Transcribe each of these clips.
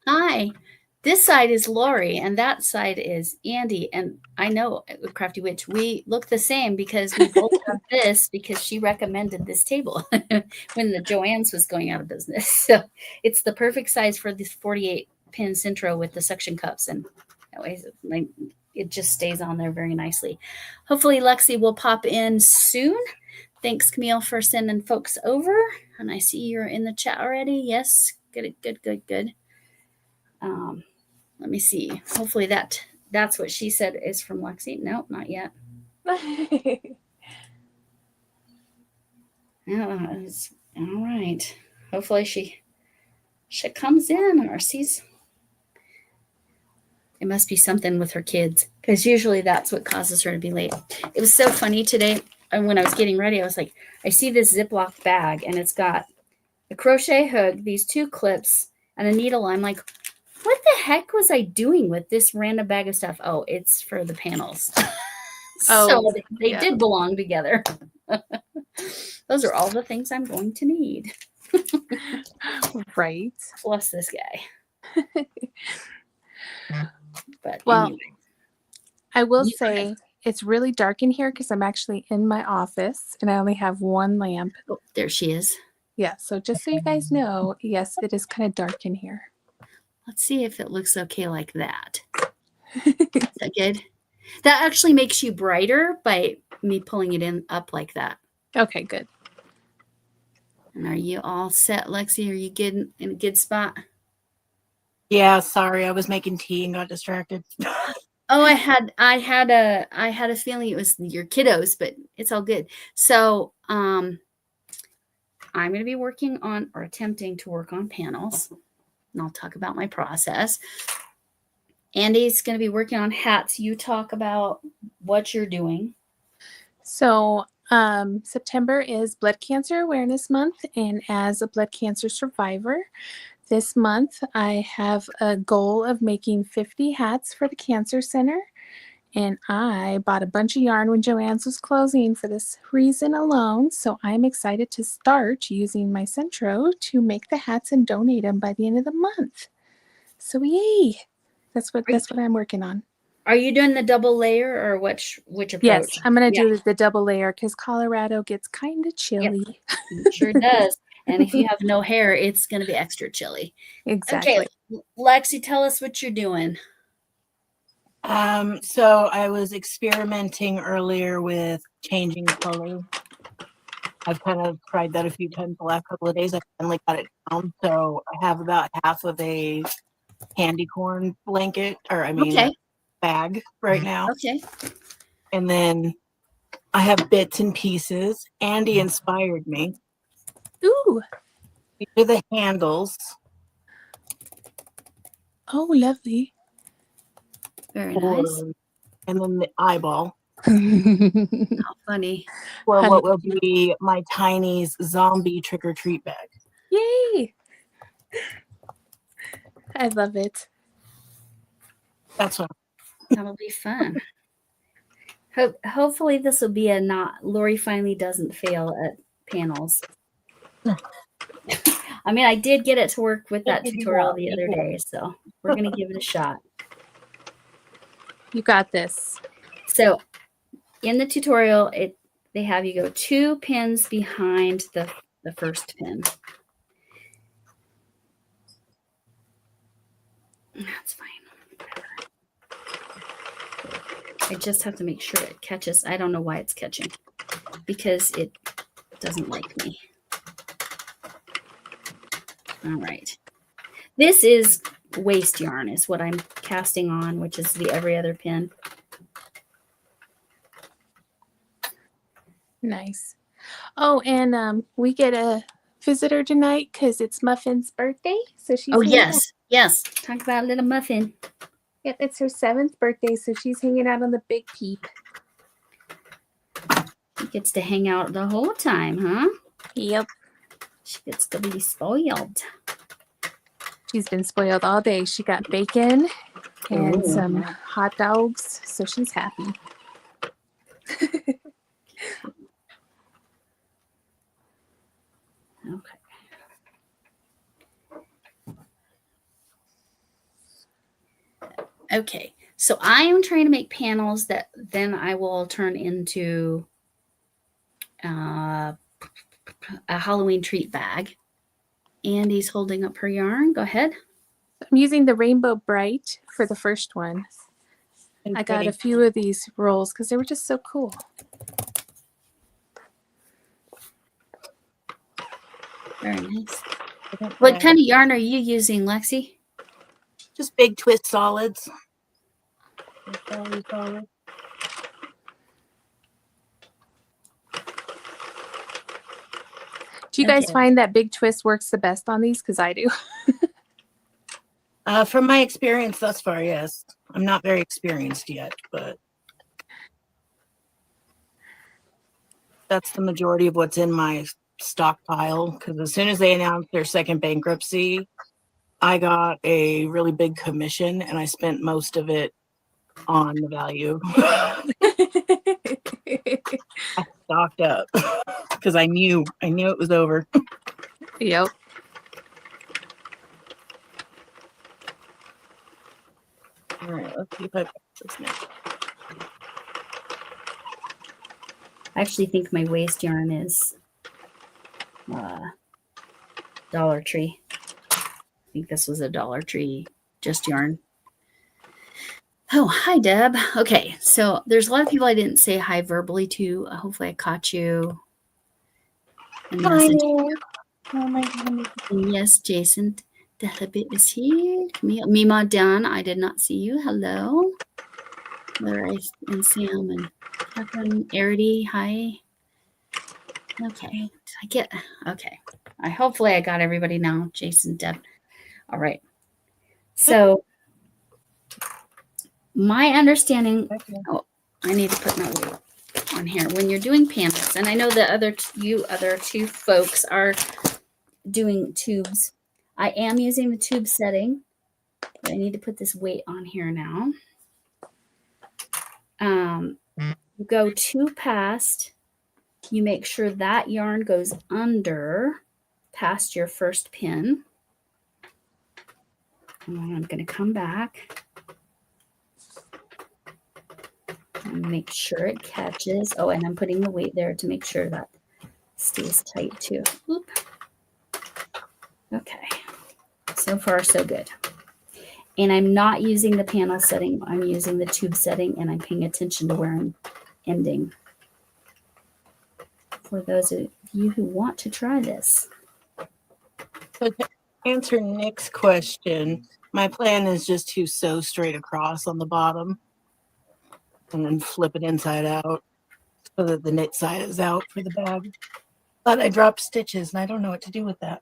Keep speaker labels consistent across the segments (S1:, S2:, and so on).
S1: Hi. This side is Lori, and that side is Andy. And I know, Crafty Witch, we look the same because we both have this because she recommended this table when the Joann's was going out of business. So it's the perfect size for this 48 pin Sentro with the suction cups, and that way it just stays on there very nicely. Hopefully, Lexie will pop in soon. Thanks, Camille, for sending folks over. And I see you're in the chat already. Yes, good. Let me see. Hopefully that's what she said is from Lexie. No, not yet. All right. Hopefully she comes in or sees. It must be something with her kids because usually that's what causes her to be late. It was so funny today. And when I was getting ready, I was like, I see this Ziploc bag and it's got a crochet hook, these 2 clips, and a needle. I'm like, what the heck was I doing with this random bag of stuff? Oh, it's for the panels. So they did belong together. Those are all the things I'm going to need.
S2: Right.
S1: Plus this guy. But
S2: anyway. I will say it's really dark in here because I'm actually in my office and I only have 1 lamp.
S1: Oh, there she is.
S2: Yeah, so just so you guys know, yes, it is kind of dark in here.
S1: Let's see if it looks okay like that. Is that good? That actually makes you brighter by me pulling it in up like that.
S2: Okay, good.
S1: And are you all set, Lexie? Are you good in a good spot?
S3: Yeah, sorry, I was making tea and got distracted.
S1: Oh, I had a feeling it was your kiddos, but it's all good. So, I'm going to be working on or attempting to work on panels. And I'll talk about my process. Andy's going to be working on hats. You talk about what you're doing.
S2: So September is Blood Cancer Awareness Month, and as a blood cancer survivor, this month I have a goal of making 50 hats for the Cancer Center, and I bought a bunch of yarn when Joann's was closing for this reason alone, so I'm excited to start using my Sentro to make the hats and donate them by the end of the month. So yay! That's what I'm working on.
S1: Are you doing the double layer or which approach?
S2: Yes, I'm going to do the double layer because Colorado gets kind of chilly.
S1: Yep. It sure does. And if you have no hair, it's going to be extra chilly.
S2: Exactly.
S1: Okay, Lexie, tell us what you're doing.
S3: So I was experimenting earlier with changing color. I've kind of tried that a few times the last couple of days. I finally got it down. So I have about half of a candy corn blanket, bag right now.
S1: Okay.
S3: And then I have bits and pieces. Andi inspired me.
S2: Ooh.
S3: These are the handles.
S2: Oh, lovely.
S1: Very nice.
S3: And then the eyeball.
S1: How funny.
S3: For what will be my Tiny's zombie trick-or-treat bag.
S2: Yay! I love it.
S3: That's what.
S1: That'll be fun. Hopefully this will be Lori finally doesn't fail at panels. I mean, I did get it to work with that tutorial the other day, so we're going to give it a shot.
S2: You got this.
S1: So in the tutorial, they have you go 2 pins behind the first pin. That's fine. I just have to make sure it catches. I don't know why it's catching because it doesn't like me. All right. This is waste yarn is what I'm casting on, which is the every other pin.
S2: Nice. Oh, and we get a visitor tonight because it's Muffin's birthday. So she's
S1: yes. Talk about little Muffin.
S2: Yep, it's her 7th birthday, so she's hanging out on the big peep.
S1: She gets to hang out the whole time, huh?
S2: Yep.
S1: She gets to be spoiled.
S2: She's been spoiled all day. She got bacon and some hot dogs, so she's happy.
S1: Okay. Okay, so I am trying to make panels that then I will turn into a Halloween treat bag. Andy's holding up her yarn. Go ahead.
S2: I'm using the Rainbow Bright for the first one. I got a few of these rolls because they were just so cool.
S1: Very nice. What kind of yarn are you using, Lexie?
S3: Just big twist solids.
S2: Do you guys find that big twist works the best on these? Because I do.
S3: From my experience thus far, yes. I'm not very experienced yet, but that's the majority of what's in my stockpile. Because as soon as they announced their second bankruptcy, I got a really big commission, and I spent most of it on the value. I stocked up because I knew it was over.
S2: Yep.
S3: All right, let's see if I got this now.
S1: I actually think my waist yarn is Dollar Tree. I think this was a Dollar Tree just yarn. Oh, hi, Deb. Okay, so there's a lot of people I didn't say hi verbally to. Hopefully I caught you.
S3: Hi.
S1: And yes, Jason Dehabit is here. Mima Dan, I did not see you. Hello. Larry and Sam and Catherine Arity, hi. Okay, okay. Hopefully I got everybody now. Jason, Deb. All right. So my understanding, I need to put my weight on here. When you're doing panels, and I know the other two folks are doing tubes. I am using the tube setting, but I need to put this weight on here now. You go too past, you make sure that yarn goes under past your first pin. And then I'm going to come back and make sure it catches. Oh, and I'm putting the weight there to make sure that stays tight too. Oop. Okay, so far so good. And I'm not using the panel setting. I'm using the tube setting, and I'm paying attention to where I'm ending. For those of you who want to try this.
S3: So to answer Nick's question, my plan is just to sew straight across on the bottom and then flip it inside out so that the knit side is out for the bag. But I dropped stitches and I don't know what to do with that.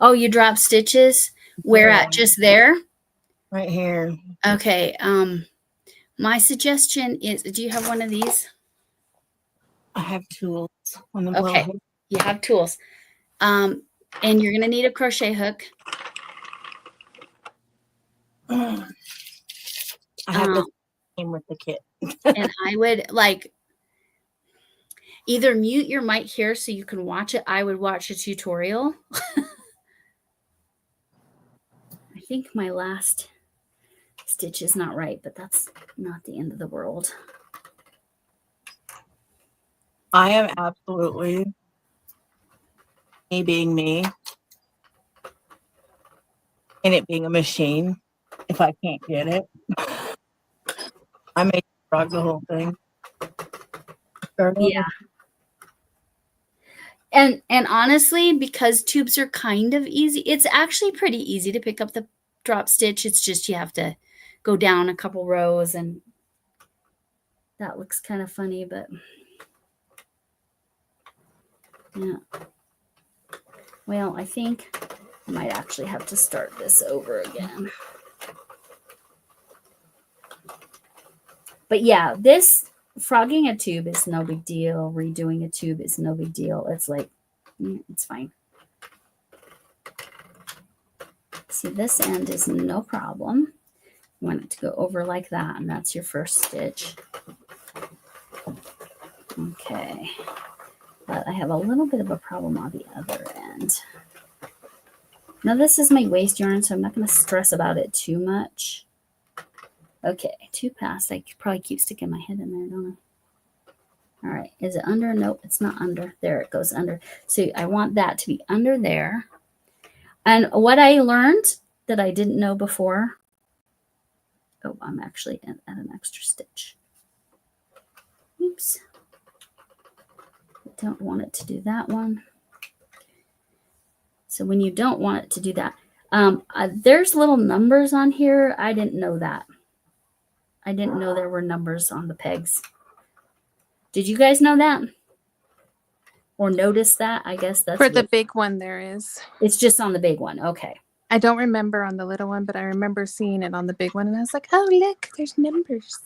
S1: Oh, you dropped stitches? Where at? Just there?
S3: Right here.
S1: Okay. My suggestion is, do you have one of these?
S3: I have tools on the
S1: Okay. You have tools. And you're going to need a crochet hook.
S3: I have the same with the kit.
S1: And I would either mute your mic here so you can watch it. I would watch a tutorial. I think my last stitch is not right, but that's not the end of the world.
S3: I am absolutely me being me and it being a machine. If I can't get it, I may frog the whole thing.
S1: Yeah. And honestly, because tubes are kind of easy, it's actually pretty easy to pick up the drop stitch. It's just you have to go down a couple rows, and that looks kind of funny, but yeah. Well, I think I might actually have to start this over again. But yeah, this frogging a tube is no big deal. Redoing a tube is no big deal. It's like, it's fine. See, this end is no problem. You want it to go over like that, and that's your first stitch. Okay. But I have a little bit of a problem on the other end. Now this is my waist yarn, so I'm not going to stress about it too much. Okay, 2 past. I probably keep sticking my head in there, don't I? All right, is it under? Nope, it's not under. There, it goes under. So I want that to be under there. And what I learned that I didn't know before. Oh, I'm actually at an extra stitch. Oops. I don't want it to do that one. So when you don't want it to do that, there's little numbers on here. I didn't know that. I didn't know there were numbers on the pegs. Did you guys know that? Or notice that? I guess that's
S2: For the big one there is.
S1: It's just on the big one. Okay.
S2: I don't remember on the little one, but I remember seeing it on the big one, and I was like, oh, look, there's numbers.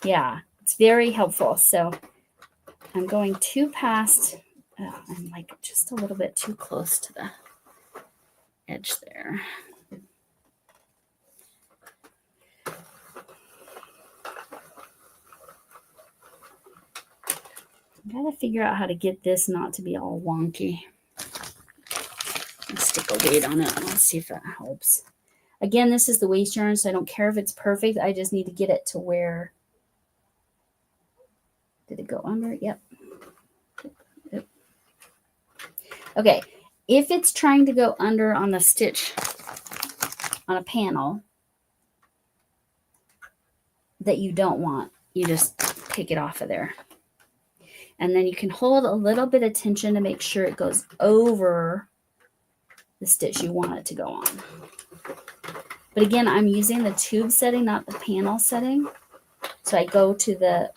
S1: Yeah, it's very helpful. So I'm going 2 past. Oh, I'm like just a little bit too close to the edge there. I gotta figure out how to get this not to be all wonky. Let's stick a weight on it. Let's see if that helps. Again, this is the waist yarn, so I don't care if it's perfect. I just need to get it to where. Did it go under? Yep. Yep. Okay. If it's trying to go under on the stitch on a panel that you don't want, you just take it off of there. And then you can hold a little bit of tension to make sure it goes over the stitch you want it to go on. But again, I'm using the tube setting, not the panel setting. So I go to the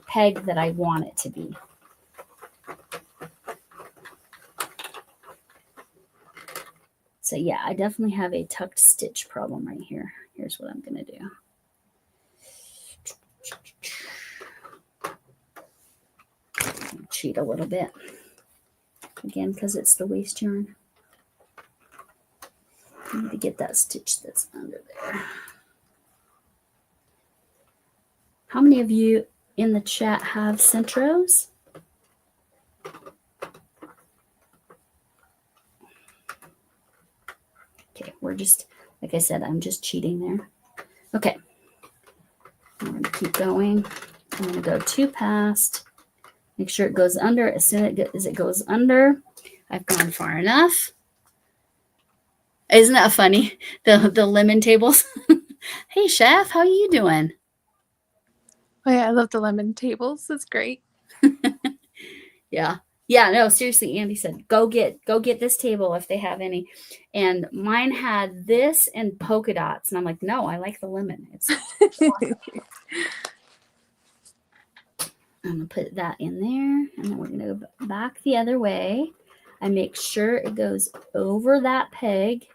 S1: peg that I want it to be. So yeah, I definitely have a tucked stitch problem right here. Here's what I'm going to do. Cheat a little bit. Again, because it's the waist yarn. I need to get that stitch that's under there. How many of you in the chat have Sentros? Okay, we're just, like I said, I'm just cheating there. Okay, I'm going to keep going. I'm going to go 2 past. Make sure it goes under. As soon as it goes under, I've gone far enough. Isn't that funny? The lemon tables. Hey, chef, how are you doing?
S2: Oh yeah, I love the lemon tables. It's great.
S1: Yeah. Yeah, no, seriously, Andy said, go get this table if they have any. And mine had this and polka dots. And I'm like, no, I like the lemon. It's awesome. I'm going to put that in there. And then we're going to go back the other way. I make sure it goes over that peg.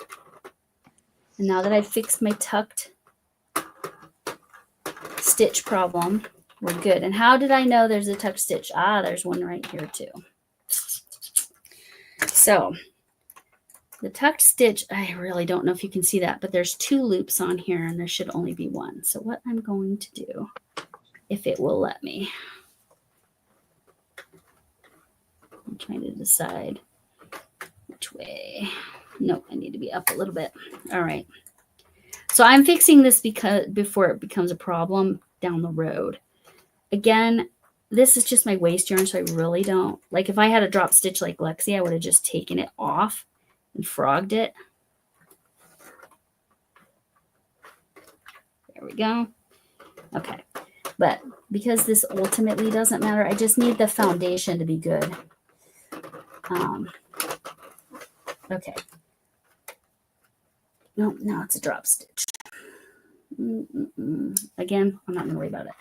S1: And now that I've fixed my tucked stitch problem, we're good. And how did I know there's a tucked stitch? Ah, there's one right here too. So the tucked stitch, I really don't know if you can see that, but there's 2 loops on here and there should only be 1. So what I'm going to do, if it will let me, I'm trying to decide which way. Nope, I need to be up a little bit. All right. So I'm fixing this because before it becomes a problem down the road. Again, this is just my waist yarn, so I really don't, like if I had a drop stitch like Lexie, I would have just taken it off and frogged it. There we go. Okay. But because this ultimately doesn't matter, I just need the foundation to be good. Okay. No, it's a drop stitch. Again, I'm not going to worry about it.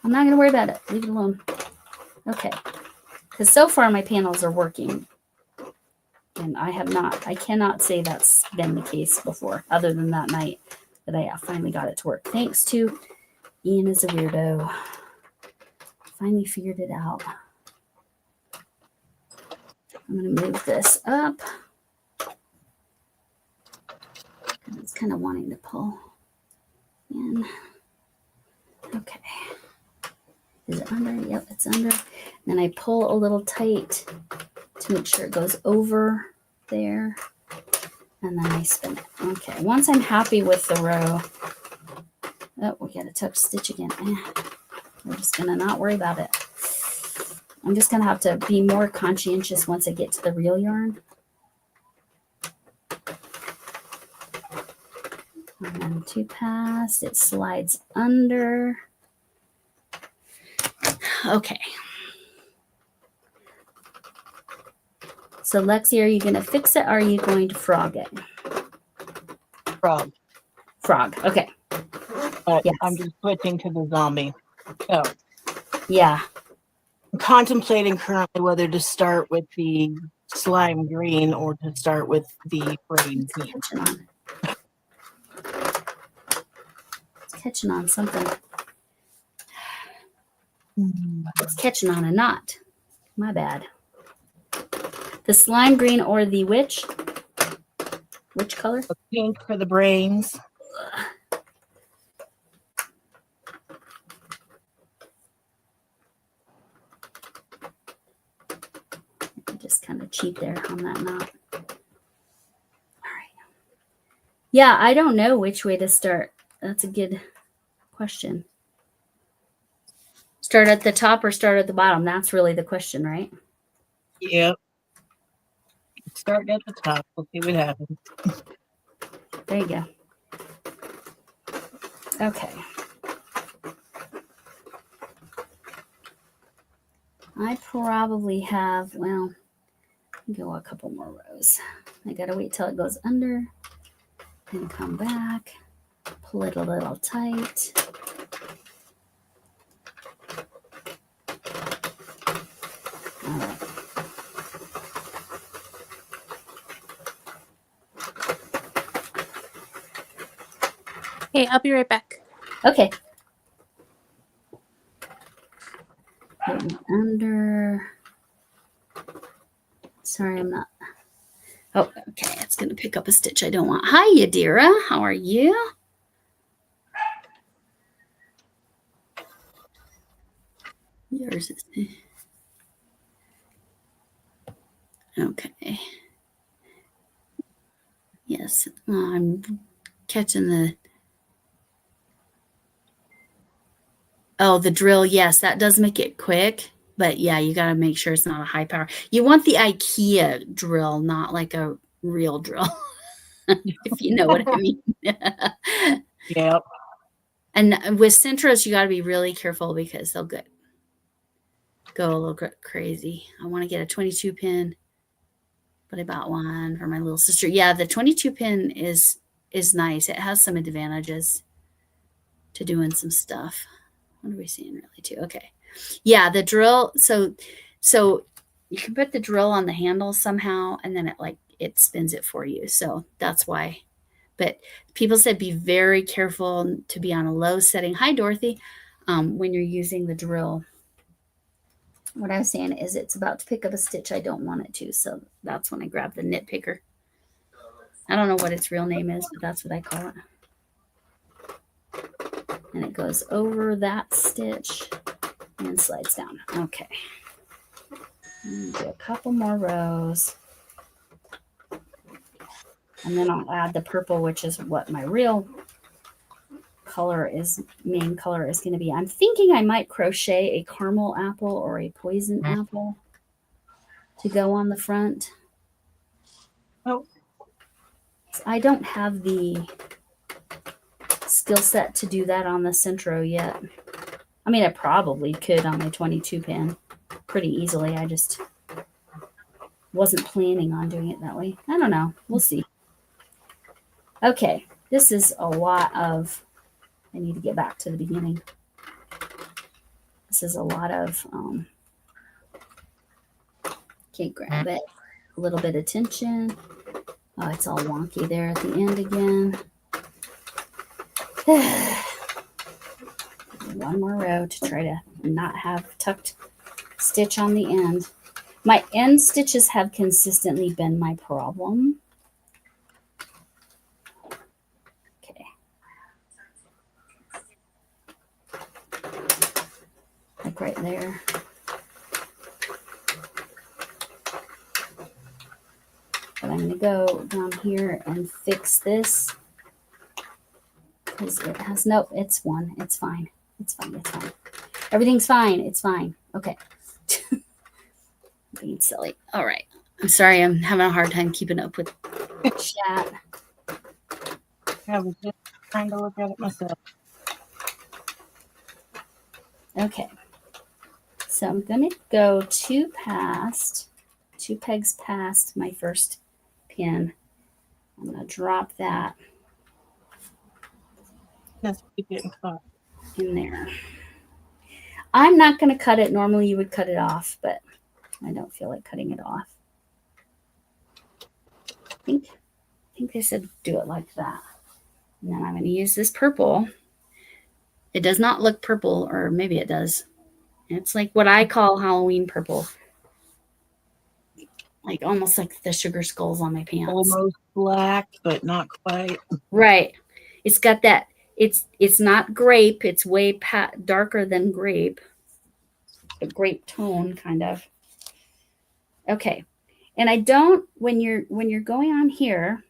S1: I'm not going to worry about it. Leave it alone. Okay. Because so far my panels are working. And I cannot say that's been the case before, other than that night that I finally got it to work. Thanks to Ian is a weirdo. Finally figured it out. I'm going to move this up. It's kind of wanting to pull in. Okay. Is it under? Yep, it's under. Then I pull a little tight to make sure it goes over there. And then I spin it. Okay, once I'm happy with the row, oh, we got a tuck stitch again. We're just gonna not worry about it. I'm just gonna have to be more conscientious once I get to the real yarn. And then 2 past, it slides under. Okay. So Lexie, are you gonna fix it or are you going to frog it?
S3: Frog.
S1: Frog, okay.
S3: But
S1: Yes.
S3: I'm just switching to the zombie. So
S1: Yeah.
S3: I'm contemplating currently whether to start with the slime green or to start with the green.
S1: It's catching on. It's catching on something. It's catching on a knot. My bad. The slime green or the which? Which color?
S3: The pink for the brains.
S1: Just kind of cheat there on that knot. All right. Yeah, I don't know which way to start. That's a good question. Start at the top or start at the bottom? That's really the question, right?
S3: Yep. Start at the top. We'll see what happens.
S1: There you go. Okay. I probably have, well, go a couple more rows. I gotta wait till it goes under and come back, pull it a little tight. All right.
S2: Hey, I'll be right back.
S1: Okay. Getting under. Sorry, I'm not. Oh, okay. It's going to pick up a stitch I don't want. Hi, Yadira. How are you? Yours is. Okay. Yes. I'm catching the. Oh, the drill. Yes, that does make it quick. But yeah, you got to make sure it's not a high power. You want the IKEA drill, not like a real drill, if you know what I mean.
S3: Yep.
S1: And with Sentros, you got to be really careful because they'll go a little crazy. I want to get a 22 pin, but I bought one for my little sister. Yeah, the 22 pin is nice. It has some advantages to doing some stuff. What are we seeing really too? Okay. Yeah, the drill. So you can put the drill on the handle somehow, and then it spins it for you. So that's why. But people said be very careful to be on a low setting. Hi, Dorothy. When you're using the drill. What I was saying is it's about to pick up a stitch I don't want it to. So that's when I grab the knit picker. I don't know what its real name is, but that's what I call it. And it goes over that stitch and slides down. Okay. Do a couple more rows. And then I'll add the purple, which is what my real main color is going to be. I'm thinking I might crochet a caramel apple or a poison apple to go on the front.
S3: Oh.
S1: I don't have the skill set to do that on the Sentro yet. I mean, I probably could on my 22 pin pretty easily. I just wasn't planning on doing it that way. I don't know. We'll see. Okay. This is a lot of, I need to get back to the beginning. This is a lot of, can't grab it. A little bit of tension. Oh, it's all wonky there at the end again. One more row to try to not have tucked stitch on the end. My end stitches have consistently been my problem. Okay. Like right there. But I'm going to go down here and fix this because it has no, it's one. It's fine. It's fine. It's fine. Everything's fine. It's fine. Okay. Being silly. All right. I'm sorry. I'm having a hard time keeping up with chat.
S3: I was just trying to look at it myself.
S1: Okay. So I'm going to go two pegs past my first pin. I'm going to drop that
S3: Just keep getting caught.
S1: in there. I'm not going to cut it. Normally you would cut it off, but I don't feel like cutting it off. I think they said do it like that. And then I'm going to use this purple. It does not look purple, or maybe it does. It's like what I call Halloween purple. Like almost like the sugar skulls on my pants.
S3: Almost black, but not quite.
S1: Right. It's got that. It's not grape. It's way darker than grape. A grape tone, kind of. Okay. And I don't, when you're going on here.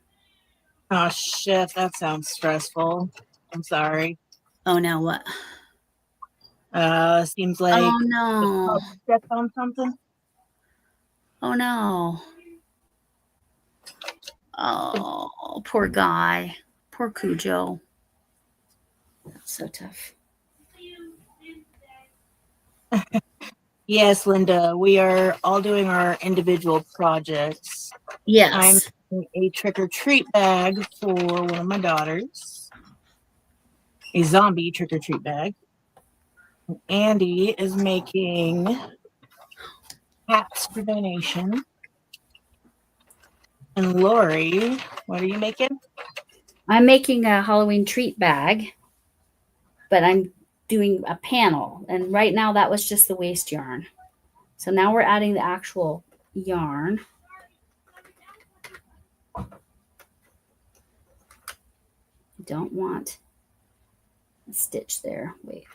S3: Oh shit, that sounds stressful. I'm sorry.
S1: Oh, now what?
S3: Seems like
S1: Oh no.
S3: stepped on something.
S1: Oh no. Oh, poor guy. Poor Cujo. That's so tough.
S3: Yes, Linda, we are all doing our individual projects.
S1: Yes.
S3: I'm making a trick-or-treat bag for one of my daughters. A zombie trick-or-treat bag. And Andy is making hats for donation. And Lori, what are you making?
S1: I'm making a Halloween treat bag, but I'm doing a panel. And right now that was just the waste yarn. So now we're adding the actual yarn. I don't want a stitch there. Wait.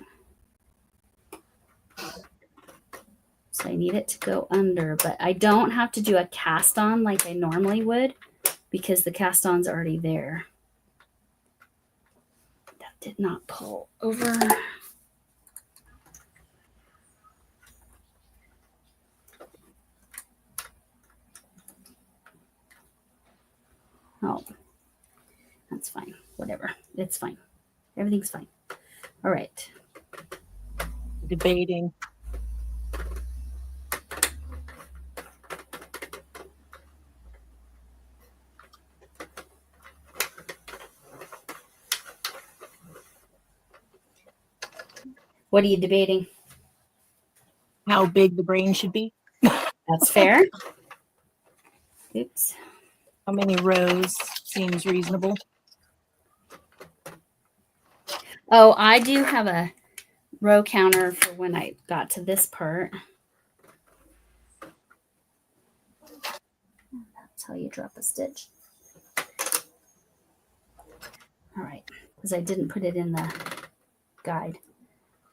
S1: So I need it to go under, but I don't have to do a cast on like I normally would because the cast on's already there. That did not pull over. Oh, that's fine. Whatever. It's fine. Everything's fine. All right.
S3: Debating.
S1: What are you debating?
S3: How big the brain should be.
S1: That's fair. Oops.
S3: How many rows seems reasonable?
S1: Oh, I do have a row counter for when I got to this part. That's how you drop a stitch. All right, because I didn't put it in the guide.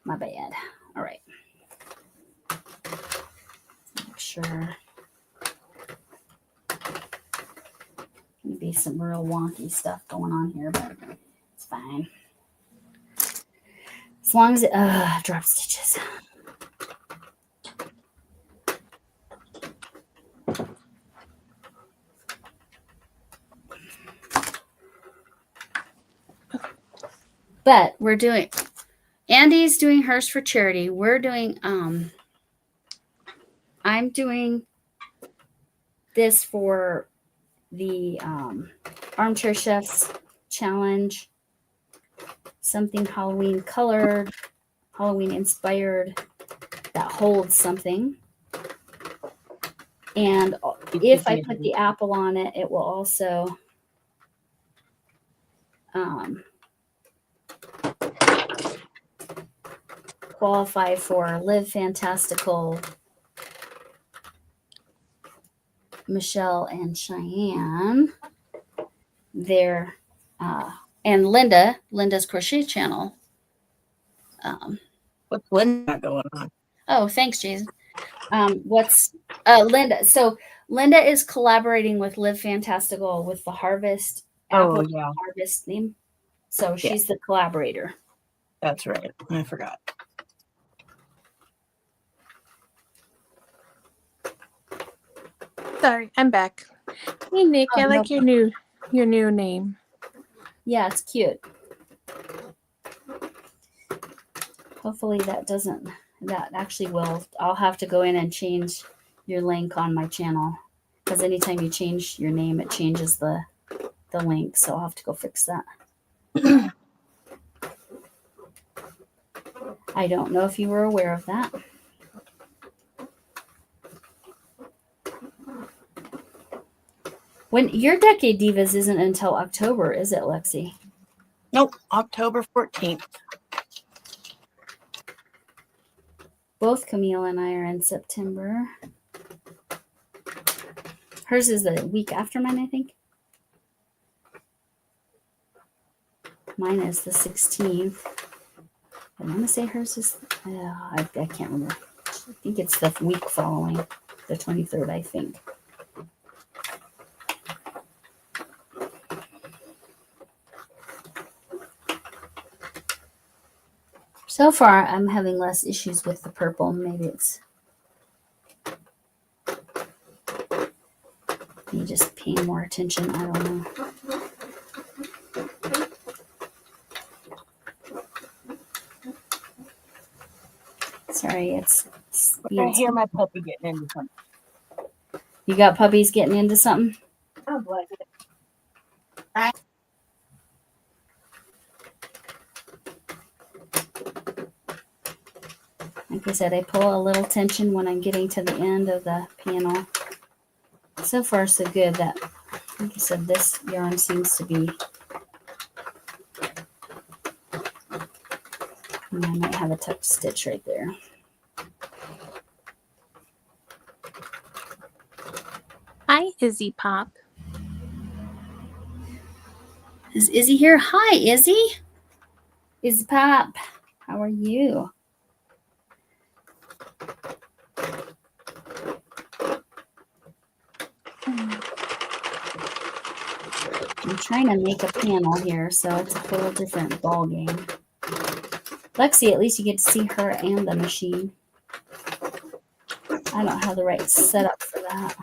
S1: My bad. All right. Make sure. Gonna be some real wonky stuff going on here, but it's fine. As long as it drop stitches. But we're doing, Andy's doing hers for charity. We're doing, I'm doing this for the Armchair Chefs Challenge. Something Halloween colored, Halloween inspired, that holds something. And if I put the apple on it, it will also qualify for Live Fantastical, Michelle and Cheyenne. They're and Linda's crochet channel.
S3: What's Linda going on?
S1: Oh, thanks, Jason. What's Linda? So Linda is collaborating with Live Fantastical with the Harvest
S3: Oh,
S1: Apple
S3: yeah.
S1: Harvest theme. So she's the collaborator.
S3: That's right. I forgot.
S2: Sorry, I'm back. Hey Nick,
S1: Oh,
S2: I
S1: no
S2: like your new name.
S1: Yeah, it's cute. Hopefully that actually will. I'll have to go in and change your link on my channel because anytime you change your name, it changes the link. So I'll have to go fix that. I don't know if you were aware of that. When your Decade Divas isn't until October, is it, Lexie?
S3: Nope, October 14th.
S1: Both Camille and I are in September. Hers is the week after mine, I think. Mine is the 16th. I want to say hers is, I can't remember. I think it's the week following, the 23rd, I think. So far, I'm having less issues with the purple. Maybe it's me just paying more attention. I don't know. Sorry, it's
S3: I hear my puppy getting into something.
S1: You got puppies getting into something?
S3: Oh, bless it.
S1: Like I said, I pull a little tension when I'm getting to the end of the panel. So far, so good. That, like I said, this yarn seems to be. And I might have a tuck stitch right there.
S2: Hi, Izzy Pop.
S1: Is Izzy here? Hi, Izzy. Izzy Pop. How are you? I'm trying to make a panel here, so it's a whole different ball game. Lexie, at least you get to see her and the machine. I don't have the right setup for that.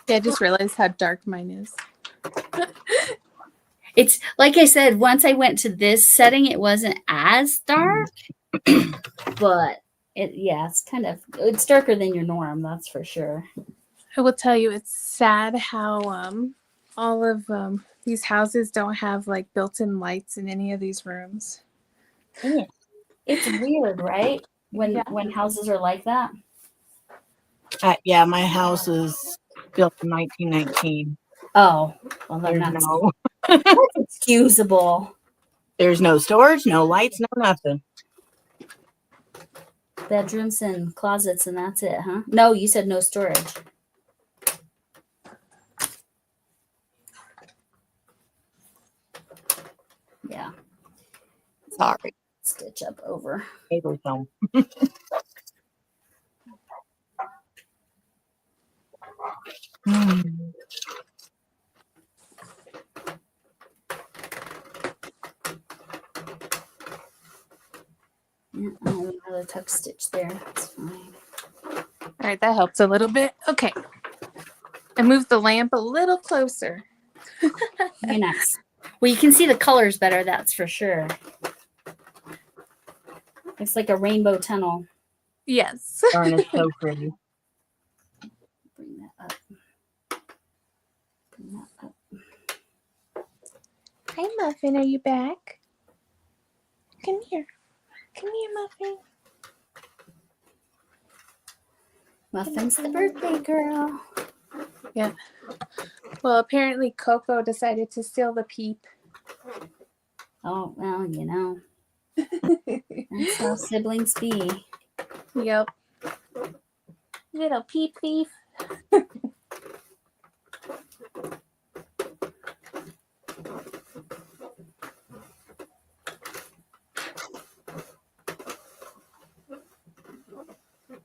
S2: Yeah, I just realized how dark mine is.
S1: It's like I said, once I went to this setting, it wasn't as dark, but it's darker than your norm, that's for sure.
S2: I will tell you, it's sad how all of these houses don't have like built-in lights in any of these rooms.
S1: Yeah. It's weird, right? When houses are like that.
S3: Yeah, my house is built in 1919.
S1: Oh, well then that's excusable.
S3: There's no storage, no lights, no nothing.
S1: Bedrooms and closets and that's it, huh? No, you said no storage. Yeah.
S3: Sorry.
S1: Stitch up over.
S3: Neighbor's home.
S1: Yeah, I have another tuck stitch there. That's fine.
S2: All right, that helps a little bit. Okay. I moved the lamp a little closer.
S1: Very nice. Well, you can see the colors better, that's for sure. It's like a rainbow tunnel.
S2: Yes.
S3: Darn, it's so pretty.
S1: Bring that up. Bring that up.
S2: Hi, Muffin. Are you back? Come here. Come here, Muffin.
S1: Muffin's the birthday girl.
S2: Yeah. Well, apparently Coco decided to steal the peep.
S1: Oh, well, you know. That's how siblings be.
S2: Yep. Little peep thief.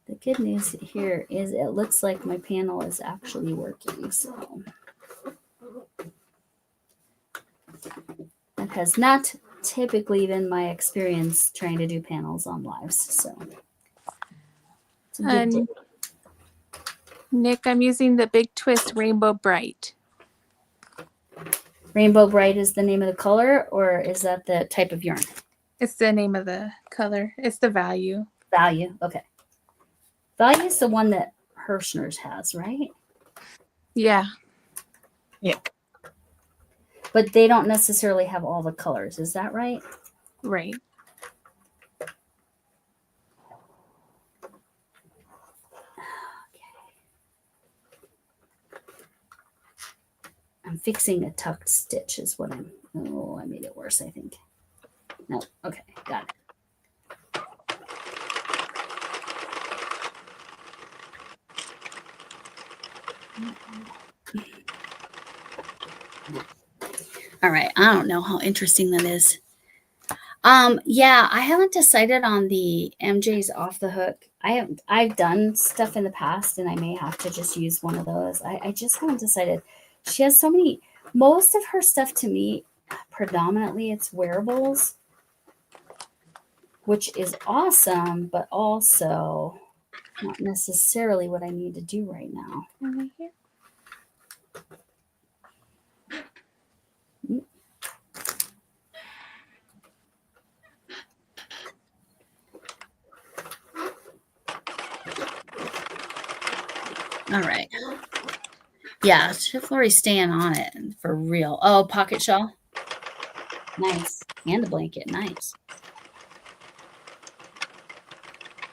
S1: The good news here is it looks like my panel is actually working. So that has not typically been my experience trying to do panels on lives. So it's a good day.
S2: Nick, I'm using the Big Twist Rainbow Bright.
S1: Rainbow Bright is the name of the color, or is that the type of yarn?
S2: It's the name of the color. It's the value.
S1: Value. Okay. Value is the one that Hirschner's has, right?
S2: Yeah.
S3: Yeah.
S1: But they don't necessarily have all the colors. Is that right?
S2: Right.
S1: I'm fixing a tucked stitch is what I'm. Oh, I made it worse, I think. No. Okay. Got it. All right. I don't know how interesting that is. Yeah, I haven't decided on the MJ's off the hook. I've done stuff in the past and I may have to just use one of those. I just haven't decided. She has so many, most of her stuff to me, predominantly it's wearables, which is awesome, but also not necessarily what I need to do right now.
S2: Right here.
S1: All right. Yeah, Lori's staying on it for real. Oh, pocket shawl. Nice. And a blanket. Nice.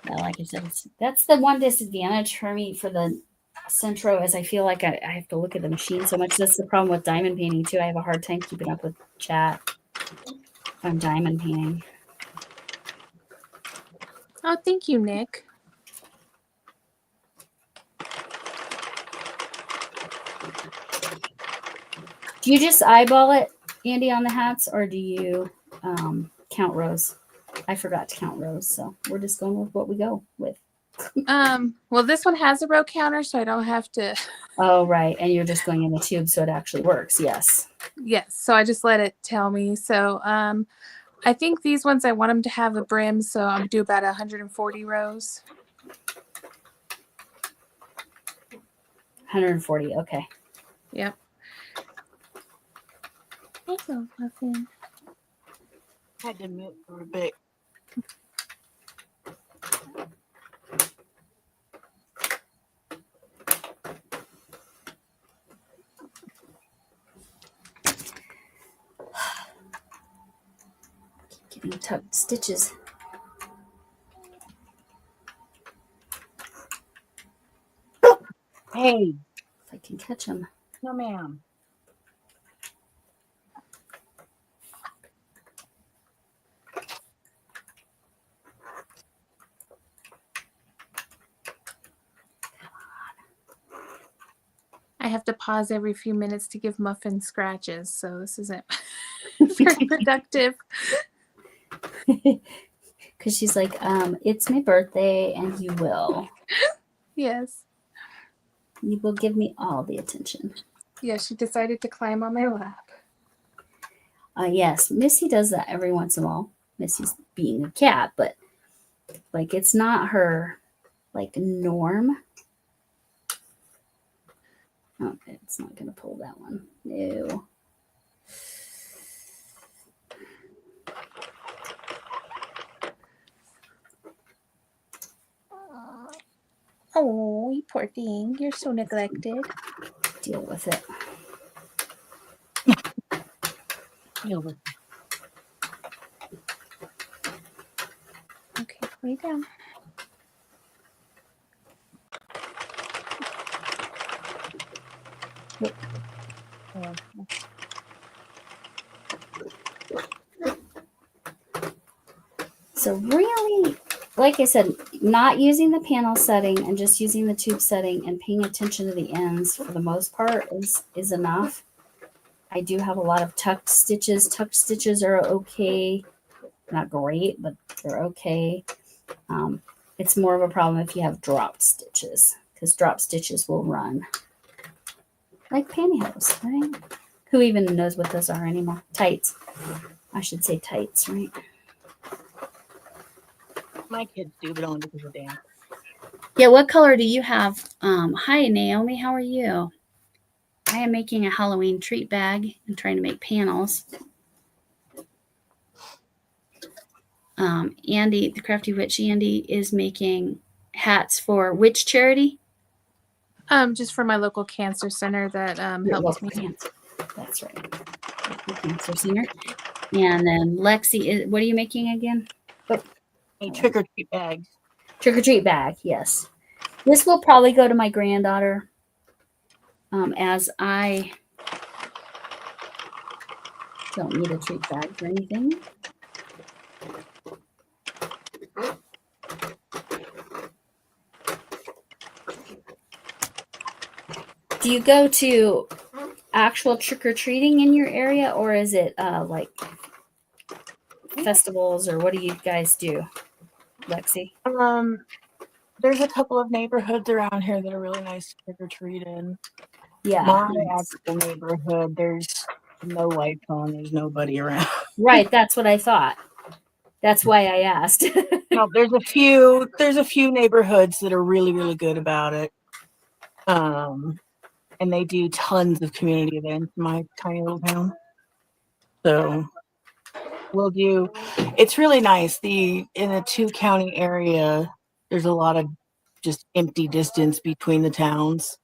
S1: Yeah, like I said, that's the one disadvantage for me for the Sentro is I feel like I have to look at the machine so much. That's the problem with diamond painting too. I have a hard time keeping up with chat if I'm diamond painting.
S2: Oh, thank you, Nick.
S1: Do you just eyeball it, Andy, on the hats, or do you count rows? I forgot to count rows, so we're just going with what we go with.
S2: Well, this one has a row counter, so I don't have to.
S1: Oh, right. And you're just going in the tube, so it actually works. Yes.
S2: Yes. So I just let it tell me. So I think these ones I want them to have a brim, so I'm do about 140 rows.
S1: 140. Okay.
S2: Yep. Thanks, Muffin.
S3: I had to mute for a bit.
S1: Getting tucked stitches.
S3: Hey,
S1: If I can catch them.
S3: no, ma'am.
S2: I have to pause every few minutes to give Muffin scratches, so this isn't very productive.
S1: Because she's like, it's my birthday and you will.
S2: Yes.
S1: You will give me all the attention.
S2: Yeah, she decided to climb on my lap.
S1: Yes, Missy does that every once in a while. Missy's being a cat, but like it's not her like norm. Okay, it's not gonna pull that one. No.
S2: Oh, you poor thing. You're so neglected.
S1: Deal with it.
S3: Deal with
S2: Okay, lay down.
S3: it.
S1: So really, like I said, not using the panel setting and just using the tube setting and paying attention to the ends for the most part is enough. I do have a lot of tucked stitches. Tucked stitches are okay. Not great, but they're okay. It's more of a problem if you have dropped stitches, because drop stitches will run. Like pantyhose, right? Who even knows what those are anymore? Tights. I should say tights, right?
S3: My kids do, but only because of dance.
S1: Yeah, what color do you have? Hi, Naomi. How are you? I am making a Halloween treat bag and trying to make panels. Andy, the Crafty Witch Andy, is making hats for which charity?
S2: Just for my local cancer center that
S1: Your
S2: helped
S1: local
S2: me.
S1: cancer. That's right. Local cancer center. And then Lexie, what are you making again?
S3: A trick or treat bag.
S1: Trick or treat bag, yes. This will probably go to my granddaughter, as I don't need a treat bag for anything. Do you go to actual trick-or-treating in your area, or is it like festivals, or what do you guys do, Lexi?
S3: There's a couple of neighborhoods around here that are really nice to trick or treat in.
S1: Yeah.
S3: My
S1: nice.
S3: actual neighborhood, there's no lights on, there's nobody around.
S1: Right, that's what I thought. That's why I asked.
S3: No, there's a few neighborhoods that are really, really good about it. And they do tons of community events in my tiny little town. So it's really nice. In a 2-county area, there's a lot of just empty distance between the towns,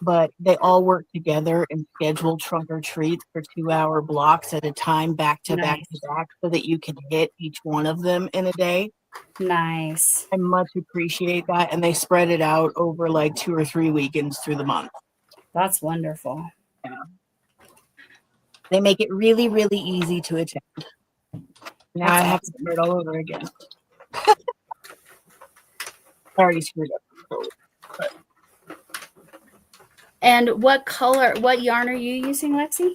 S3: but they all work together and schedule trunk or treats for 2-hour blocks at a time, back to back to back, so that you can hit each one of them in a day.
S1: Nice.
S3: I much appreciate that. And they spread it out over like 2 or 3 weekends through the month.
S1: That's wonderful.
S3: Yeah. They make it really, really easy to attend. Now
S1: That's
S3: I have to start all over again. I already screwed up.
S1: And what yarn are you using, Lexi?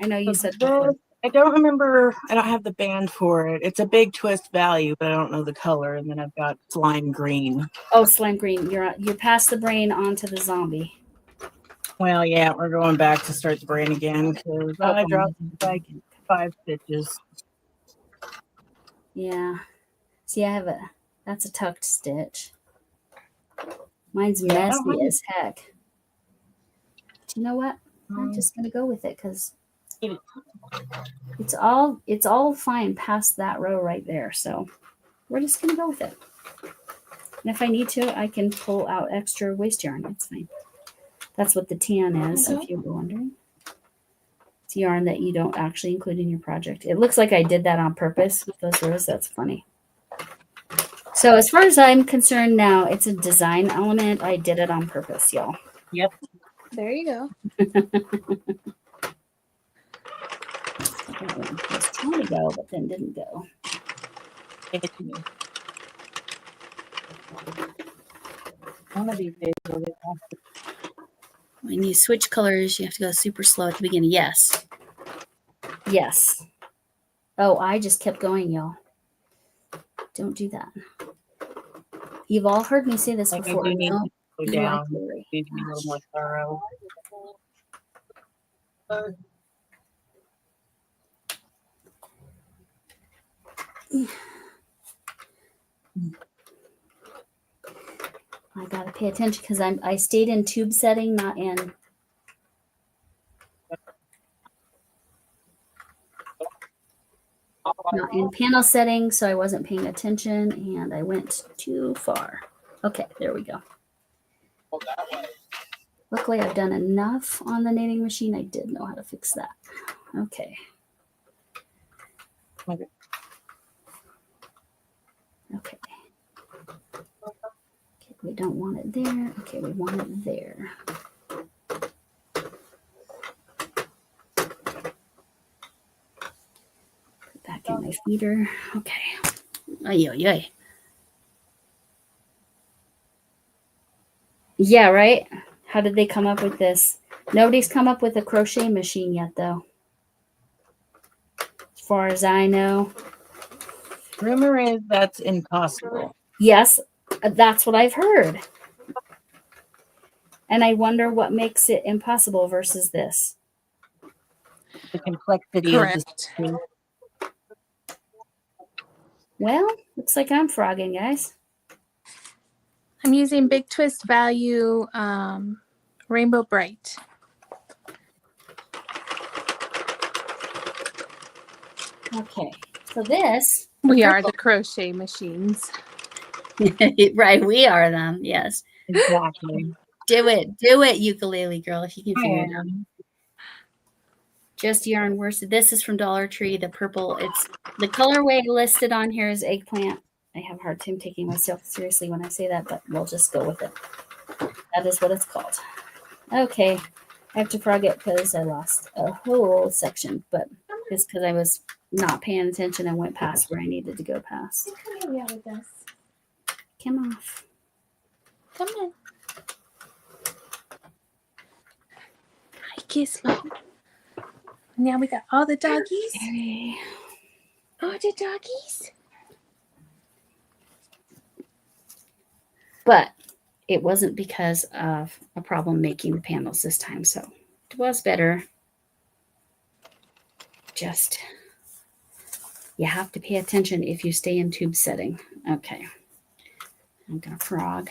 S1: I know you said before.
S3: I don't remember. I don't have the band for it. It's a big twist value, but I don't know the color. And then I've got slime green.
S1: Oh, slime green. You're past the brain onto the zombie.
S3: Well, yeah, we're going back to start the brain again because I dropped like 5 stitches.
S1: Yeah. See, that's a tucked stitch. Mine's messy as heck. But you know what? I'm just gonna go with it because it's all fine past that row right there. So we're just gonna go with it. And if I need to, I can pull out extra waste yarn. It's fine. That's what the tan is, if you were wondering. It's yarn that you don't actually include in your project. It looks like I did that on purpose with those rows. That's funny. So as far as I'm concerned now, it's a design element. I did it on purpose, y'all.
S3: Yep.
S2: There you go.
S1: I was trying to go, but then didn't go.
S3: Give it to me. One of these days we'll get past it.
S1: When you switch colors, you have to go super slow at the beginning. Yes. Yes. Oh, I just kept going, y'all. Don't do that. You've all heard me say this before.
S3: I do need to go down. Need to be a little more thorough.
S1: I gotta pay attention because I stayed in tube setting, not in panel setting, so I wasn't paying attention and I went too far. Okay, there we go. Luckily, I've done enough on the knitting machine. I did know how to fix that. Okay. Okay. Okay, we don't want it there. Okay, we want it there. Put back in my feeder. Okay. Ay, ay, ay. Yeah, right? How did they come up with this? Nobody's come up with a crochet machine yet, though. As far as I know.
S3: Rumor is that's impossible.
S1: Yes, that's what I've heard. And I wonder what makes it impossible versus this.
S3: The complexity
S2: Correct.
S3: of the
S1: Well, looks like I'm frogging, guys.
S2: I'm using Big Twist Value Rainbow Bright.
S1: Okay, so this.
S2: We are the crochet machines.
S1: Right, we are them. Yes.
S3: Exactly.
S1: Do it, ukulele girl, if you can figure it out. Just yarn worsted. This is from Dollar Tree. The purple. It's the colorway listed on here is eggplant. I have a hard time taking myself seriously when I say that, but we'll just go with it. That is what it's called. Okay, I have to frog it because I lost a whole section, but it's because I was not paying attention and went past where I needed to go past.
S2: Come here with us.
S1: Come off.
S2: Come in. Hi, kiss mom. Now we got all the doggies.
S1: Okay.
S2: All the doggies.
S1: But it wasn't because of a problem making the panels this time, so it was better. Just, you have to pay attention if you stay in tube setting. Okay. I'm going to frog.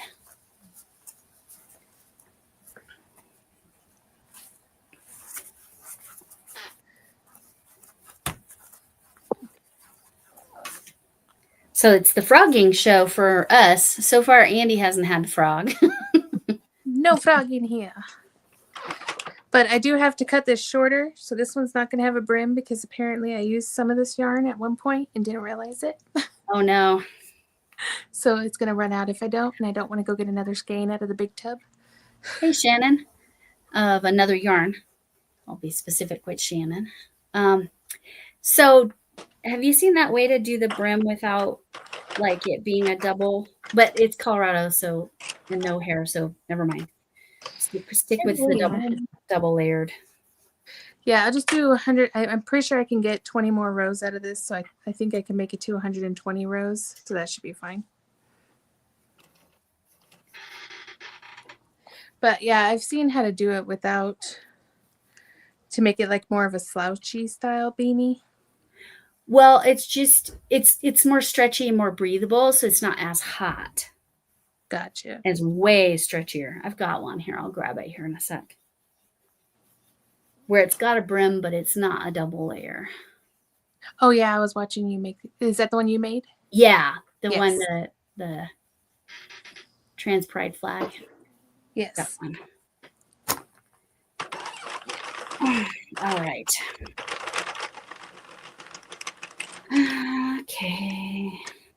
S1: So it's the frogging show for us. So far, Andi hasn't had to frog.
S2: No frogging here. But I do have to cut this shorter. So this one's not going to have a brim because apparently I used some of this yarn at one point and didn't realize it.
S1: Oh, no.
S2: So it's going to run out if I don't. And I don't want to go get another skein out of the big tub.
S1: Hey, Shannon, of Another Yarn. I'll be specific with Shannon. So have you seen that way to do the brim without like it being a double? But it's Colorado, so and no hair, so never mind. Stick with the double layered.
S2: Yeah, I'll just do 100. I'm pretty sure I can get 20 more rows out of this. So I think I can make it to 120 rows. So that should be fine. But yeah, I've seen how to do it without, to make it like more of a slouchy style beanie.
S1: Well, it's just, it's more stretchy and more breathable, so it's not as hot.
S2: Gotcha.
S1: It's way stretchier. I've got one here. I'll grab it here in a sec. Where it's got a brim, but it's not a double layer.
S2: Oh yeah, I was watching you make. Is that the one you made?
S1: Yeah, the
S2: Yes.
S1: one the Trans Pride flag.
S2: Yes.
S1: That one. All right. Okay.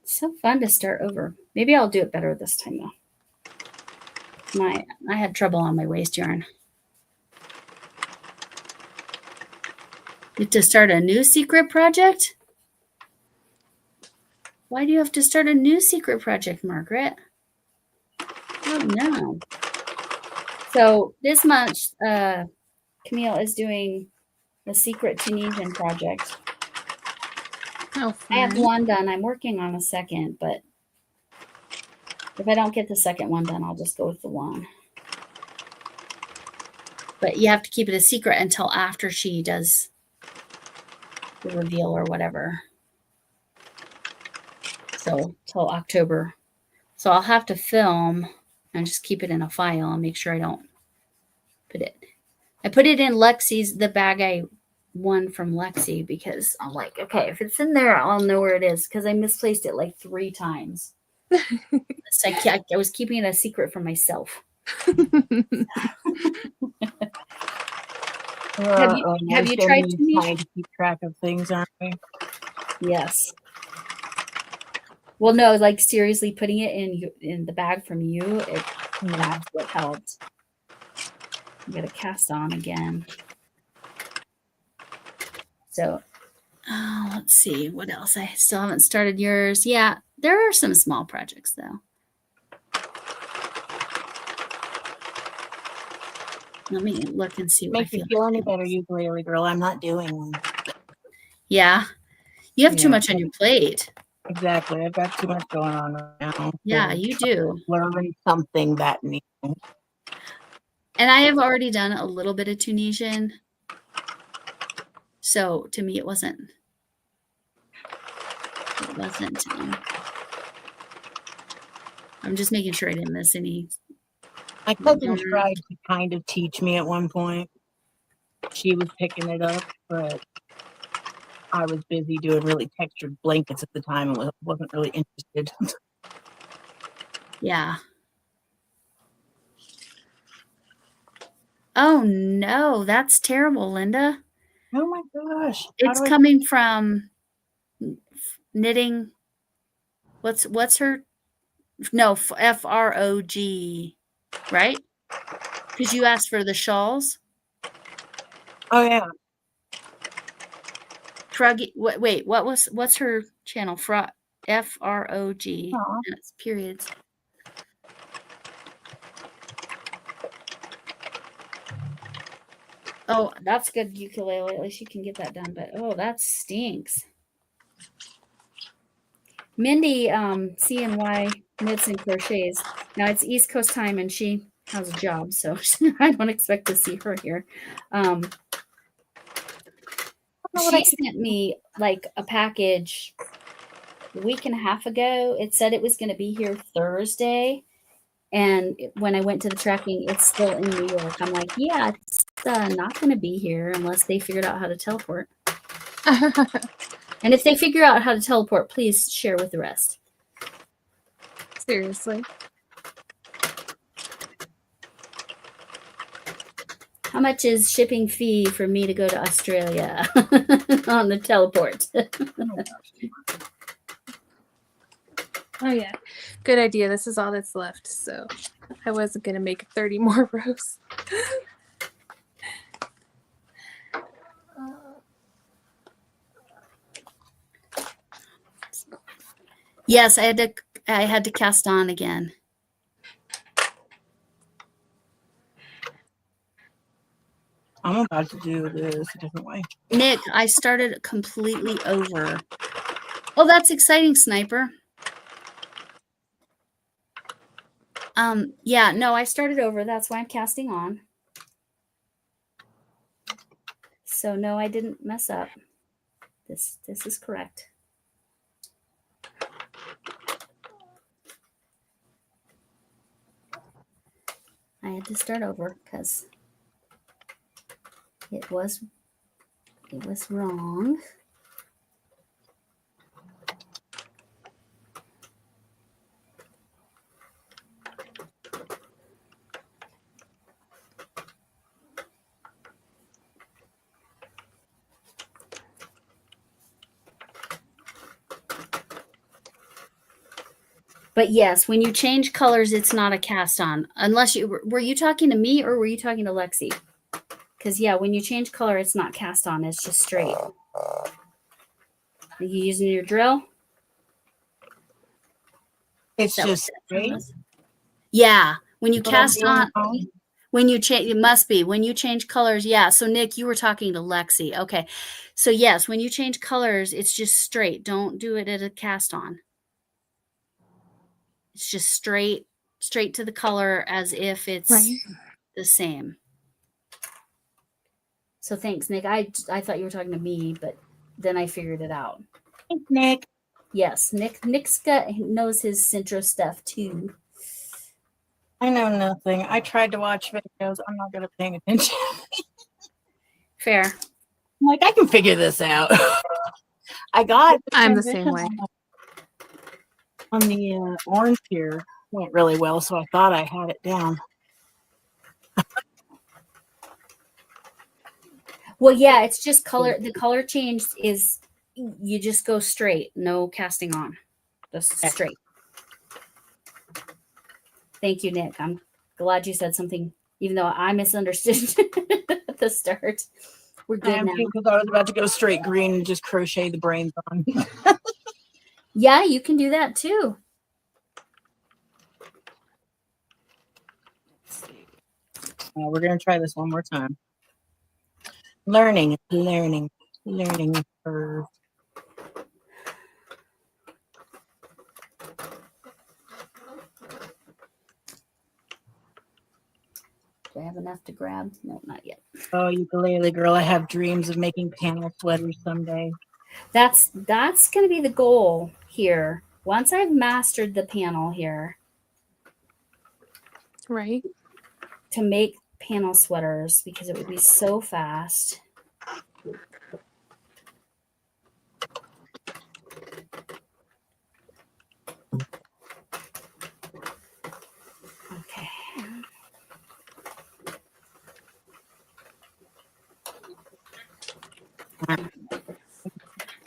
S1: It's so fun to start over. Maybe I'll do it better this time though. I had trouble on my waist yarn. You have to start a new secret project? Why do you have to start a new secret project, Margaret? Oh no. So this month, Camille is doing the Secret Tunisian project.
S2: Oh,
S1: I have one done. I'm working on a second, but if I don't get the second one done, I'll just go with the one. But you have to keep it a secret until after she does the reveal or whatever. So till October. So I'll have to film and just keep it in a file and make sure I don't put it. I put it in Lexie's, the bag I won from Lexie, because I'm like, okay, if it's in there, I'll know where it is, because I misplaced it like 3 times. So I was keeping it a secret from myself. Have you tried
S3: trying to keep track of things, aren't we?
S1: Yes. Well, no, like seriously, putting it in the bag from you, that's what helped. I'm gonna cast on again. So, let's see what else. I still haven't started yours. Yeah, there are some small projects though. Let me look and see what
S3: Make you feel any better, ukulele girl. I'm not doing one.
S1: Yeah, you have too much on your plate.
S3: Exactly. I've got too much going on right now.
S1: Yeah,
S3: to
S1: you do.
S3: learn something that new.
S1: And I have already done a little bit of Tunisian. So to me, it wasn't. I'm just making sure I didn't miss any.
S3: My cousin tried to kind of teach me at one point. She was picking it up, but I was busy doing really textured blankets at the time and wasn't really interested.
S1: Yeah. Oh no, that's terrible, Linda.
S3: Oh my gosh.
S1: It's coming from knitting. What's her? No, frog, right? Because you asked for the shawls.
S3: Oh yeah.
S1: Froggy. Wait. What's her channel? Frog. That's periods. Oh, that's good ukulele. At least you can get that done. But oh, that stinks. Mindy, CNY knits and crochets. Now it's East Coast time, and she has a job, so I don't expect to see her here. She sent me like a package a week and a half ago. It said it was going to be here Thursday, and when I went to the tracking, it's still in New York. I'm like, yeah, it's not going to be here unless they figured out how to teleport. And if they figure out how to teleport, please share with the rest.
S2: Seriously.
S1: How much is shipping fee for me to go to Australia on the teleport?
S2: Oh yeah, good idea. This is all that's left, so I wasn't gonna make 30 more rows.
S1: Yes, I had to cast on again.
S3: I'm about to do this a different way.
S1: Nick, I started completely over. Oh, that's exciting, Sniper. Yeah, no, I started over. That's why I'm casting on. So no, I didn't mess up. This is correct. I had to start over because it was wrong. But yes, when you change colors, it's not a cast on. Unless were you talking to me or were you talking to Lexie? Because yeah, when you change color, it's not cast on. It's just straight. Are you using your drill?
S3: It's just straight.
S1: Yeah, when you cast on, when you change, it must be when you change colors. Yeah. So Nick, you were talking to Lexie. Okay. So yes, when you change colors, it's just straight. Don't do it at a cast on. It's just straight to the color as if it's the same. So thanks, Nick. I thought you were talking to me, but then I figured it out.
S3: Thanks, Nick.
S1: Yes, Nick knows his Sentro stuff too.
S3: I know nothing. I tried to watch videos. I'm not good at paying attention.
S1: Fair.
S3: I'm like, I can figure this out.
S2: I'm the same way.
S3: On the orange here went really well, so I thought I had it down.
S1: Well, yeah, it's just color. The color change is you just go straight, no casting on, just straight. Thank you, Nick. I'm glad you said something, even though I misunderstood at the start. We're good now.
S3: Because I was about to go straight green and just crochet the brains on.
S1: Yeah, you can do that too.
S3: We're going to try this one more time. Learning curve.
S1: Do I have enough to grab? No, not yet.
S3: Oh, ukulele girl, I have dreams of making panel sweaters someday.
S1: That's going to be the goal here. Once I've mastered the panel here,
S2: Right.
S1: to make panel sweaters, because it would be so fast. Okay.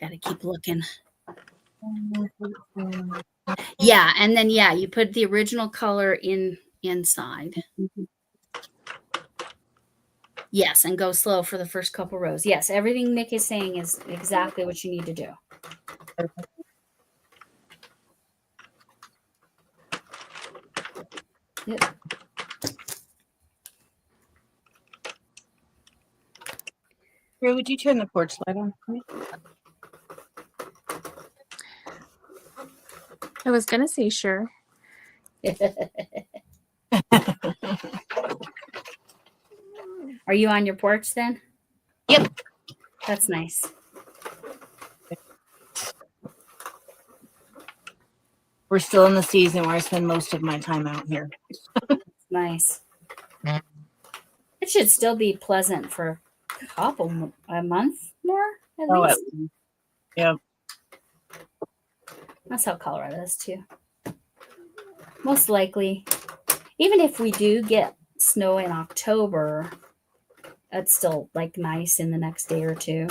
S1: Gotta keep looking. Yeah, and then you put the original color inside. Yes, and go slow for the first couple rows. Yes, everything Nick is saying is exactly what you need to do. Yep.
S3: Ray, would you turn the porch light on for me?
S2: I was going to say sure.
S1: Are you on your porch then?
S3: Yep.
S1: That's nice.
S3: We're still in the season where I spend most of my time out here.
S1: Nice. It should still be pleasant for a month more at least.
S3: Yep.
S1: That's how Colorado is too. Most likely, even if we do get snow in October, it's still like nice in the next day or two.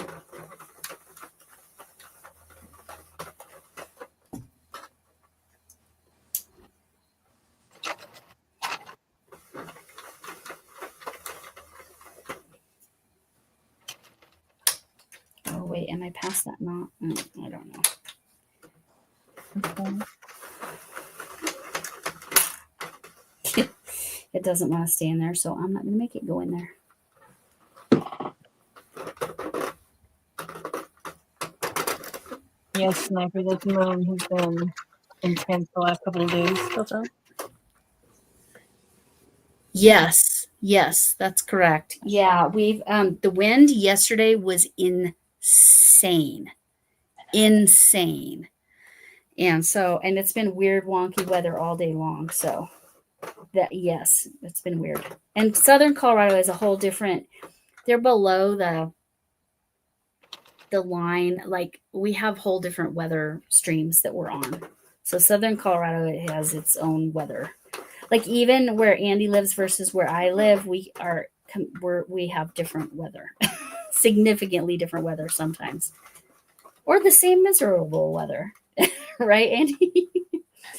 S1: Oh wait, am I past that knot? I don't know. It doesn't want to stay in there, so I'm not going to make it go in there.
S3: Yes, Sniper, this moon has been intense the last couple of days.
S1: Yes, that's correct. Yeah, we've the wind yesterday was insane. And it's been weird, wonky weather all day long. So yes, it's been weird. And southern Colorado is a whole different. They're below the line. Like we have whole different weather streams that we're on. So southern Colorado, it has its own weather. Like even where Andi lives versus where I live, we have different weather, significantly different weather sometimes, or the same miserable weather, right, Andi?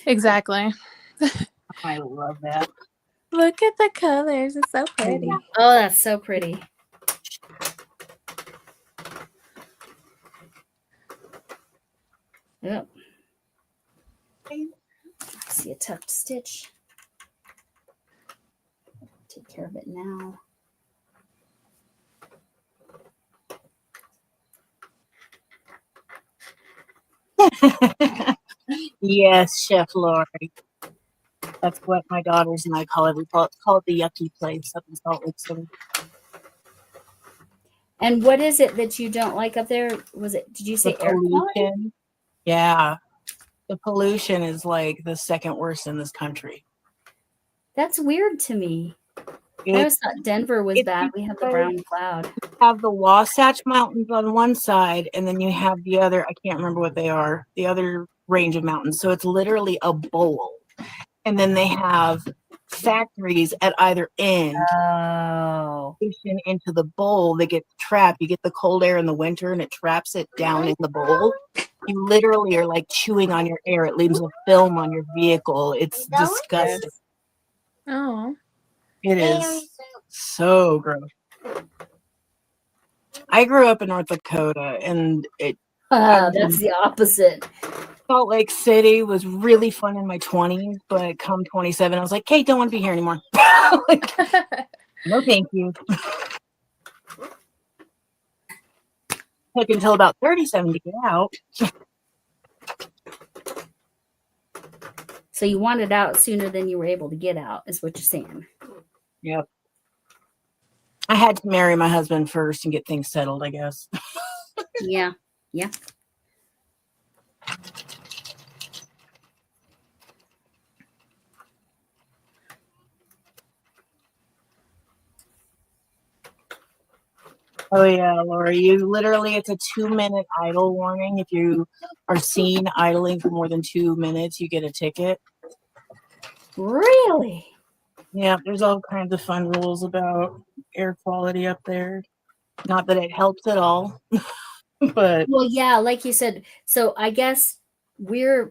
S2: Exactly.
S3: I love that.
S2: Look at the colors. It's so pretty.
S1: Oh, that's so pretty. Yep. I see a tucked stitch. Take care of it now.
S3: Yes, Chef Lori. That's what my daughters and I call it. We call it the yucky place up in Salt Lake City.
S1: And what is it that you don't like up there? Did you say air quality?
S3: Yeah. The pollution is like the second worst in this country.
S1: That's weird to me. I always thought Denver was bad. We have the brown cloud.
S3: You have the Wasatch Mountains on one side, and then you have the other, I can't remember what they are, the other range of mountains. So it's literally a bowl. And then they have factories at either end.
S1: Oh.
S3: Into the bowl, they get trapped. You get the cold air in the winter, and it traps it down in the bowl. You literally are like chewing on your air. It leaves a film on your vehicle. It's disgusting.
S2: Oh.
S3: It is so gross. I grew up in North Dakota, and
S1: that's the opposite.
S3: Salt Lake City was really fun in my 20s, but come 27, I was like, Kate, don't want to be here anymore. No, thank you. Took until about 37 to get out.
S1: So you wanted out sooner than you were able to get out, is what you're saying.
S3: Yep. I had to marry my husband first and get things settled, I guess.
S1: Yeah. Yeah.
S3: Oh yeah, Laura, it's a 2-minute idle warning. If you are seen idling for more than 2 minutes, you get a ticket.
S1: Really?
S3: Yeah, there's all kinds of fun rules about air quality up there. Not that it helps at all, but
S1: Well, yeah, like you said. So I guess we're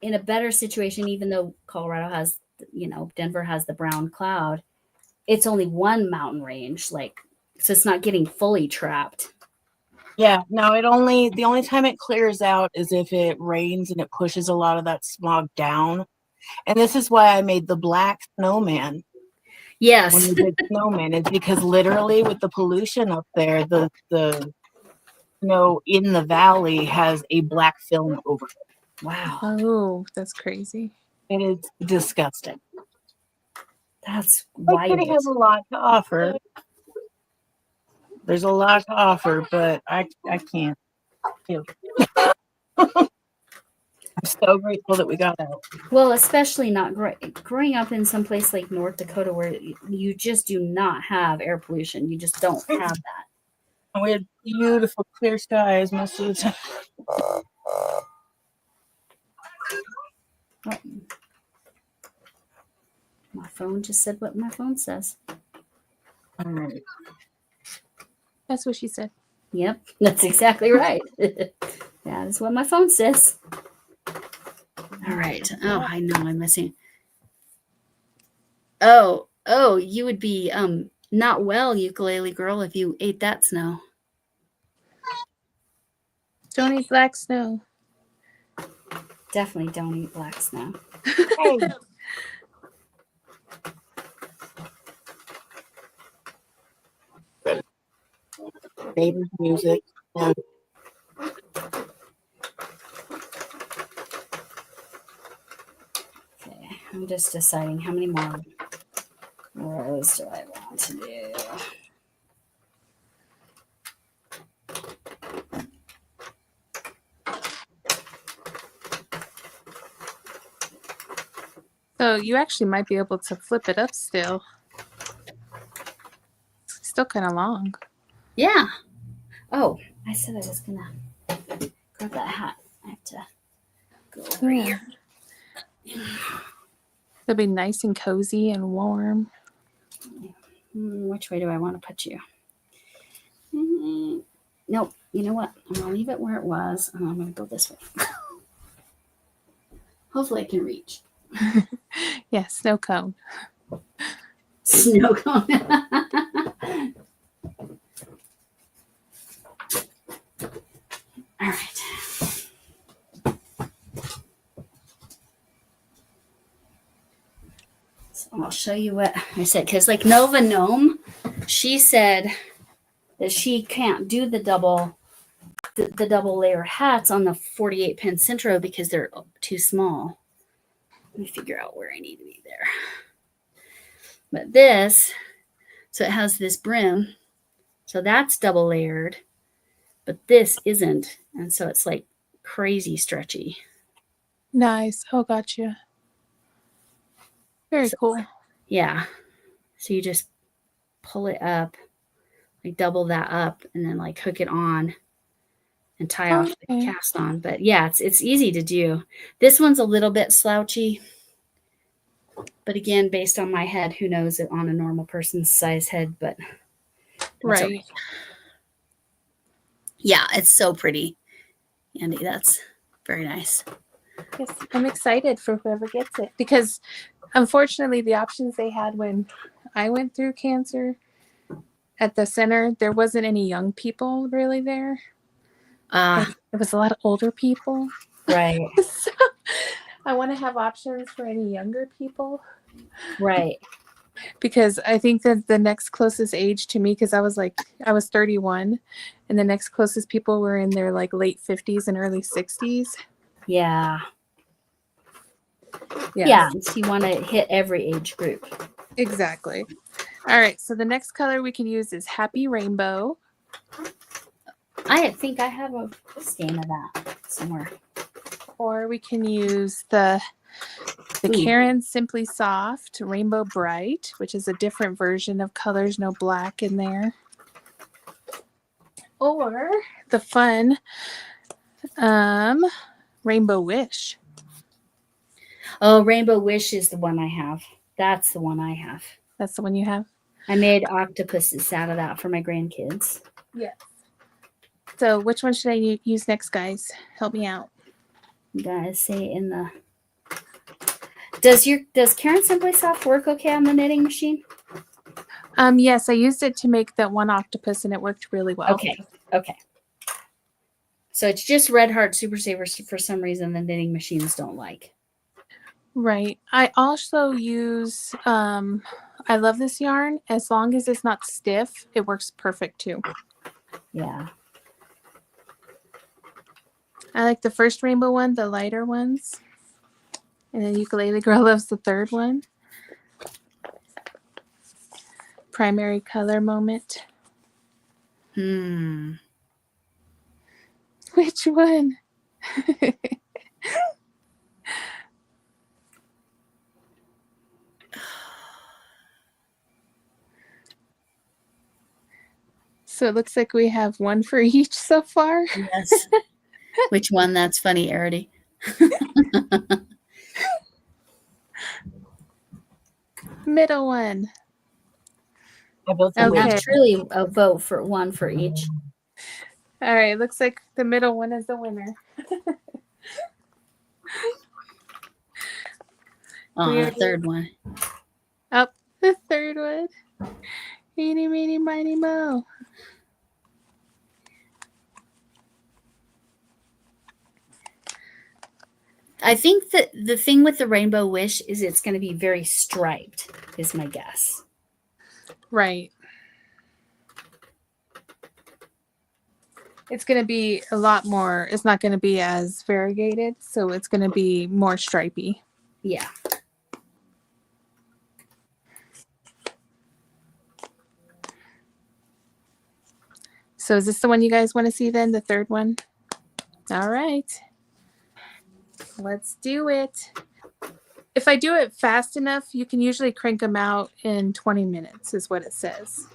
S1: in a better situation, even though Colorado has, Denver has the brown cloud. It's only one mountain range, so it's not getting fully trapped.
S3: yeah, no, the only time it clears out is if it rains and it pushes a lot of that smog down. And this is why I made the black snowman.
S1: Yes.
S3: When we did snowman, it's because literally with the pollution up there, the snow in the valley has a black film over it.
S1: Wow.
S2: Oh, that's crazy.
S3: It is disgusting.
S1: That's
S3: My city
S1: wild.
S3: has a lot to offer. There's a lot to offer, but I can't. I'm so grateful that we got out.
S1: Well, especially not growing up in some place like North Dakota where you just do not have air pollution. You just don't have that.
S3: And we had beautiful clear skies most of the time.
S1: Oh. My phone just said what my phone says.
S3: All right.
S2: That's what she said.
S1: Yep, that's exactly right. That is what my phone says. All right. Oh, I know I'm missing. Oh, you would be not well, ukulele girl, if you ate that snow.
S2: Don't eat black snow.
S1: Definitely don't eat black snow.
S3: Hey. Neighbors music. Yeah.
S1: Okay, I'm just deciding how many more rows do I want to do.
S2: So you actually might be able to flip it up still. It's still kind of long.
S1: Yeah. Oh, I said I was gonna grab that hat. I have to go over here.
S2: It'll be nice and cozy and warm.
S1: Which way do I want to put you? Nope. You know what? I'm gonna leave it where it was, and I'm gonna go this way. Hopefully, I can reach.
S2: Yeah, snow cone.
S1: Snow cone. All right. So I'll show you what I said, because like Nova Gnome, she said that she can't do the double layer hats on the 48 pin Sentro because they're too small. Let me figure out where I need to be there. But this, so it has this brim, so that's double layered, but this isn't, and so it's like crazy stretchy.
S2: Nice. Oh, gotcha. Very cool.
S1: Yeah. So you just pull it up, like double that up, and then like hook it on and tie off the cast on. But yeah, it's easy to do. This one's a little bit slouchy, but again, based on my head, who knows it on a normal person's size head, but
S2: right.
S1: Okay. Yeah, it's so pretty, Andi. That's very nice.
S2: Yes, I'm excited for whoever gets it because unfortunately the options they had when I went through cancer at the center, there wasn't any young people really there. It was a lot of older people.
S1: Right.
S2: So I want to have options for any younger people.
S1: Right.
S2: Because I think that the next closest age to me, because I was 31, and the next closest people were in their like late 50s and early 60s.
S1: Yeah.
S2: Yes.
S1: Yeah. So you want to hit every age group.
S2: Exactly. All right, so the next color we can use is Happy Rainbow.
S1: I think I have a stain of that somewhere.
S2: Or we can use the
S1: Ooh.
S2: Karen Simply Soft Rainbow Bright, which is a different version of colors, no black in there. Or the fun Rainbow Wish.
S1: Oh, Rainbow Wish is the one I have. That's the one I have.
S2: That's the one you have?
S1: I made octopuses out of that for my grandkids.
S2: Yes. So which one should I use next, guys? Help me out.
S1: You guys say in the... Does Karen Simply Soft work okay on the knitting machine?
S2: Yes, I used it to make that one octopus and it worked really well.
S1: Okay. So it's just Red Heart Super Savers for some reason the knitting machines don't like.
S2: Right. I also use I love this yarn. As long as it's not stiff, it works perfect too.
S1: Yeah.
S2: I like the first rainbow one, the lighter ones. And then Ukulele Girl loves the third one. Primary color moment. Which one? So it looks like we have one for each so far.
S1: Yes. Which one? That's funny, Arity.
S2: Middle one.
S1: Okay. That's truly a vote for one for each.
S2: All right. Looks like the middle one is the winner.
S1: The third one.
S2: Oh, the third one. Eeny, meeny, miny, mo.
S1: I think that the thing with the Rainbow Wish is it's going to be very striped, is my guess.
S2: Right. It's going to be a lot more, it's not going to be as variegated, so it's going to be more stripy.
S1: Yeah.
S2: So is this the one you guys want to see then, the third one? All right. Let's do it. If I do it fast enough, you can usually crank them out in 20 minutes is what it says.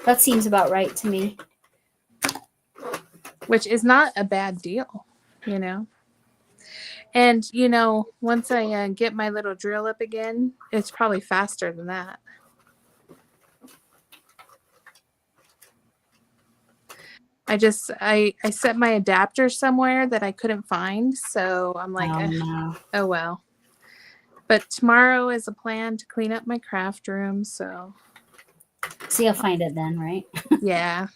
S1: That seems about right to me.
S2: Which is not a bad deal, you know. And, you know, once I get my little drill up again, it's probably faster than that. I set my adapter somewhere that I couldn't find. So I'm like, oh, well. But tomorrow is a plan to clean up my craft room. So
S1: you'll find it then, right?
S2: Yeah.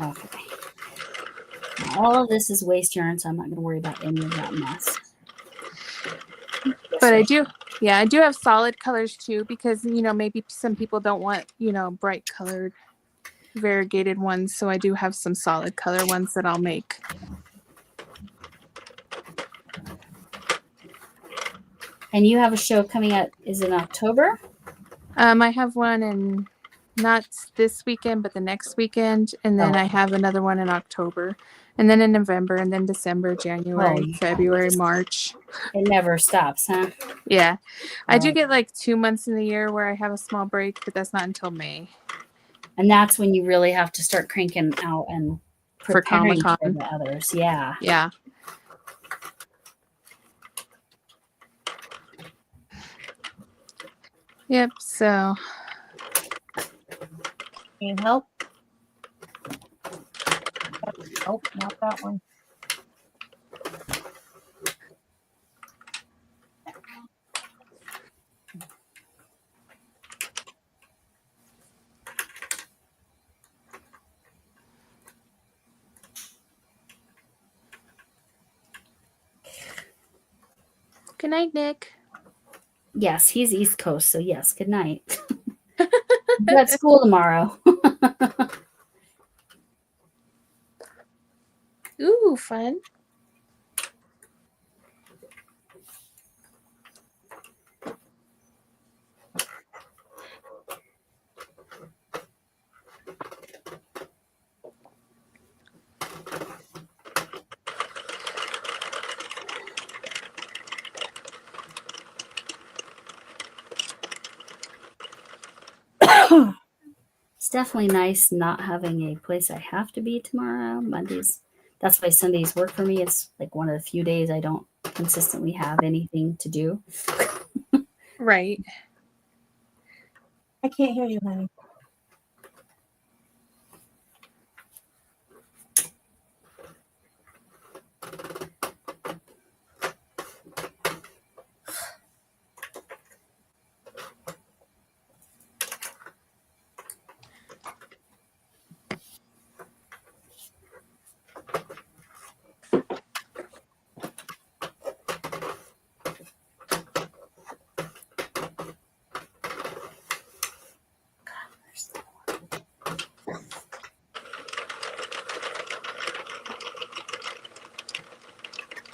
S1: Okay. All of this is waste yarn, so I'm not going to worry about any of that mess.
S2: But I do have solid colors too, because, you know, maybe some people don't want, you know, bright colored variegated ones. So I do have some solid color ones that I'll make.
S1: And you have a show coming up, is it in October?
S2: I have one in not this weekend, but the next weekend. And then I have another one in October. And then in November, and then December, January, February, March.
S1: It never stops, huh?
S2: Yeah. I do get like 2 months in the year where I have a small break, but that's not until May.
S1: And that's when you really have to start cranking out and preparing
S2: for
S1: for the others. Yeah.
S2: Yeah. Yep. So.
S3: Need help? Oh, not that one.
S2: Good night, Nick.
S1: Yes, he's East Coast, so yes, good night. You've got school tomorrow.
S2: Ooh, fun.
S1: It's definitely nice not having a place I have to be tomorrow. Mondays. That's why Sundays work for me. It's like one of the few days I don't consistently have anything to do.
S2: Right.
S3: I can't hear you, honey.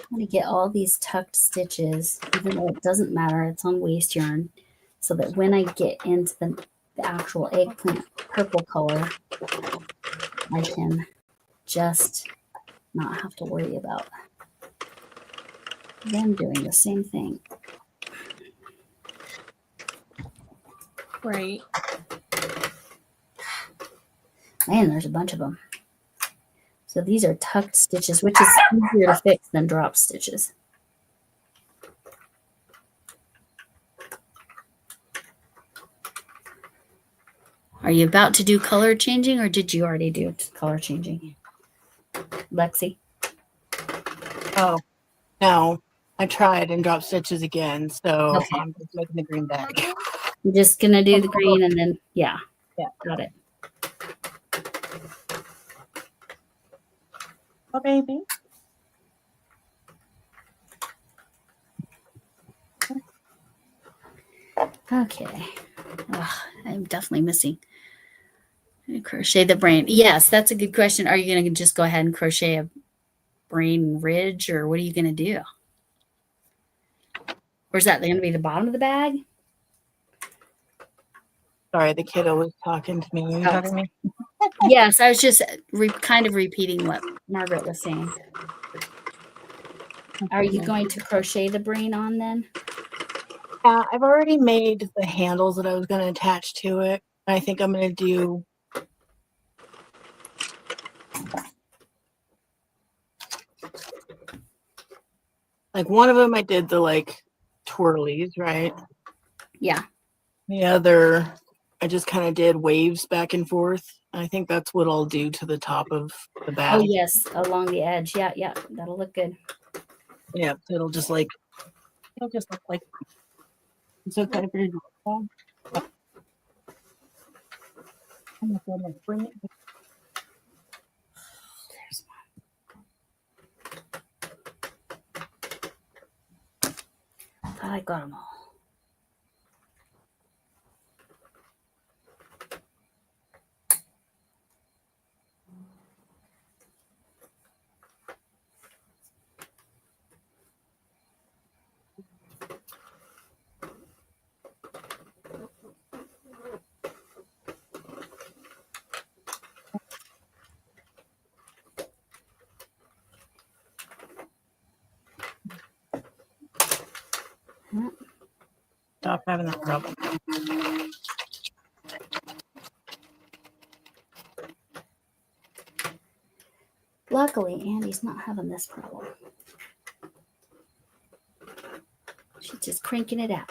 S1: I'm going to get all these tucked stitches, even though it doesn't matter. It's on waste yarn, so that when I get into the actual eggplant purple color, I can just not have to worry about them doing the same thing.
S2: Right.
S1: Man, there's a bunch of them. So these are tucked stitches, which is easier to fix than drop stitches. Are you about to do color changing, or did you already do color changing? Lexie?
S3: Oh, no. I tried and dropped stitches again, so
S1: Okay.
S3: I'm just making the green bag.
S1: I'm just going to do the green and then, yeah.
S3: Yeah.
S1: Got it.
S3: Oh, baby.
S1: Okay. Ugh, I'm definitely missing. Crochet the brain. Yes, that's a good question. Are you going to just go ahead and crochet a brain ridge, or what are you going to do? Or is that going to be the bottom of the bag?
S3: Sorry, the kiddo was talking to me. Are you talking to me?
S1: Yes, I was just kind of repeating what Margaret was saying. Are you going to crochet the brain on then?
S3: Yeah, I've already made the handles that I was going to attach to it. I think I'm going to do like one of them. I did the like twirlies, right?
S1: Yeah.
S3: The other, I just kind of did waves back and forth. I think that's what I'll do to the top of the bag.
S1: Oh, yes, along the edge. Yeah, yeah, that'll look good.
S3: Yeah, so it'll just look like. I'm so excited for your dog. Oh my goodness, bring it.
S1: There's one. I thought I got them all.
S3: Stop having that problem.
S1: Luckily, Andy's not having this problem. She's just cranking it out.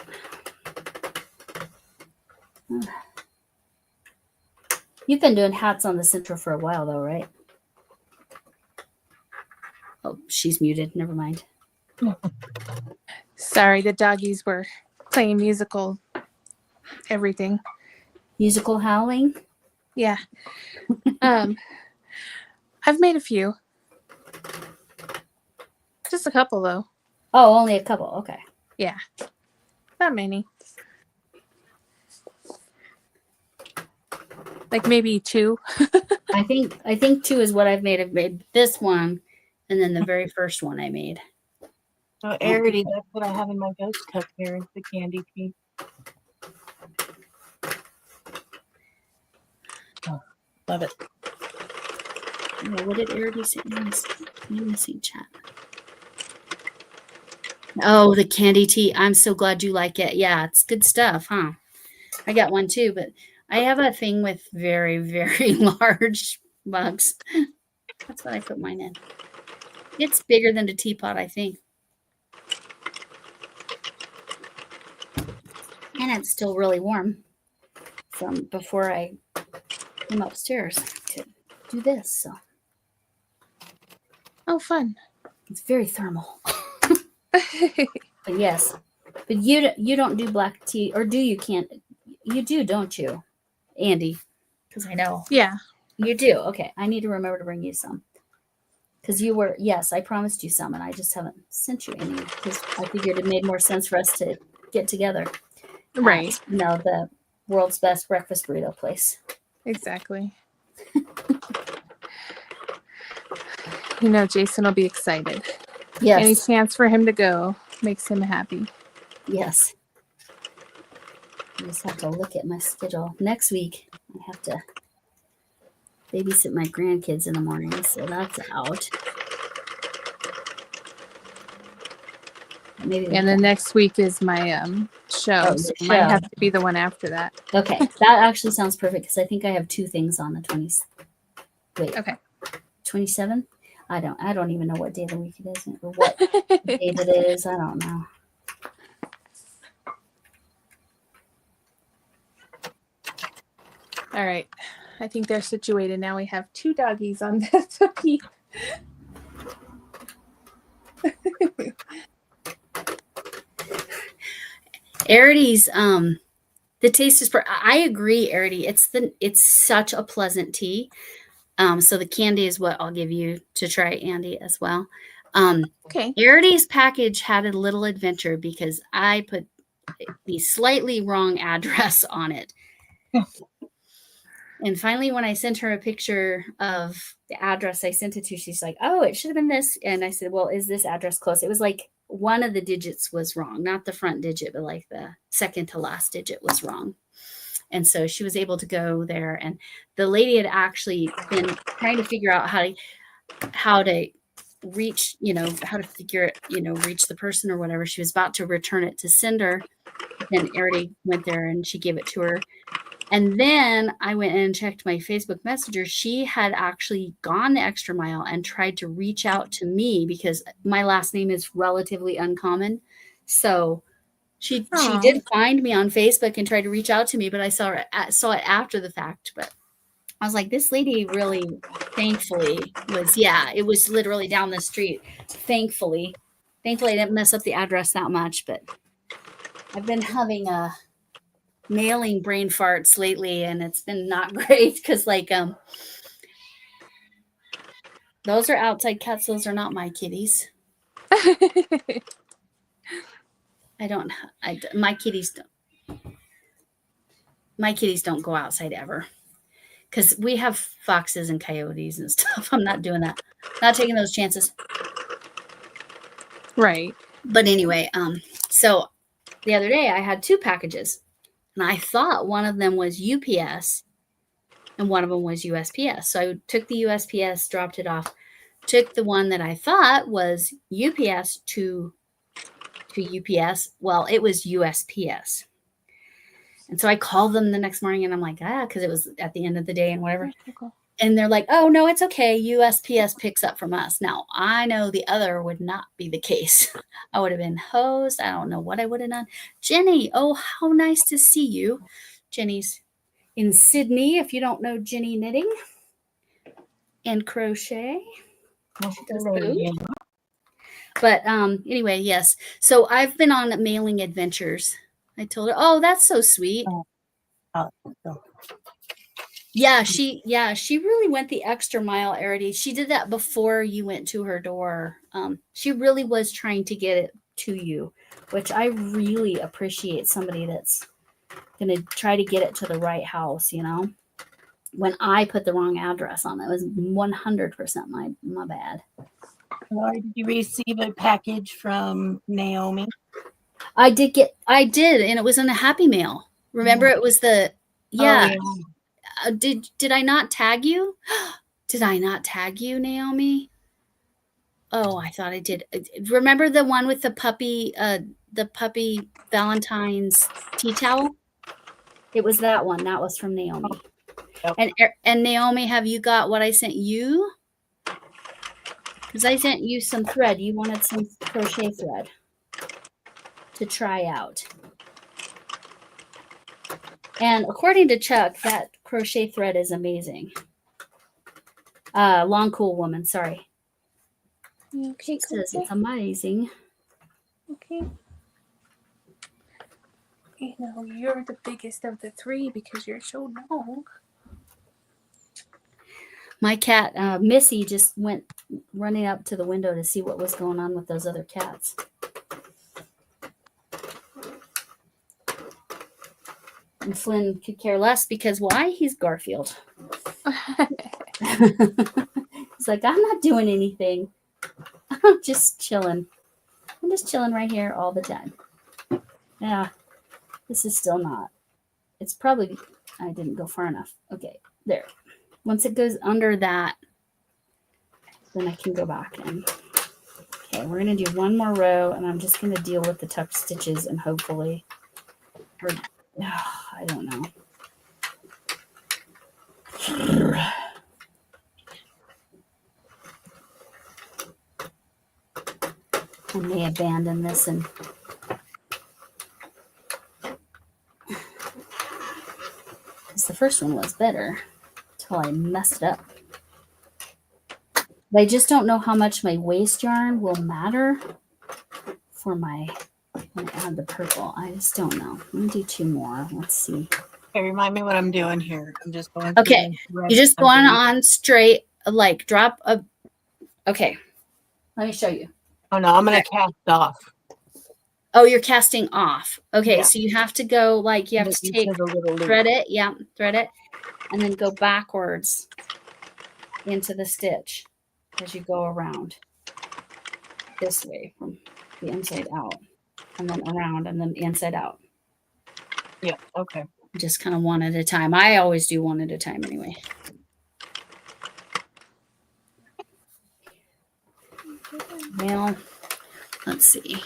S1: You've been doing hats on the Sentro for a while, though, right? Oh, she's muted. Never mind.
S2: Sorry, the doggies were playing musical everything.
S1: Musical howling?
S2: Yeah. I've made a few. Just a couple though.
S1: Oh, only a couple. Okay.
S2: Yeah. Not many. Like maybe 2.
S1: I think 2 is what I've made. I've made this one, and then the very first one I made.
S3: Oh, Arity, that's what I have in my ghost cup here, the candy tea. Oh, love it.
S1: Yeah, what did Arity say? I'm missing chat. Oh, the candy tea. I'm so glad you like it. Yeah, it's good stuff, huh? I got one too, but I have a thing with very, very large mugs. That's what I put mine in. It's bigger than a teapot, I think. And it's still really warm from before I came upstairs to do this. So
S2: Oh, fun.
S1: it's very thermal. But yes, but you don't do black tea, or do you? Can't you do? Don't you, Andi? Because I know
S2: Yeah.
S1: you do. Okay, I need to remember to bring you some. Because you were, yes, I promised you some, and I just haven't sent you any because I figured it made more sense for us to get together.
S2: Right.
S1: No, the world's best breakfast burrito place.
S2: Exactly. Jason will be excited.
S1: Yes.
S2: Any chance for him to go makes him happy.
S1: Yes. I just have to look at my schedule. Next week, I have to babysit my grandkids in the morning, so that's out. Maybe.
S2: And then next week is my show, so it might have to be the one after that.
S1: Okay, that actually sounds perfect because I think I have 2 things on the 20th. Wait.
S2: Okay.
S1: 27th? I don't even know what day of the week it is or what date it is. I don't know.
S2: All right. I think they're situated now. We have 2 doggies on this cookie.
S1: Arity's the taste is I agree, Arity. It's such a pleasant tea. So the candy is what I'll give you to try, Andi, as well.
S2: Okay.
S1: Arity's package had a little adventure because I put the slightly wrong address on it. And finally, when I sent her a picture of the address I sent it to, she's like, oh, it should have been this. And I said, well, is this address close? It was like one of the digits was wrong, not the front digit, but like the second to last digit was wrong. And so she was able to go there. And the lady had actually been trying to figure out how to reach, how to figure it, reach the person or whatever. She was about to return it to sender. Then Arity went there and she gave it to her. And then I went and checked my Facebook Messenger. She had actually gone the extra mile and tried to reach out to me because my last name is relatively uncommon. So she did find me on Facebook and tried to reach out to me, but I saw it after the fact. But I was like, this lady really, thankfully, it was literally down the street. Thankfully, I didn't mess up the address that much, but I've been having mailing brain farts lately, and it's been not great because those are outside cats. Those are not my kitties. My kitties don't go outside ever because we have foxes and coyotes and stuff. I'm not doing that. Not taking those chances.
S2: Right.
S1: But anyway, so the other day I had 2 packages and I thought one of them was UPS and one of them was USPS. So I took the USPS, dropped it off, took the one that I thought was UPS to UPS. Well, it was USPS. And so I called them the next morning and I'm like, because it was at the end of the day and whatever.
S2: Okay.
S1: And they're like, oh, no, it's okay. USPS picks up from us. Now, I know the other would not be the case. I would have been hosed. I don't know what I would have done. Jenny, oh, how nice to see you. Jenny's in Sydney, if you don't know Jenny Knitting and Crochet. She does food. But anyway, yes. So I've been on mailing adventures. I told her, oh, that's so sweet. Yeah, she really went the extra mile, Arity. She did that before you went to her door. She really was trying to get it to you, which I really appreciate somebody that's going to try to get it to the right house, you know. When I put the wrong address on, it was 100% my bad.
S3: Lori, did you receive a package from Naomi?
S1: I did, and it was in a Happy Mail. Remember, it was the yeah.
S3: Oh, yeah.
S1: Did I not tag you? Did I not tag you, Naomi? Oh, I thought I did. Remember the one with the puppy Valentine's tea towel? It was that one. That was from Naomi.
S3: Yep.
S1: And Naomi, have you got what I sent you? Because I sent you some thread. You wanted some crochet thread to try out. And according to Chuck, that crochet thread is amazing. Long Cool Woman, sorry.
S2: Okay,
S1: She says it's amazing.
S2: Okay. You know, you're the biggest of the three because you're so long.
S1: My cat, Missy, just went running up to the window to see what was going on with those other cats. And Flynn could care less because why? He's Garfield. He's like, I'm not doing anything. I'm just chilling. I'm just chilling right here all the time. Yeah, this is still not. It's probably, I didn't go far enough. Okay, there. Once it goes under that, then I can go back in. Okay, we're going to do one more row, and I'm just going to deal with the tucked stitches, and hopefully, I don't know. I may abandon this and because the first one was better until I messed it up. But I just don't know how much my waste yarn will matter for my when I add the purple. I just don't know. I'm gonna do two more. Let's see.
S3: Okay, remind me what I'm doing here. I'm just going.
S1: Okay, you're just going on straight, like drop a. Okay, let me show you.
S3: Oh no, I'm gonna cast off.
S1: Oh, you're casting off. Okay,
S3: Yeah.
S1: so you have to go like you have to take thread it, yeah, thread it, and then go backwards into the stitch as you go around this way from the inside out, and then around, and then inside out.
S3: Yeah. Okay.
S1: Just kind of one at a time. I always do one at a time anyway. Well, let's see.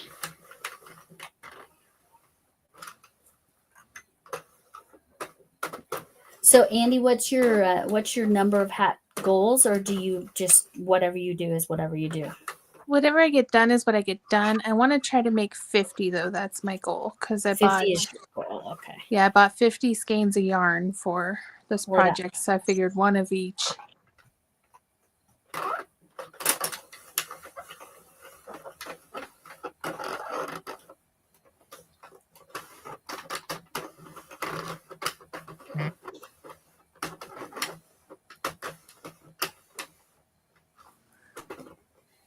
S1: So Andi, what's your number of hat goals, or do you just whatever you do is whatever you do?
S2: Whatever I get done is what I get done. I want to try to make 50 though. That's my goal because I
S1: 50
S2: bought.
S1: is your goal. Okay.
S2: Yeah, I bought 50 skeins of yarn for this project, so I figured one of each.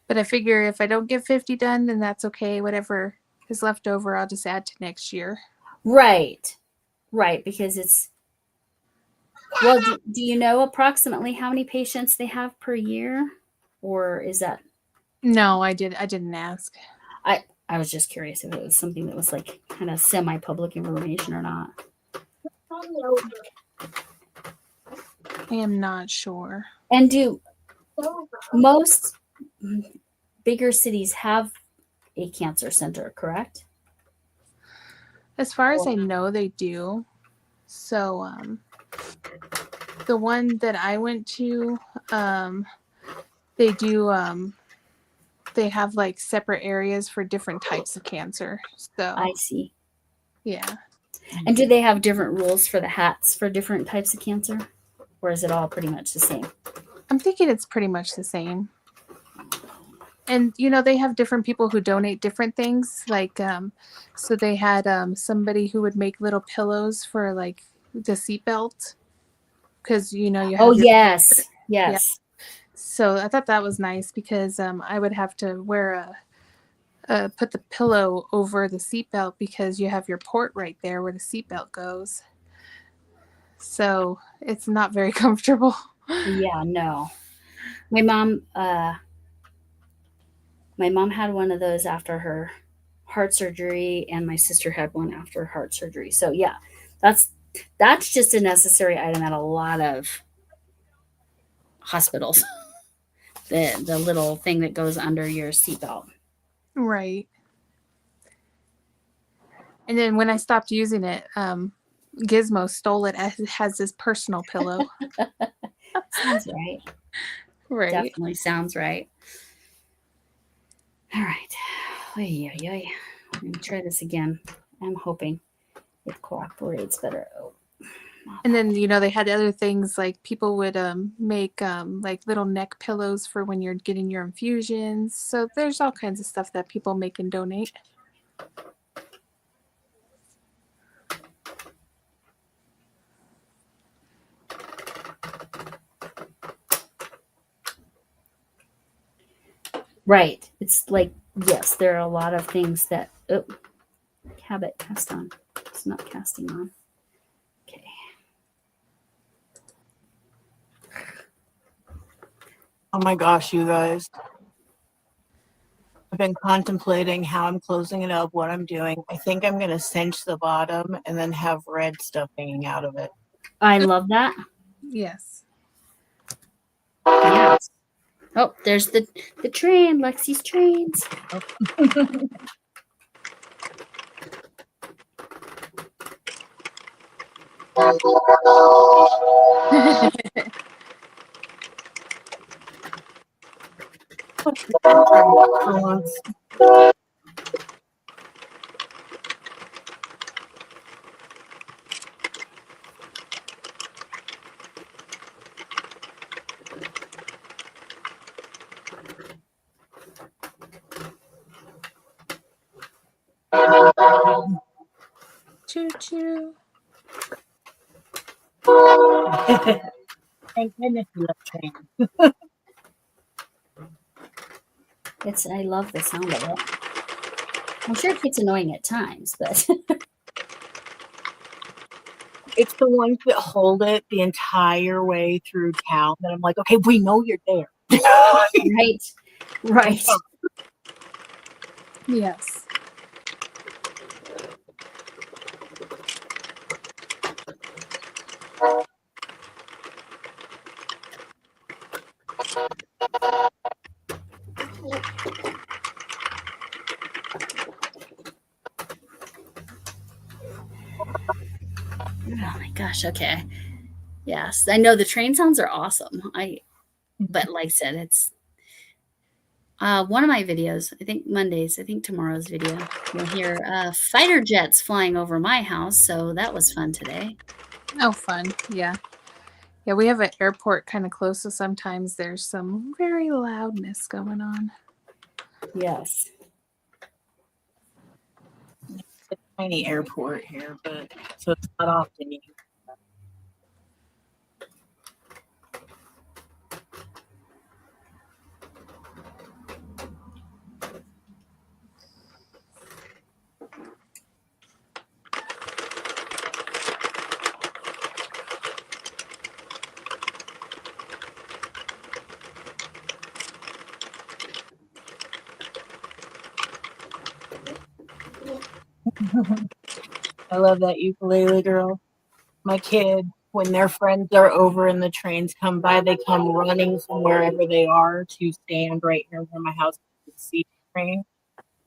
S2: But I figure if I don't get 50 done, then that's okay. Whatever is left over, I'll just add to next year.
S1: Right. Right, because it's well, do you know approximately how many patients they have per year, or is that?
S2: No, I didn't ask.
S1: I was just curious if it was something that was like kind of semi-public information or not.
S2: I am not sure.
S1: And do most bigger cities have a cancer center, correct?
S2: As far as I know, they do. So the one that I went to, they do. They have like separate areas for different types of cancer. So
S1: I see.
S2: Yeah.
S1: And do they have different rules for the hats for different types of cancer, or is it all pretty much the same?
S2: I'm thinking it's pretty much the same. And you know, they have different people who donate different things. Like, so they had somebody who would make little pillows for like the seatbelt, because you know you have.
S1: Oh yes.
S2: So I thought that was nice because I would have to wear put the pillow over the seatbelt because you have your port right there where the seatbelt goes. So it's not very comfortable.
S1: Yeah, no. My mom had one of those after her heart surgery, and my sister had one after heart surgery. So yeah, that's just a necessary item at a lot of hospitals. The little thing that goes under your seatbelt.
S2: Right. And then when I stopped using it, Gizmo stole it as it has this personal pillow.
S1: Sounds right.
S2: Right.
S1: Definitely sounds right. All right. Oy, oy, oy. I'm going to try this again. I'm hoping it cooperates better. Oh.
S2: And then, you know, they had other things like people would make like little neck pillows for when you're getting your infusions. So there's all kinds of stuff that people make and donate.
S1: Right. It's like, yes, there are a lot of things that, oh, habit cast on. It's not casting on. Okay.
S3: Oh my gosh, you guys. I've been contemplating how I'm closing it up, what I'm doing. I think I'm going to cinch the bottom and then have red stuff hanging out of it.
S1: I love that.
S2: Yes.
S1: Yes. Oh, there's the train, Lexi's trains.
S3: For once.
S2: Choo choo.
S3: Thank goodness you love trains.
S1: I love the sound of it. I'm sure it gets annoying at times, but
S3: It's the ones that hold it the entire way through town that I'm like, okay, we know you're there.
S1: right. Right.
S2: Yes.
S1: Oh my gosh. Okay. Yes. I know the train sounds are awesome. But like I said, it's one of my videos, I think Mondays, I think tomorrow's video, you'll hear fighter jets flying over my house. So that was fun today.
S2: Oh, fun. Yeah. Yeah, we have an airport kind of close, so sometimes there's some very loudness going on.
S1: Yes.
S3: It's a tiny airport here, but so it's not often you can. I love that ukulele girl. My kid, when their friends are over and the trains come by, they come running from wherever they are to stand right here where my house is, see the train.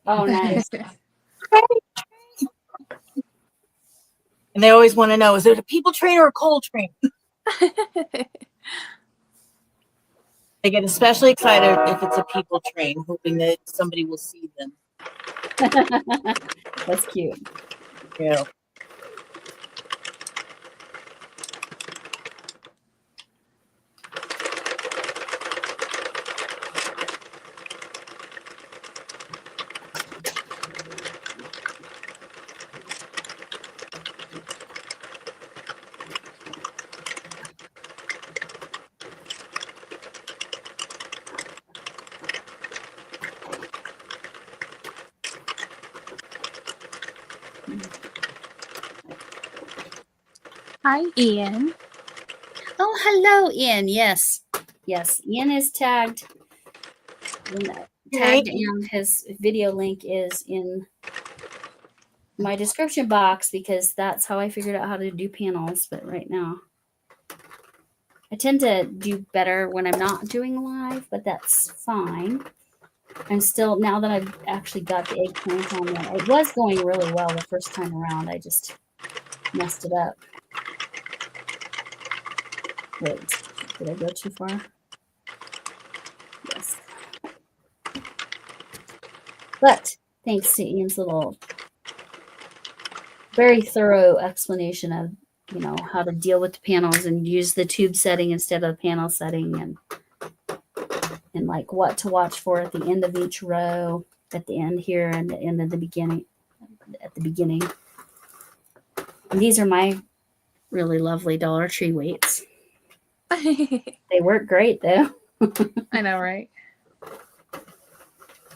S1: Oh, nice.
S3: And they always want to know, is it a people train or a coal train? They get especially excited if it's a people train, hoping that somebody will see them.
S1: That's cute.
S3: Yeah.
S2: Hi, Ian.
S1: Oh, hello, Ian. Yes. Ian is tagged. Tagged, and his video link is in my description box because that's how I figured out how to do panels. But right now, I tend to do better when I'm not doing live, but that's fine. I'm still, now that I've actually got the eggplant on there, it was going really well the first time around. I just messed it up. Wait, did I go too far? Yes. But thanks to Ian's little, very thorough explanation of, how to deal with the panels and use the tube setting instead of the panel setting, and like what to watch for at the end of each row, at the end here, and the end of the beginning, at the beginning. And these are my really lovely Dollar Tree weights. They work great though.
S2: I know, right?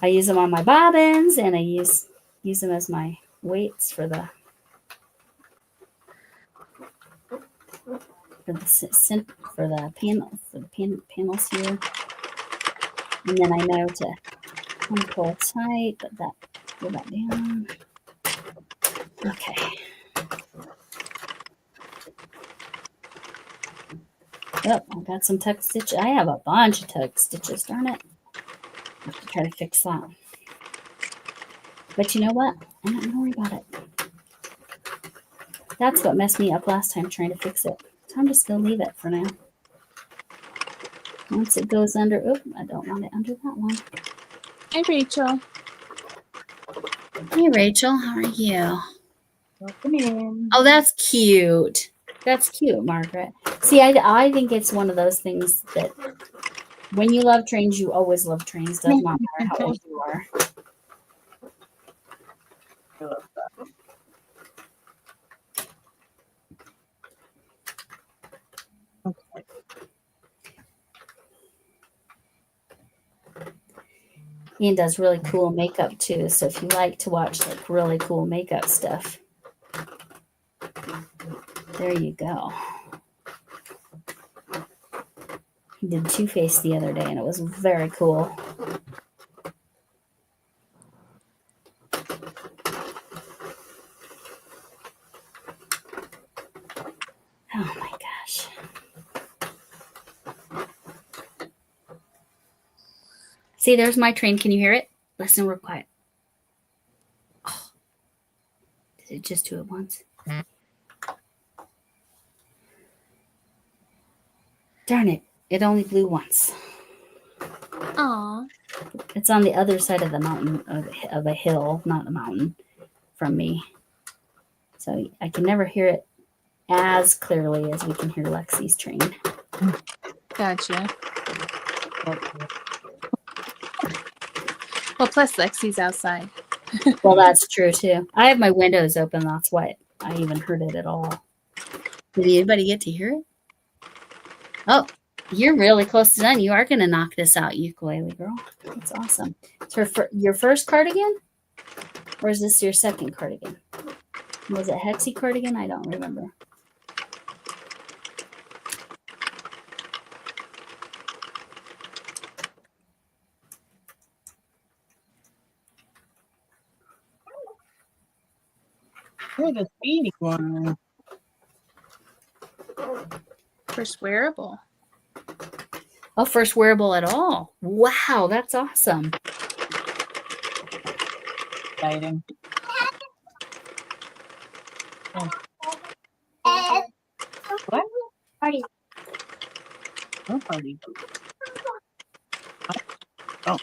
S1: I use them on my bobbins, and I use them as my weights for the panels here. And then I know to pull tight, but pull that down. Okay. Oh, I got some tuck stitch. I have a bunch of tuck stitches, darn it. I have to try to fix that. But you know what? I'm not gonna worry about it. That's what messed me up last time trying to fix it. So I'm just gonna leave it for now. Once it goes under, I don't want it under that one.
S2: Hi, Rachel.
S1: Hey, Rachel, how are you?
S3: Welcome in.
S1: Oh, that's cute. That's cute, Margaret. See, I think it's one of those things that when you love trains, you always love trains. Doesn't matter how old you are.
S3: I love that. Okay.
S1: Ian does really cool makeup too. So if you like to watch like really cool makeup stuff, there you go. He did Two-Face the other day, and it was very cool. Oh my gosh. See, there's my train. Can you hear it? Listen real quiet. Oh. Did it just do it once? Darn it. It only blew once.
S2: Aw.
S1: It's on the other side of the mountain, of a hill, not a mountain, from me. So I can never hear it as clearly as we can hear Lexie's train.
S2: Gotcha. Well, plus Lexie's outside.
S1: Well, that's true too. I have my windows open. That's why I even heard it at all. Did anybody get to hear it? Oh, you're really close to done. You are going to knock this out, ukulele girl. That's awesome. So your first cardigan? Or is this your second cardigan? Was it Hexie cardigan? I don't remember.
S3: You're the speedy one.
S2: First wearable.
S1: Oh, first wearable at all. Wow, that's awesome.
S3: Exciting. Oh. What?
S1: Party.
S3: No party. Oh.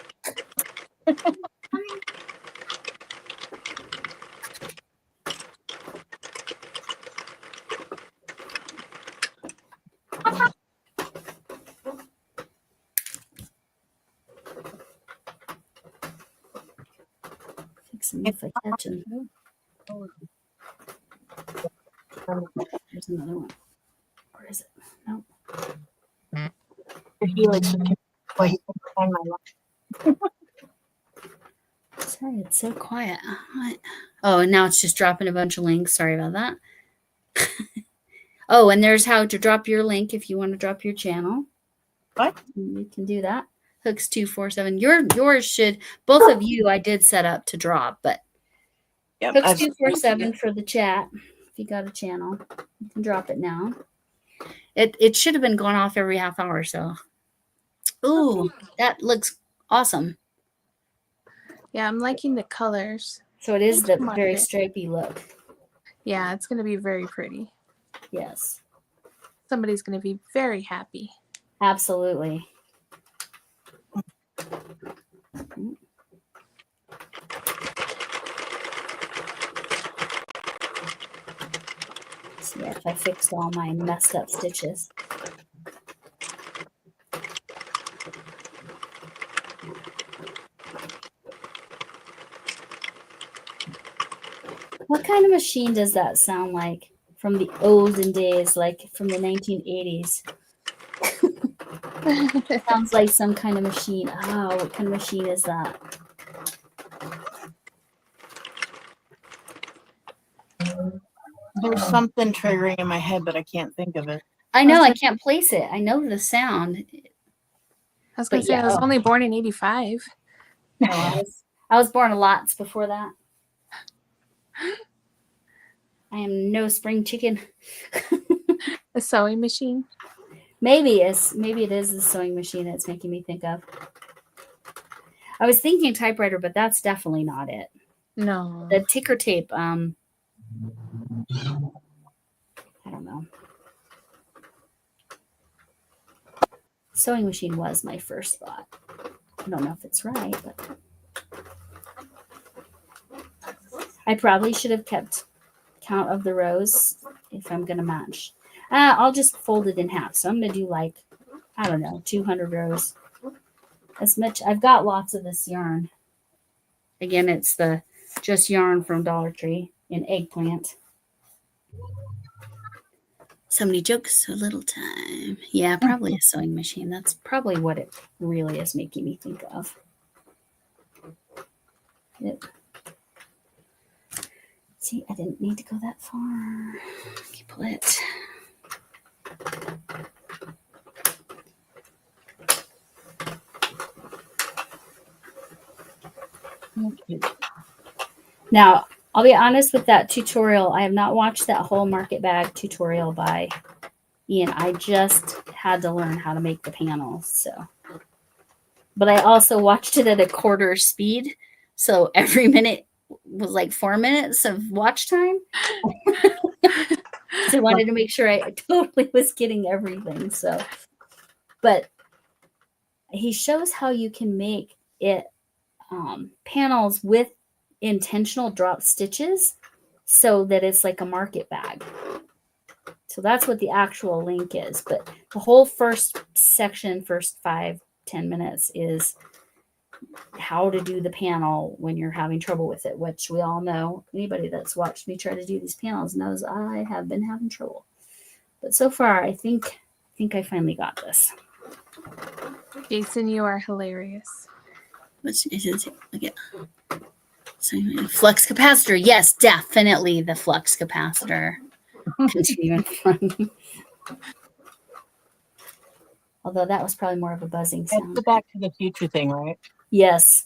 S1: Fix them if I catch them. There's another one. Or is it? Nope.
S3: Your helix can find my life.
S1: Sorry, it's so quiet. What? Oh, and now it's just dropping a bunch of links. Sorry about that. Oh, and there's how to drop your link if you want to drop your channel.
S3: What?
S1: You can do that. Hooks247. Yours should, both of you I did set up to drop, but
S3: Yep,
S1: Hooks247 for the chat. If you got a channel, you can drop it now. It should have been going off every half hour, so. Ooh, that looks awesome.
S2: Yeah, I'm liking the colors.
S1: So it is the
S2: Come on,
S1: very
S2: Bit.
S1: stripy look.
S2: Yeah, it's going to be very pretty.
S1: Yes,
S2: Somebody's going to be very happy.
S1: absolutely. See if I fixed all my messed up stitches. What kind of machine does that sound like from the olden days, like from the 1980s? Sounds like some kind of machine. Oh, what kind of machine is that?
S3: There's something triggering in my head, but I can't think of it.
S1: I know, I can't place it. I know the sound.
S2: I was going
S1: But
S2: to say,
S1: yeah.
S2: I was only born in 85.
S1: Oh, I was born lots before that. I am no spring chicken.
S2: A sewing machine.
S1: Maybe it is the sewing machine that's making me think of. I was thinking typewriter, but that's definitely not it.
S2: No.
S1: The ticker tape, I don't know. Sewing machine was my first thought. I don't know if it's right, but I probably should have kept count of the rows if I'm going to match. I'll just fold it in half. So I'm going to do like, I don't know, 200 rows. As much. I've got lots of this yarn. Again, it's the just yarn from Dollar Tree in eggplant. So many jokes, so little time. Yeah, probably a sewing machine. That's probably what it really is making me think of. Yep. See, I didn't need to go that far. Pull it.
S3: Okay.
S1: Now, I'll be honest with that tutorial. I have not watched that whole market bag tutorial by Ian. I just had to learn how to make the panels. So, but I also watched it at a quarter speed. So every minute was like 4 minutes of watch time. So I wanted to make sure I totally was getting everything. So, but he shows how you can make it panels with intentional drop stitches so that it's like a market bag. So that's what the actual link is. But the whole first section, first 5-10 minutes is how to do the panel when you're having trouble with it, which we all know. Anybody that's watched me try to do these panels knows I have been having trouble. But so far, I think I finally got this.
S2: Jason, you are hilarious.
S1: What's is it? Okay. So flux capacitor. Yes, definitely the flux capacitor. Continuing fun. Although that was probably more of a buzzing
S3: That's
S1: sound.
S3: the Back to the Future thing, right?
S1: Yes.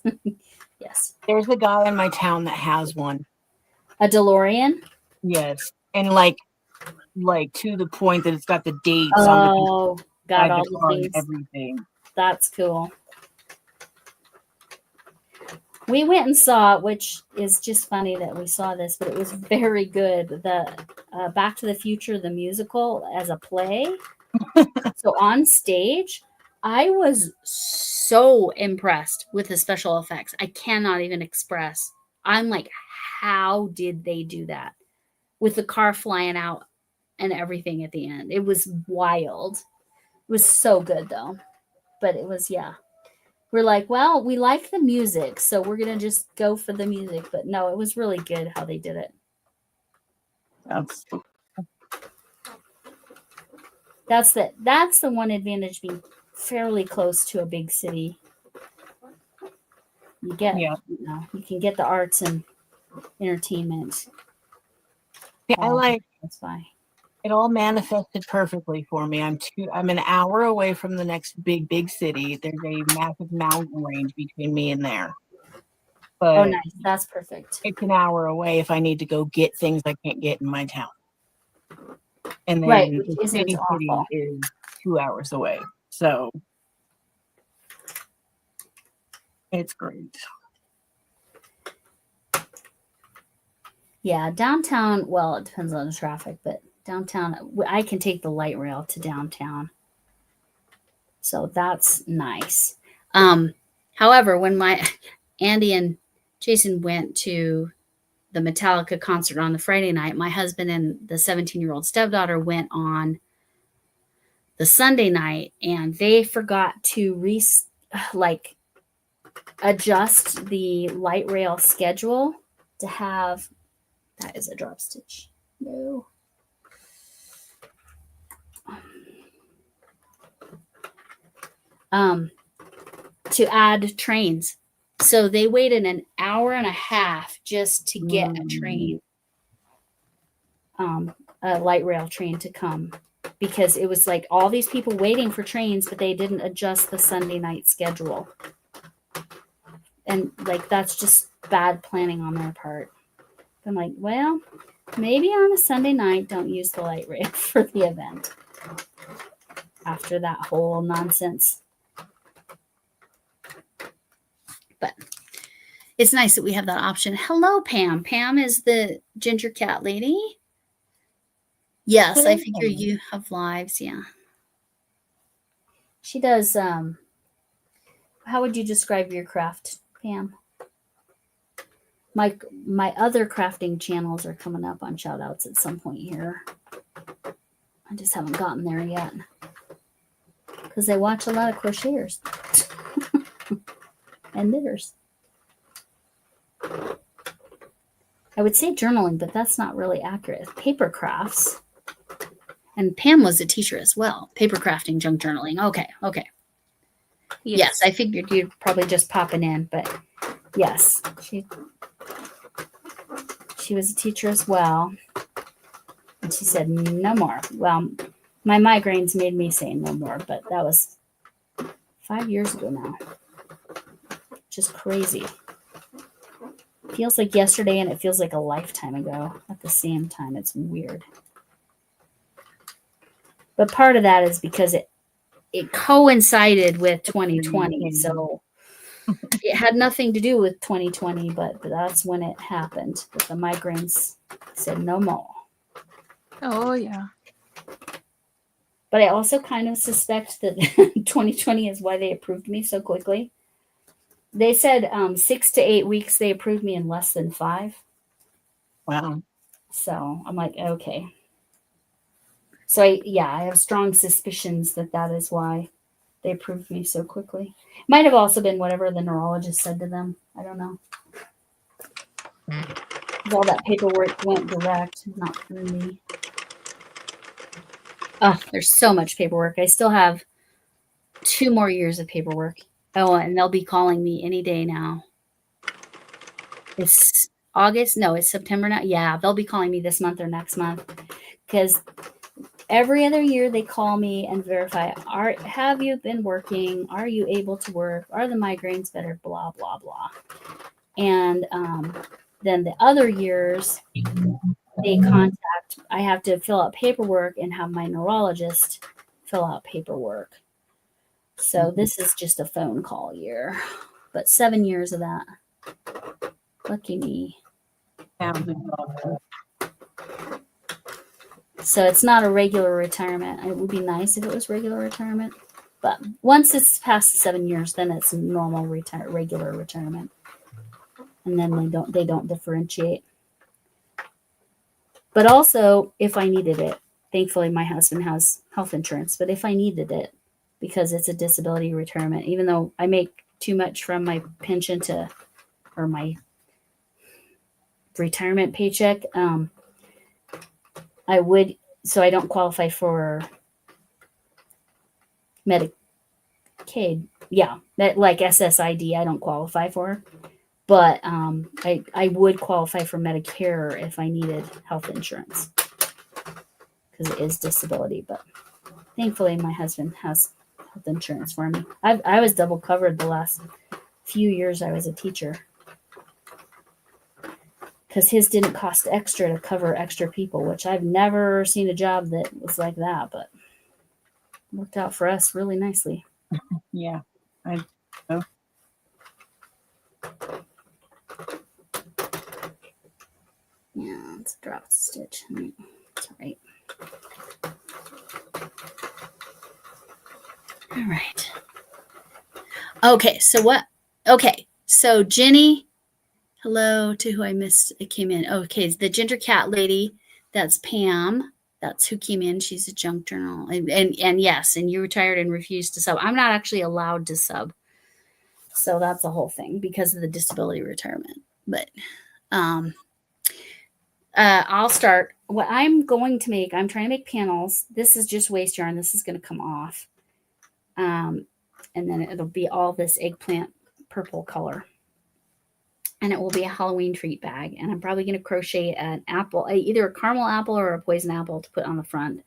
S1: Yes.
S3: There's a guy in my town that has one.
S1: A DeLorean?
S3: Yes. And like to the point that it's got the dates
S1: Oh, got
S3: on
S1: all
S3: the
S1: the
S3: car and
S1: things.
S3: everything.
S1: That's cool. We went and saw it, which is just funny that we saw this, but it was very good. The Back to the Future, the musical, as a play. So on stage, I was so impressed with the special effects. I cannot even express. I'm like, how did they do that? With the car flying out and everything at the end. It was wild. It was so good, though. But it was, yeah. We're like, well, we like the music, so we're going to just go for the music. But no, it was really good how they did it. That's the one advantage being fairly close to a big city. You get, you can get the arts and entertainment.
S3: Yeah, I like
S1: That's why.
S3: it all manifested perfectly for me. I'm an hour away from the next big city. There's a massive mountain range between me and there.
S1: Oh,
S3: But
S1: nice. That's perfect.
S3: it's an hour away if I need to go get things I can't get in my town. And
S1: Right,
S3: then
S1: which
S3: the
S1: isn't
S3: city
S1: awful.
S3: is 2 hours away. So it's great.
S1: Yeah, downtown, well, it depends on the traffic, but downtown, I can take the light rail to downtown. So that's nice. However, when my Andy and Jason went to the Metallica concert on the Friday night, my husband and the 17-year-old stepdaughter went on the Sunday night, and they forgot to like adjust the light rail schedule to have that is a drop stitch. No. To add trains. So they waited an hour and a half just to get a train, a light rail train to come, because it was like all these people waiting for trains, but they didn't adjust the Sunday night schedule. And like, that's just bad planning on their part. I'm like, well, maybe on a Sunday night, don't use the light rail for the event after that whole nonsense. But it's nice that we have that option. Hello, Pam. Pam is the ginger cat lady. Yes, I figure you have lives. Yeah. She does. How would you describe your craft, Pam? My other crafting channels are coming up on shout outs at some point here. I just haven't gotten there yet. Because I watch a lot of crocheters and knitters. I would say journaling, but that's not really accurate. Paper crafts. And Pam was a teacher as well. Paper crafting, junk journaling. Okay. Yes, I figured you'd probably just popping in, but yes, she was a teacher as well. And she said, no more. Well, my migraines made me say no more, but that was 5 years ago now. Just crazy. Feels like yesterday and it feels like a lifetime ago at the same time. It's weird. But part of that is because it coincided with 2020. So it had nothing to do with 2020, but that's when it happened. But the migraines said no more.
S2: Oh, yeah.
S1: But I also kind of suspect that 2020 is why they approved me so quickly. They said 6 to 8 weeks. They approved me in less than 5.
S3: Wow.
S1: So I'm like, okay. So I have strong suspicions that is why they approved me so quickly. Might have also been whatever the neurologist said to them. I don't know. All that paperwork went direct, not through me. Oh, there's so much paperwork. I still have 2 more years of paperwork. Oh, and they'll be calling me any day now. It's August. No, it's September now. Yeah, they'll be calling me this month or next month, because every other year they call me and verify, have you been working? Are you able to work? Are the migraines better? Blah, blah, blah. And then the other years they contact, I have to fill out paperwork and have my neurologist fill out paperwork. So this is just a phone call year, but 7 years of that. Lucky me. So it's not a regular retirement. It would be nice if it was regular retirement, but once it's past the 7 years, then it's normal regular retirement, and then they don't differentiate. But also, if I needed it, thankfully my husband has health insurance. But if I needed it, because it's a disability retirement, even though I make too much from my pension or my retirement paycheck, I would, so I don't qualify for Medicaid. Yeah, that like SSID, I don't qualify for. But I would qualify for Medicare if I needed health insurance because it is disability. But thankfully, my husband has health insurance for me. I was double covered the last few years I was a teacher because his didn't cost extra to cover extra people, which I've never seen a job that was like that, but worked out for us really nicely.
S3: Yeah.
S1: Yeah, it's a drop stitch. It's all right. All right. Okay, so what? Okay, so Jenny, hello to who I missed. It came in. Okay, the ginger cat lady. That's Pam. That's who came in. She's a junk journal. And yes, and you retired and refused to sub. I'm not actually allowed to sub. So that's the whole thing because of the disability retirement. But I'll start. What I'm going to make, I'm trying to make panels. This is just waste yarn. This is going to come off. And then it'll be all this eggplant purple color. And it will be a Halloween treat bag. And I'm probably going to crochet an apple, either a caramel apple or a poison apple to put on the front.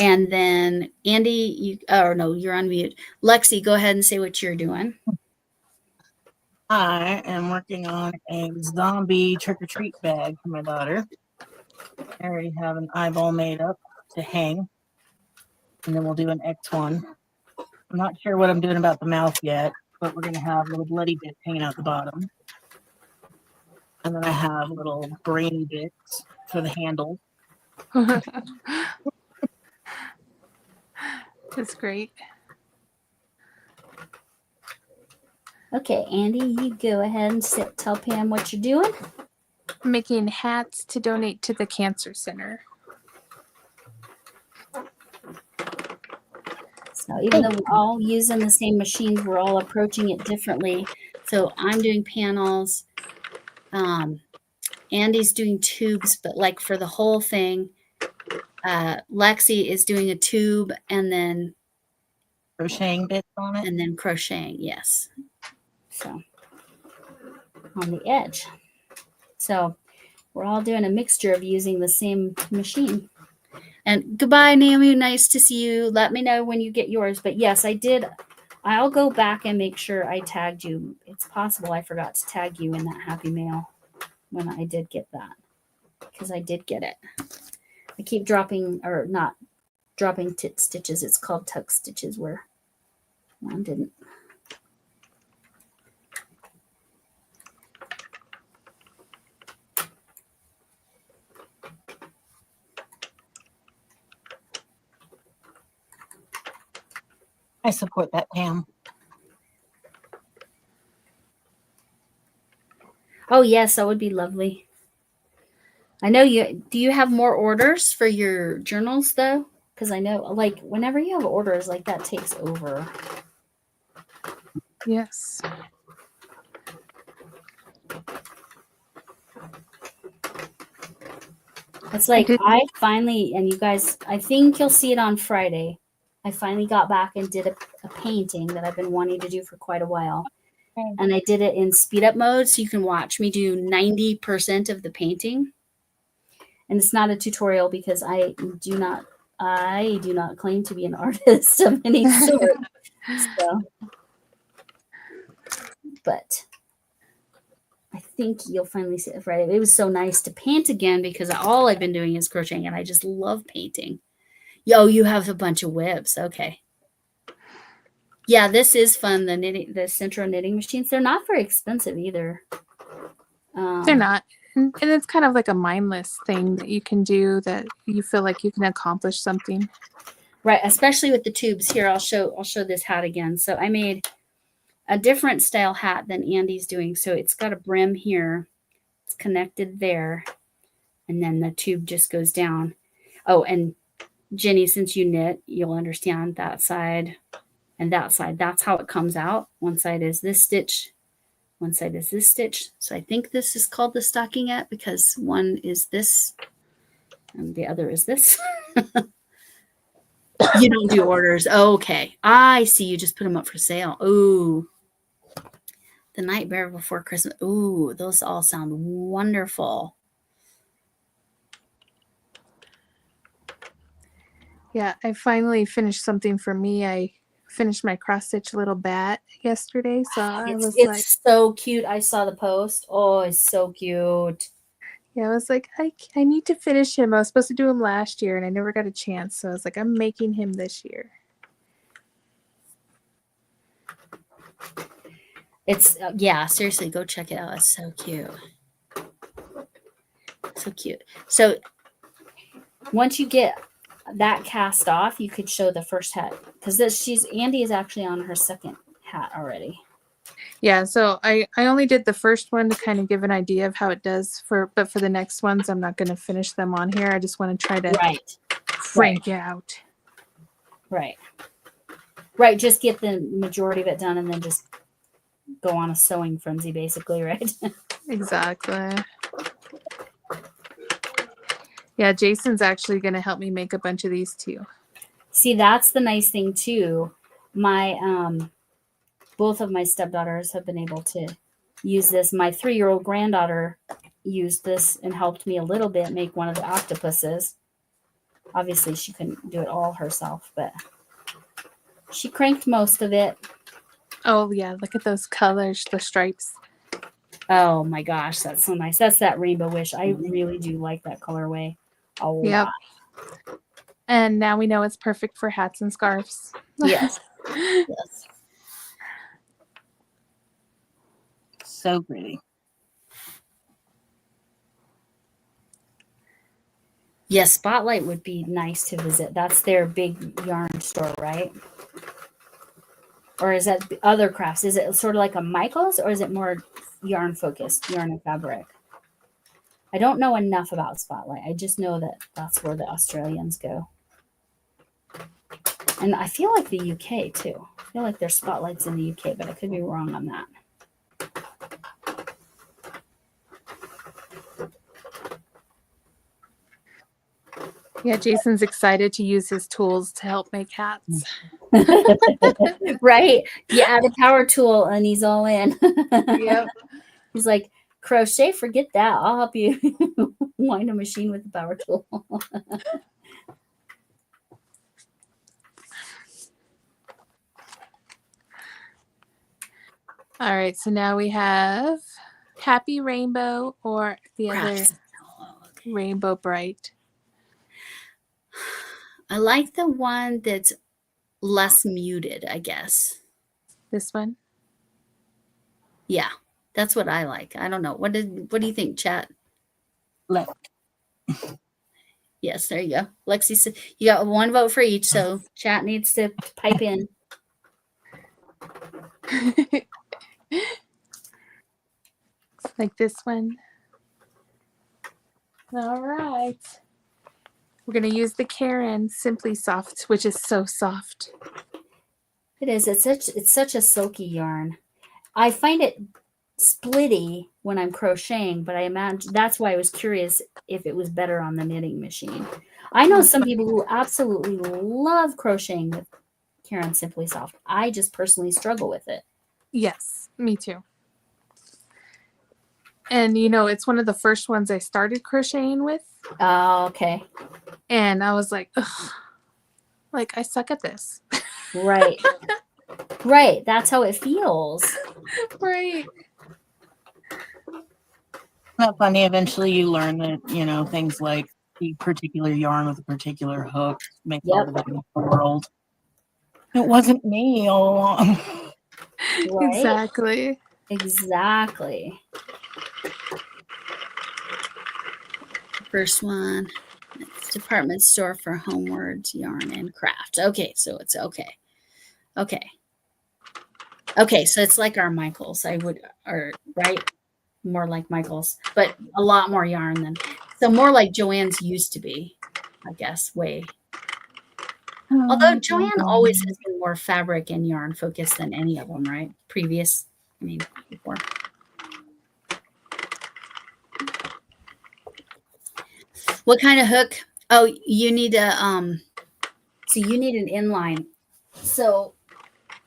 S1: And then Andy, you're on mute. Lexie, go ahead and say what you're doing.
S3: I am working on a zombie trick-or-treat bag for my daughter. I already have an eyeball made up to hang. And then we'll do an X1. I'm not sure what I'm doing about the mouth yet, but we're going to have little bloody bits hanging out the bottom. And then I have little brainy bits for the handle.
S2: That's great.
S1: Okay, Andy, you go ahead and tell Pam what you're doing.
S2: I'm making hats to donate to the cancer center.
S1: So even though we're all using the same machines, we're all approaching it differently. So I'm doing panels. Andy's doing tubes, but like for the whole thing, Lexie is doing a tube and then
S3: Crocheting bits on it.
S1: And then crocheting, yes. So on the edge. So we're all doing a mixture of using the same machine. And goodbye, Naomi. Nice to see you. Let me know when you get yours. But yes, I did. I'll go back and make sure I tagged you. It's possible I forgot to tag you in that happy mail when I did get that. Because I did get it. I keep dropping, or not dropping stitches. It's called tuck stitches where one didn't.
S3: I support that, Pam.
S1: Oh, yes, that would be lovely. I know you. Do you have more orders for your journals, though? Because I know, like, whenever you have orders, like, that takes over.
S2: Yes.
S1: It's like I finally, and you guys, I think you'll see it on Friday. I finally got back and did a painting that I've been wanting to do for quite a while. Okay. And I did it in speed up mode, so you can watch me do 90% of the painting. And it's not a tutorial because I do not claim to be an artist of any sort. So, but I think you'll finally see it Friday. It was so nice to paint again because all I've been doing is crocheting, and I just love painting. Yo, you have a bunch of whips. Okay. Yeah, this is fun. The Sentro knitting machines. They're not very expensive either.
S2: They're not. And it's kind of like a mindless thing that you can do that you feel like you can accomplish something.
S1: Right, especially with the tubes. Here, I'll show this hat again. So I made a different style hat than Andy's doing. So it's got a brim here. It's connected there. And then the tube just goes down. Oh, and Jenny, since you knit, you'll understand that side and that side. That's how it comes out. One side is this stitch. One side is this stitch. So I think this is called the stockingette because one is this and the other is this. You don't do orders. Okay. I see. You just put them up for sale. Ooh. The Nightmare Before Christmas. Ooh, those all sound wonderful.
S2: Yeah, I finally finished something for me. I finished my cross-stitch little bat yesterday, so I was like,
S1: It's so cute. I saw the post. Oh, it's so cute.
S2: yeah, I was like, I need to finish him. I was supposed to do him last year, and I never got a chance, so I was like, I'm making him this year.
S1: It's yeah, seriously, go check it out. It's so cute. So cute. So once you get that cast off, you could show the first hat because Andi is actually on her second hat already.
S2: Yeah, so I only did the first one to kind of give an idea of how it does but for the next ones, I'm not going to finish them on here. I just want to try to crank it out.
S1: Right. Just get the majority of it done and then just go on a sewing frenzy, basically, right?
S2: Exactly. Yeah, Jason's actually going to help me make a bunch of these too.
S1: See, that's the nice thing too. My both of my stepdaughters have been able to use this. My 3-year-old granddaughter used this and helped me a little bit make one of the octopuses. Obviously, she couldn't do it all herself, but she cranked most of it.
S2: Oh, yeah. Look at those colors, the stripes.
S1: Oh, my gosh. That's so nice. That's that Rainbow Wish. I really do like that colorway a lot.
S2: Yep. And now we know it's perfect for hats and scarves.
S1: Yes. Yes.
S3: So pretty.
S1: Yes, Spotlight would be nice to visit. That's their big yarn store, right? Or is that other crafts? Is it sort of like a Michael's or is it more yarn focused, yarn and fabric? I don't know enough about Spotlight. I just know that that's where the Australians go. And I feel like the UK too. I feel like there's Spotlights in the UK, but I could be wrong on that.
S2: Yeah, Jason's excited to use his tools to help make hats.
S1: Right? You add a power tool and he's all in.
S2: Yep.
S1: He's like, crochet, forget that. I'll help you wind a machine with the power tool.
S2: All right, so now we have Happy Rainbow or the other Rainbow Bright.
S1: I like the one that's less muted, I guess.
S2: This one?
S1: Yeah, that's what I like. I don't know. What do you think, chat?
S3: Left.
S1: Yes, there you go. Lexie said you got one vote for each, so chat needs to pipe in.
S2: Like this one. All right. We're going to use the Karen Simply Soft, which is so soft.
S1: It is. It's such a silky yarn. I find it splitty when I'm crocheting, but I imagine that's why I was curious if it was better on the knitting machine. I know some people who absolutely love crocheting with Karen Simply Soft. I just personally struggle with it.
S2: Yes, me too. And you know, it's one of the first ones I started crocheting with.
S1: Oh, okay.
S2: And I was like, ugh, like I suck at this.
S1: Right. Right. That's how it feels.
S2: Right.
S3: Not funny. Eventually, you learn that things like the particular yarn with a particular hook make all the difference in the world. It wasn't me all along.
S1: Right?
S2: Exactly.
S1: Exactly. First one. It's department store for homewards, yarn, and craft. Okay, so it's okay. Okay. Okay, so it's like our Michaels. Right? More like Michaels, but a lot more yarn than. So more like Joanne's used to be, I guess, way. Although Joanne always has been more fabric and yarn focused than any of them, right? Before. What kind of hook? Oh, you need so you need an inline. So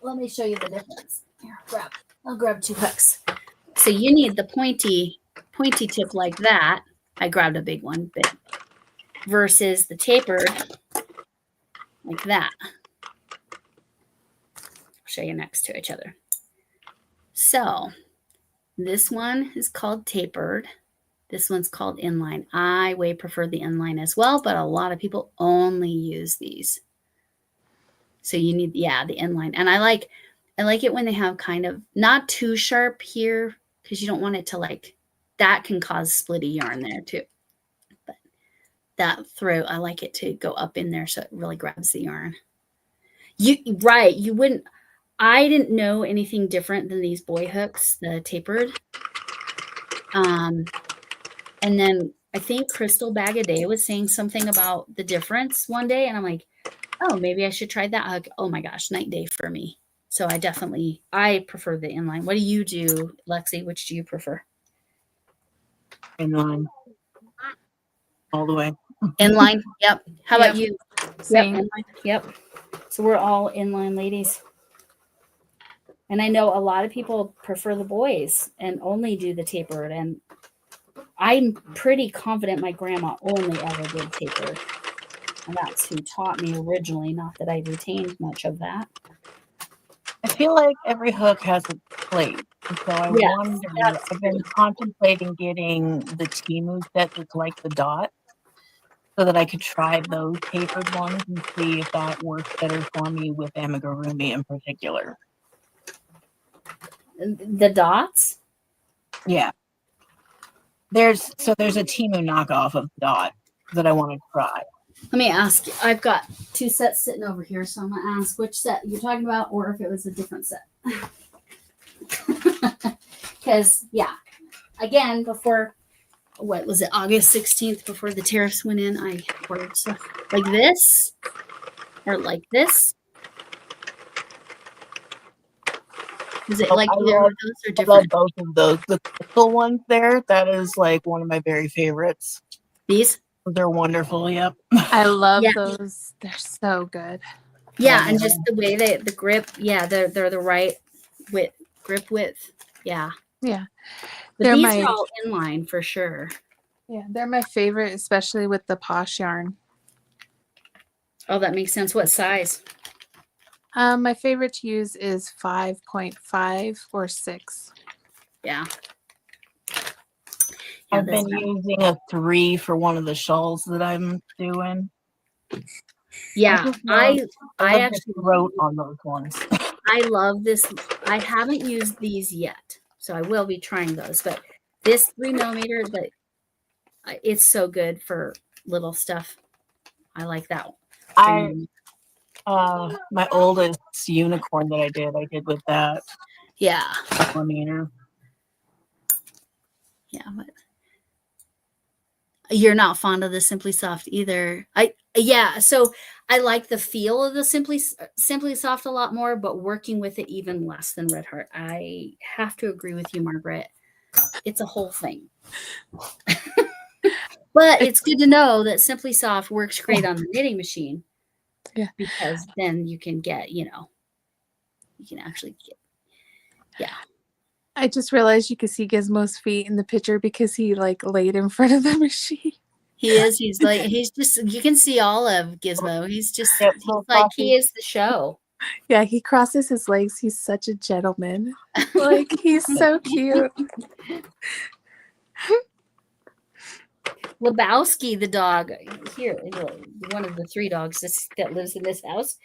S1: let me show you the difference. Here, grab. I'll grab 2 hooks. So you need the pointy tip like that. I grabbed a big one, but versus the tapered like that. I'll show you next to each other. So this one is called tapered. This one's called inline. I way prefer the inline as well, but a lot of people only use these. So you need, the inline. And I like it when they have kind of not too sharp here, because you don't want it to that can cause splitty yarn there too. But that throat, I like it to go up in there so it really grabs the yarn. You wouldn't, I didn't know anything different than these boy hooks, the tapered. And then I think Crystal Bag a Day was saying something about the difference one day, and I'm like, oh, maybe I should try that hook. Oh my gosh, night and day for me. So I prefer the inline. What do you do, Lexie? Which do you prefer?
S3: Inline. All the way.
S1: Inline. Yep. How about you?
S2: Same.
S1: Yep. Inline. Yep. So we're all inline ladies. And I know a lot of people prefer the boys and only do the tapered. And I'm pretty confident my grandma only ever did tapered. And that's who taught me originally. Not that I retained much of that.
S3: I feel like every hook has its place. And so I wonder, I've been contemplating getting the Temu set that's like the dot, so that I could try those tapered ones and see if that works better for me with amigurumi in particular.
S1: The dots?
S3: Yeah. There's a Temu knockoff of dot that I want to try.
S1: Let me ask you. I've got 2 sets sitting over here, so I'm going to ask which set you're talking about or if it was a different set. Because, again, before, what was it, August 16th, before the tariffs went in, I ordered stuff like this or like this. Is it like either of those or different?
S3: I love both of those. The crystal ones there, that is like one of my very favorites.
S1: These?
S3: They're wonderful. Yep.
S2: I love those. They're so good.
S1: Yeah, and just the way the grip, they're the right grip width. Yeah.
S2: Yeah.
S1: But these are all inline for sure.
S2: Yeah, they're my favorite, especially with the posh yarn.
S1: Oh, that makes sense. What size?
S2: My favorite to use is 5.5 or 6.
S1: Yeah.
S3: I've been using a 3 for one of the shawls that I'm doing.
S1: Yeah, I actually
S3: wrote on those ones.
S1: I love this. I haven't used these yet, so I will be trying those. But this 3mm, it's so good for little stuff. I like that one.
S3: My oldest unicorn that I did with that.
S1: Yeah.
S3: 1mm.
S1: Yeah, but you're not fond of the Simply Soft either. So I like the feel of the Simply Soft a lot more, but working with it even less than Red Heart. I have to agree with you, Margaret. It's a whole thing. But it's good to know that Simply Soft works great on the knitting machine.
S2: Yeah.
S1: Because then you can get, you can actually get,
S2: I just realized you could see Gizmo's feet in the picture because he laid in front of the machine.
S1: He is. He's just, you can see all of Gizmo. He's just, he is the show.
S2: Yeah, he crosses his legs. He's such a gentleman. He's so cute.
S1: Lebowski, the dog, here, one of the 3 dogs that lives in this house.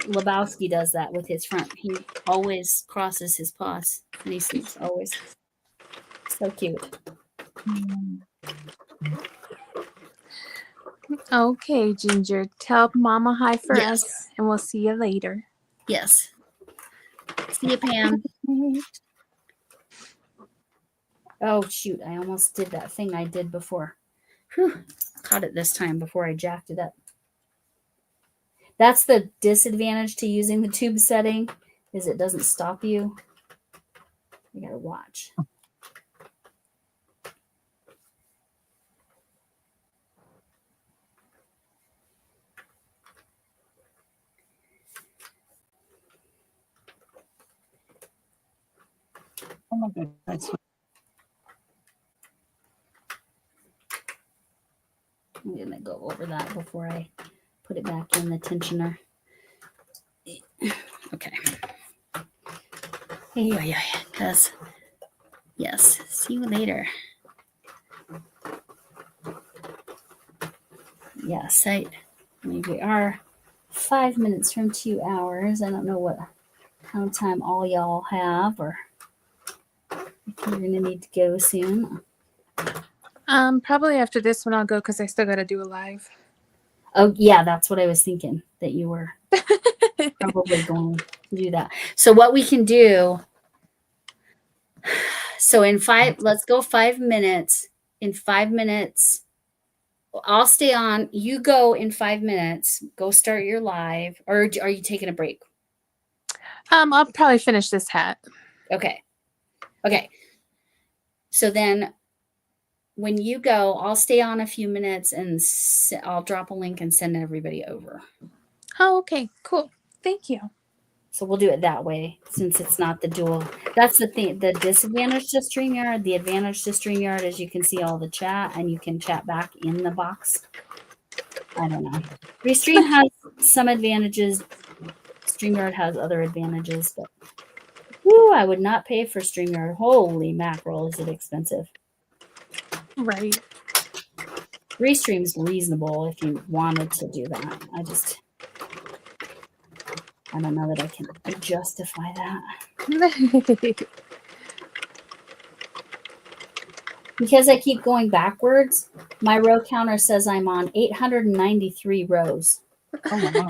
S1: Lebowski does that with his front. He always crosses his paws and he sleeps always. So cute.
S2: Okay, Ginger, tell Mama hi for us, and we'll see you later.
S1: Yes. See you, Pam. Oh, shoot. I almost did that thing I did before. Whew. Caught it this time before I jacked it up. That's the disadvantage to using the tube setting, is it doesn't stop you. You got to watch.
S3: my goodness. That's
S1: I'm going to go over that before I put it back in the tensioner. Okay. Yeah. Because, yes, see you later. Yes, we are 5 minutes from 2 hours. I don't know what kind of time all y'all have, or if you're going to need to go soon.
S2: Probably after this one I'll go because I still got to do a live.
S1: Oh, yeah, that's what I was thinking, that you were probably going to do that. So what we can do, so let's go 5 minutes. In 5 minutes, I'll stay on. You go in 5 minutes. Go start your live. Or are you taking a break?
S2: I'll probably finish this hat.
S1: Okay. So then when you go, I'll stay on a few minutes and I'll drop a link and send everybody over.
S2: Oh, okay. Cool. Thank you.
S1: So we'll do it that way since it's not the dual. That's the thing. The disadvantage to StreamYard. The advantage to StreamYard is you can see all the chat and you can chat back in the box. I don't know. Restream has some advantages. StreamYard has other advantages, but I would not pay for StreamYard. Holy mackerel, is it expensive?
S2: Right.
S1: Restream's reasonable if you wanted to do that. I don't know that I can justify that. Because I keep going backwards, my row counter says I'm on 893 rows.
S3: oh wow.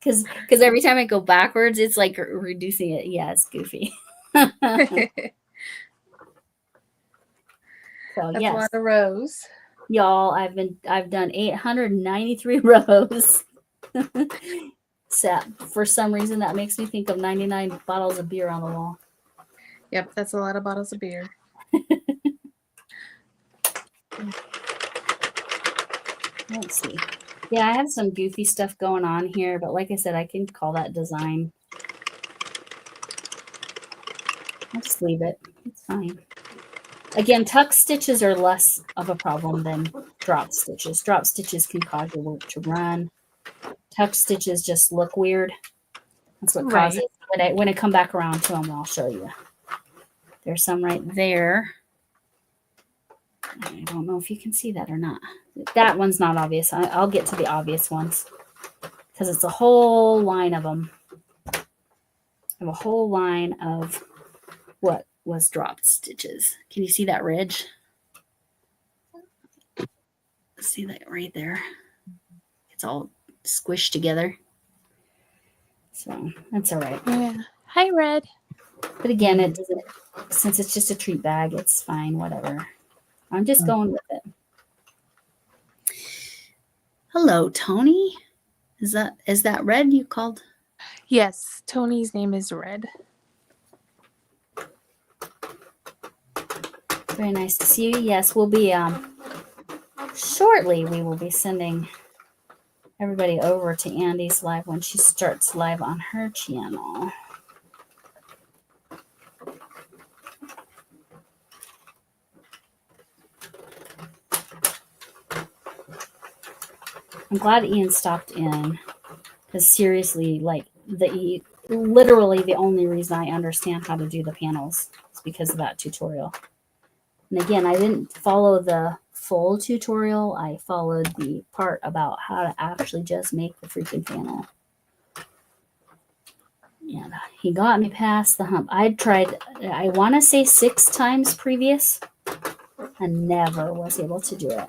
S1: Because every time I go backwards, it's like reducing it. Yeah, it's goofy. So
S2: That's
S1: yes,
S2: a lot of rows.
S1: y'all, I've done 893 rows. So for some reason that makes me think of 99 bottles of beer on the wall.
S2: Yep, that's a lot of bottles of beer.
S1: Let's see. Yeah, I have some goofy stuff going on here, but like I said, I can call that design. I'll just leave it. It's fine. Again, tuck stitches are less of a problem than drop stitches. Drop stitches can cause your work to run. Tuck stitches just look weird. That's what causes it. When I come back around to them, I'll show you. There's some right there. I don't know if you can see that or not. That one's not obvious. I'll get to the obvious ones because it's a whole line of them. I have a whole line of what was dropped stitches. Can you see that ridge? See that right there? It's all squished together. So that's all right.
S2: Yeah. Hi, Red.
S1: But again, it doesn't, since it's just a treat bag, it's fine, whatever. I'm just going with it. Hello, Tony. Is that Red you called?
S2: Yes, Tony's name is Red.
S1: Very nice to see you. Yes, we'll be shortly we will be sending everybody over to Andi's live when she starts live on her channel. I'm glad Ian stopped in because seriously, like literally the only reason I understand how to do the panels is because of that tutorial. And again, I didn't follow the full tutorial. I followed the part about how to actually just make the freaking panel. And he got me past the hump. I tried, I want to say 6 times previous and never was able to do it.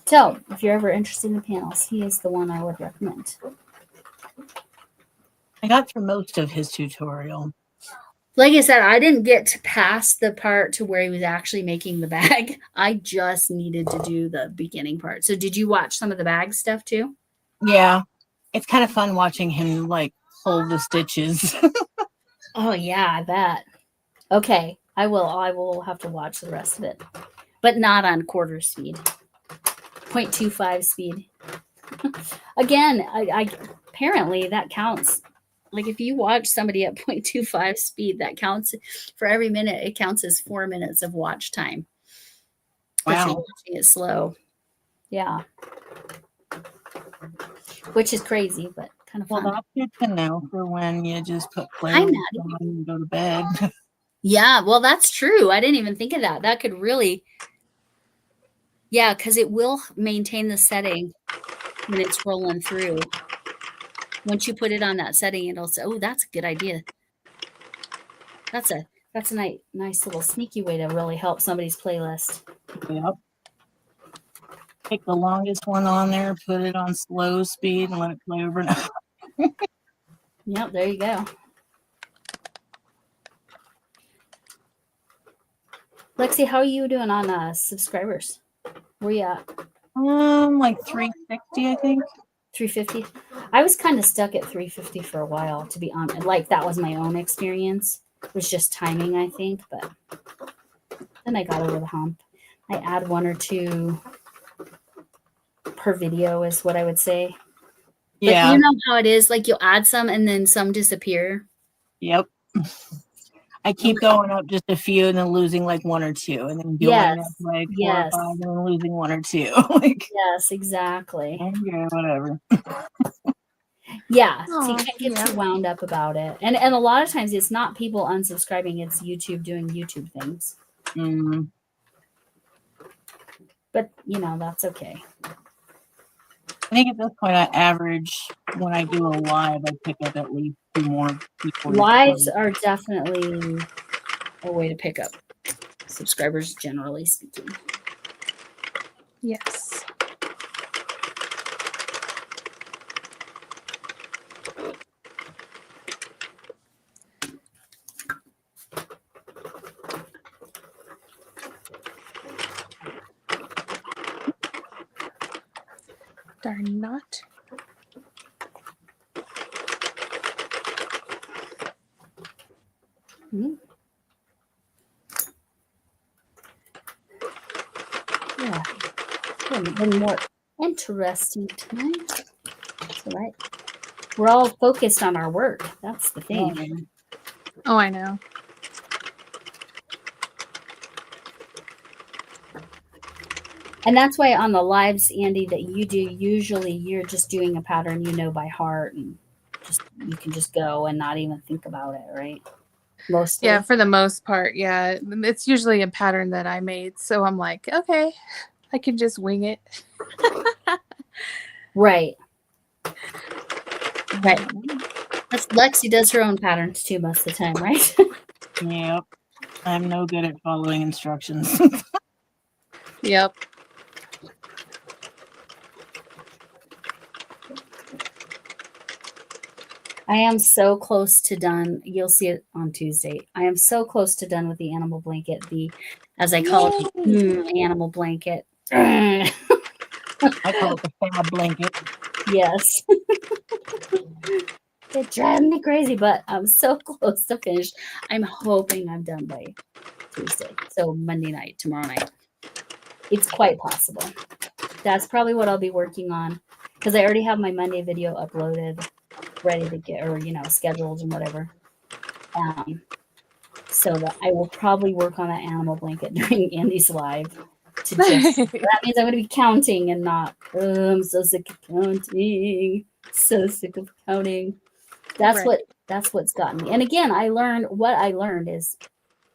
S1: So if you're ever interested in the panels, he is the one I would recommend.
S3: I got through most of his tutorial.
S1: Like I said, I didn't get to pass the part to where he was actually making the bag. I just needed to do the beginning part. So did you watch some of the bag stuff too?
S3: Yeah. It's kind of fun watching him like hold the stitches.
S1: Oh yeah, I bet. Okay, I will have to watch the rest of it. But not on quarter speed. 0.25 speed. Again, I apparently that counts like if you watch somebody at 0.25 speed, that counts for every minute. It counts as 4 minutes of watch time. Because you're
S3: Wow.
S1: watching it slow. Yeah. Which is crazy, but kind of
S3: Well,
S1: fun.
S3: that's good to know for when you just put
S1: Hi,
S3: playlist
S1: Maddie.
S3: on and go to bed.
S1: Yeah, well, that's true. I didn't even think of that. That could really, yeah, because it will maintain the setting when it's rolling through. Once you put it on that setting, it'll say, "Oh, that's a good idea." That's a nice little sneaky way to really help somebody's playlist.
S3: Yep. Pick the longest one on there, put it on slow speed, and let it play over and over.
S1: Yep, there you go. Lexie, how are you doing on subscribers? Where you at?
S3: Like 360, I think.
S1: 350. I was kind of stuck at 350 for a while, to be honest. Like that was my own experience. It was just timing, I think, but then I got over the hump. I add 1 or 2 per video is what I would say.
S3: Yeah.
S1: But you know how it is, like you'll add some and then some disappear.
S3: Yep. I keep going up just a few and then losing like 1 or 2 and then going up like 4 or 5 and then losing 1 or 2. Like,
S1: yes, exactly.
S3: okay, whatever.
S1: Yeah, so
S2: Aw,
S1: you can't get
S2: yeah.
S1: too wound up about it. And a lot of times it's not people unsubscribing, it's YouTube doing YouTube things.
S3: Mm.
S1: But, you know, that's okay.
S3: I think at this point, I average when I do a live, I pick up at least 2 more people.
S1: Lives are definitely a way to pick up subscribers, generally speaking.
S2: Yes. Darn not.
S1: Mm-hmm. Yeah, it's been more interesting tonight. That's all right. We're all focused on our work. That's the thing.
S2: Oh, I know.
S1: And that's why on the lives, Andi, that you do, usually you're just doing a pattern you know by heart, and just you can just go and not even think about it, right? Mostly.
S2: Yeah, for the most part, yeah. It's usually a pattern that I made. So I'm like, okay, I can just wing it.
S1: Right. Right. That's Lexie does her own patterns too most of the time, right?
S3: Yep. I'm no good at following instructions.
S2: Yep.
S1: I am so close to done. You'll see it on Tuesday. I am so close to done with the animal blanket, as I call it, the animal blanket.
S3: I call it the fab blanket.
S1: Yes. It drives me crazy, but I'm so close to finish. I'm hoping I'm done by Tuesday. So Monday night, tomorrow night. It's quite possible. That's probably what I'll be working on, because I already have my Monday video uploaded, ready to get, or scheduled and whatever. So that I will probably work on that animal blanket during Andi's live. That means I'm going to be counting and not. Oh, I'm so sick of counting. So sick of counting. That's
S2: Right.
S1: what's gotten me. And again, what I learned is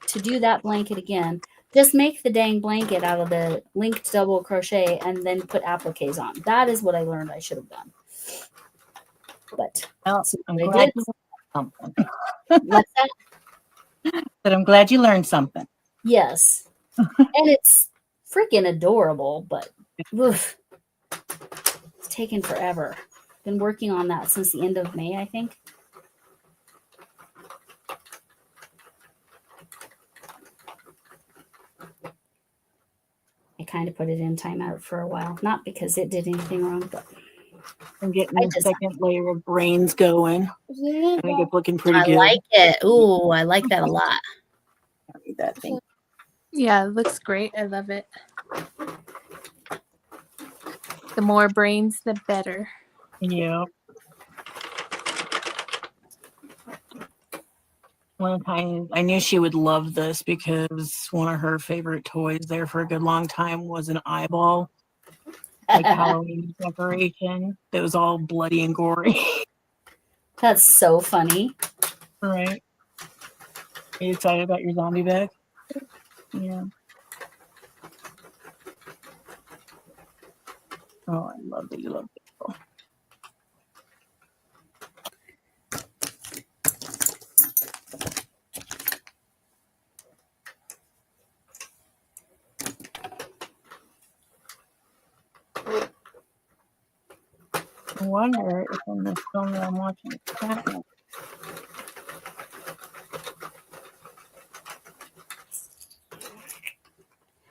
S1: to do that blanket again. Just make the dang blanket out of the linked double crochet and then put appliques on. That is what I learned I should have done. But
S3: Well, I'm
S1: I
S3: glad
S1: did.
S3: you learned something.
S1: What's that?
S3: But I'm glad you learned something.
S1: Yes. And it's freaking adorable, but oof, it's taken forever. Been working on that since the end of May, I think. I kind of put it in timeout for a while, not because it did anything wrong, but
S3: I'm getting the second layer of brains going. I think it's looking pretty good.
S1: I like it. Ooh, I like that a lot.
S3: That thing.
S2: Yeah, it looks great. I love it. The more brains, the better.
S3: Yeah. One time, I knew she would love this because one of her favorite toys there for a good long time was an eyeball, like Halloween decoration. That was all bloody and gory.
S1: That's so funny.
S3: Right. Are you excited about your zombie bag? Yeah. Oh, I love that you love it. I wonder if in this film that I'm watching it's happening.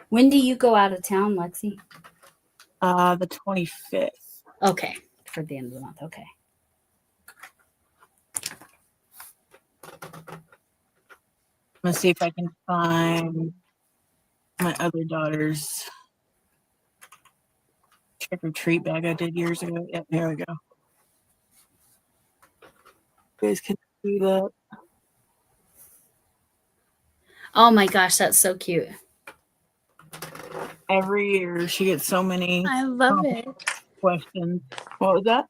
S1: When do you go out of town, Lexi?
S3: The 25th.
S1: Okay, for the end of the month. Okay.
S3: Let's see if I can find my other daughter's trick or treat bag I did years ago. Yep, there we go. You guys can see that.
S1: Oh my gosh, that's so cute.
S3: Every year she gets so many
S2: I love it.
S3: questions. What was that?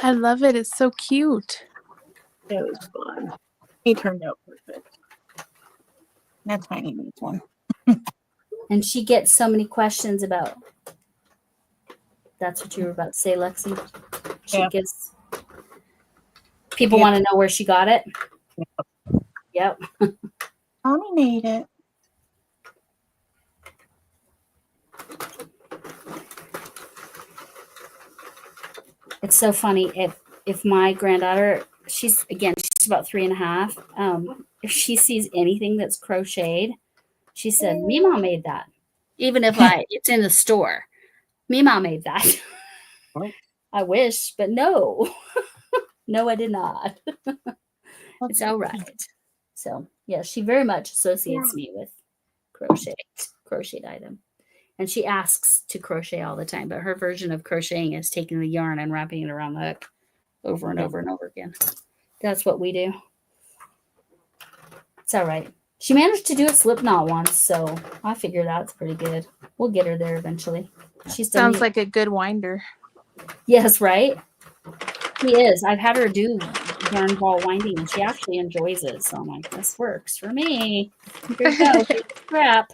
S2: I love it. It's so cute.
S3: It was fun. He turned out perfect. That's Tiny needs one.
S1: And she gets so many questions about. That's what you were about to say, Lexi. She
S3: Yep.
S1: gives. People
S3: Yep.
S1: want to know where she got it. Yep.
S3: Mommy made it.
S1: It's so funny. If my granddaughter, she's about 3.5. If she sees anything that's crocheted, she said, "Mima made that." Even if it's in the store, Mima made that.
S3: Oh.
S1: I wish, but no, no, I did not. It's all right. So yeah, she very much associates me with crocheted item. And she asks to crochet all the time, but her version of crocheting is taking the yarn and wrapping it around the hook over and over and over again. That's what we do. It's all right. She managed to do a slip knot once, so I figured that's pretty good. We'll get her there eventually. She still
S2: Sounds like a good winder.
S1: Yes, right? She is. I've had her do yarn ball winding, and she actually enjoys it. So I'm like, this works for me. Here you go. Here's the scrap.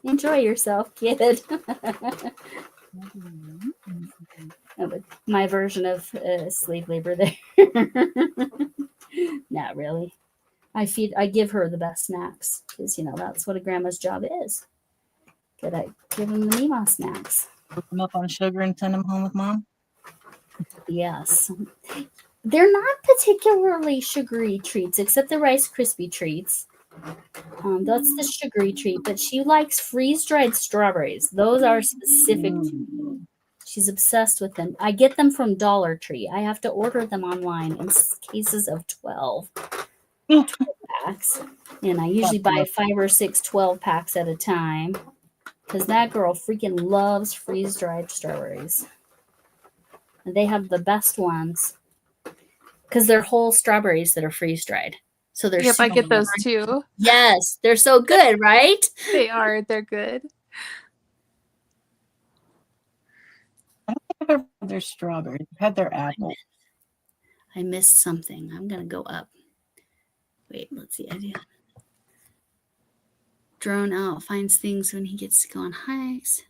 S1: Enjoy yourself, kid. My version of slave labor there. Not really. I give her the best snacks because that's what a grandma's job is. I give them the Mima snacks.
S3: Put them up on sugar and send them home with mom.
S1: Yes. They're not particularly sugary treats, except the Rice Krispie treats. That's the sugary treat, but she likes freeze-dried strawberries. Those are specific to me. She's obsessed with them. I get them from Dollar Tree. I have to order them online in cases of 12 packs. And I usually buy 5 or 6 12 packs at a time because that girl freaking loves freeze-dried strawberries. And they have the best ones because they're whole strawberries that are freeze-dried. So they're
S2: Yep, I get those too.
S1: Yes, they're so good, right?
S2: They are. They're good.
S3: I don't think I've ever had their strawberries. I've had their apple.
S1: I missed something. I'm going to go up. Wait, let's see. I do. Drone out finds things when he gets to go on hikes.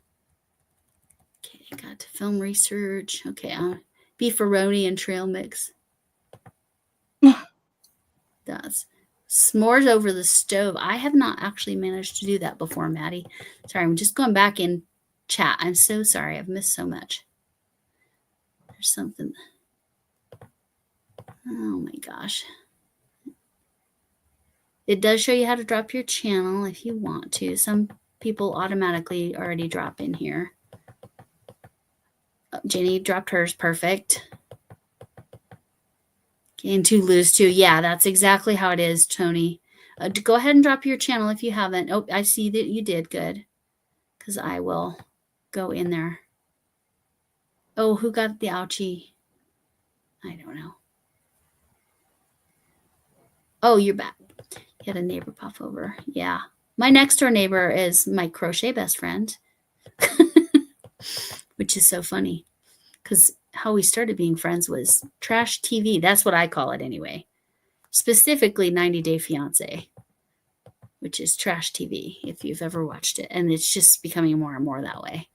S1: Okay, I got to film research. Okay, beefaroni and trail mix. That's s'mores over the stove. I have not actually managed to do that before, Maddie. Sorry, I'm just going back in chat. I'm so sorry. I've missed so much. There's something. Oh my gosh. It does show you how to drop your channel if you want to. Some people automatically already drop in here. Oh, Jenny dropped hers. Perfect. Gain 2, lose 2. Yeah, that's exactly how it is, Tony. Go ahead and drop your channel if you haven't. Oh, I see that you did. Good. Because I will go in there. Oh, who got the ouchie? I don't know. Oh, you're back. You had a neighbor pop over. Yeah. My next door neighbor is my crochet best friend, which is so funny because how we started being friends was trash TV. That's what I call it anyway. Specifically 90 Day Fiance, which is trash TV if you've ever watched it. And it's just becoming more and more that way.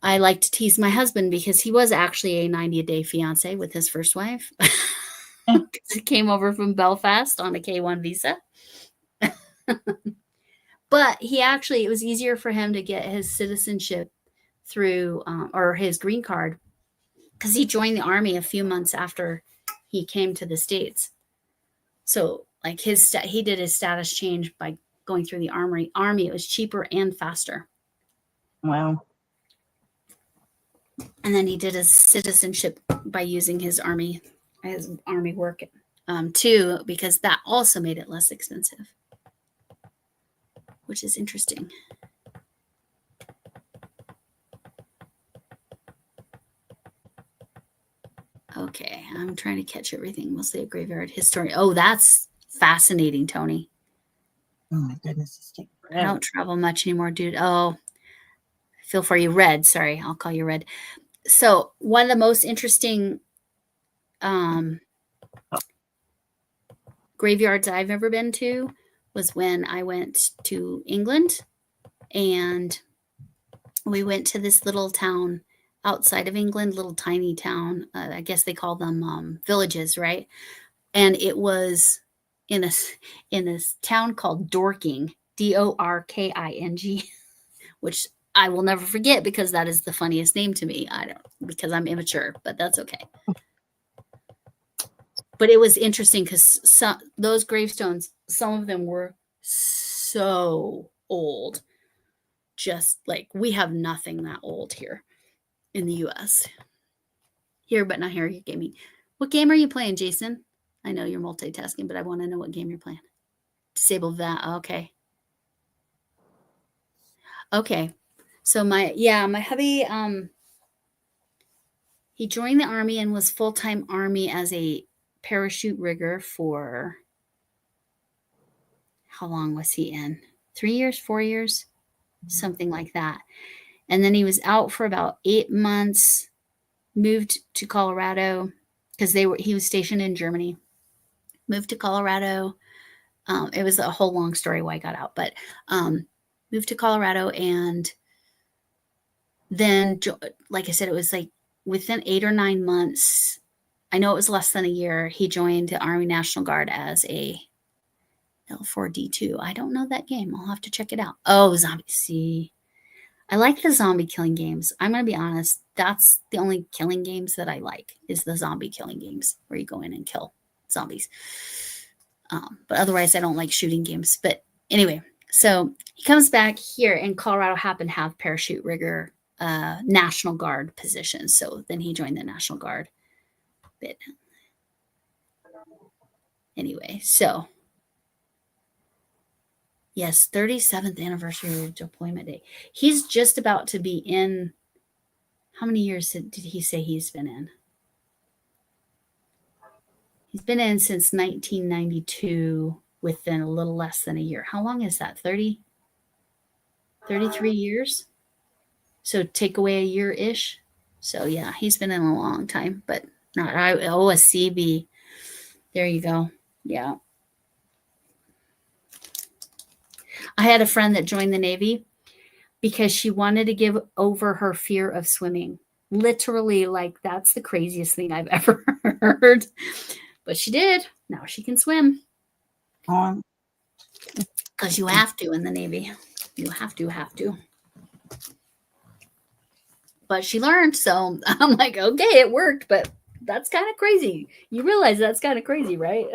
S1: I like to tease my husband because he was actually a 90 Day Fiance with his first wife. He came over from Belfast on a K1 visa. But it was easier for him to get his citizenship through, or his green card, because he joined the Army a few months after he came to the States. So like he did his status change by going through the Army. It was cheaper and faster.
S3: Wow.
S1: And then he did his citizenship by using his army work too, because that also made it less expensive, which is interesting. Okay, I'm trying to catch everything, mostly a graveyard history. Oh, that's fascinating, Tony.
S3: Oh my goodness.
S1: I don't travel much anymore, dude. Oh, I feel for you. Red. Sorry, I'll call you Red. So one of the most interesting graveyards I've ever been to was when I went to England, and we went to this little town outside of England, little tiny town. I guess they call them villages, right? And it was in a town called Dorking, Dorking, which I will never forget because that is the funniest name to me. Because I'm immature, but that's okay. But it was interesting because those gravestones, some of them were so old. Just like we have nothing that old here in the US. Here, but not here. You're gaming. What game are you playing, Jason? I know you're multitasking, but I want to know what game you're playing. Disable that. Okay. Okay. So my hubby, he joined the Army and was full-time Army as a parachute rigger for, how long was he in? 3 years, 4 years, something like that. And then he was out for about 8 months, moved to Colorado because he was stationed in Germany, moved to Colorado. It was a whole long story why I got out, but moved to Colorado. And then, like I said, it was like within 8 or 9 months, I know it was less than a year, he joined the Army National Guard as a L4D2. I don't know that game. I'll have to check it out. Oh, zombie. See, I like the zombie killing games. I'm going to be honest. That's the only killing games that I like, is the zombie killing games where you go in and kill zombies. But otherwise, I don't like shooting games. But anyway, so he comes back here, and Colorado happened to have parachute rigger National Guard positions. So then he joined the National Guard. But anyway, so yes, 37th anniversary of deployment day. He's just about to be in. How many years did he say he's been in? He's been in since 1992, within a little less than a year. How long is that? 33 years? So take away a year-ish. So yeah, he's been in a long time, but not. A CB. There you go. Yeah. I had a friend that joined the Navy because she wanted to give over her fear of swimming. Literally, like, that's the craziest thing I've ever heard. But she did. Now she can swim. Because you have to in the Navy. You have to. But she learned, so I'm like, okay, it worked, but that's kind of crazy. You realize that's kind of crazy, right?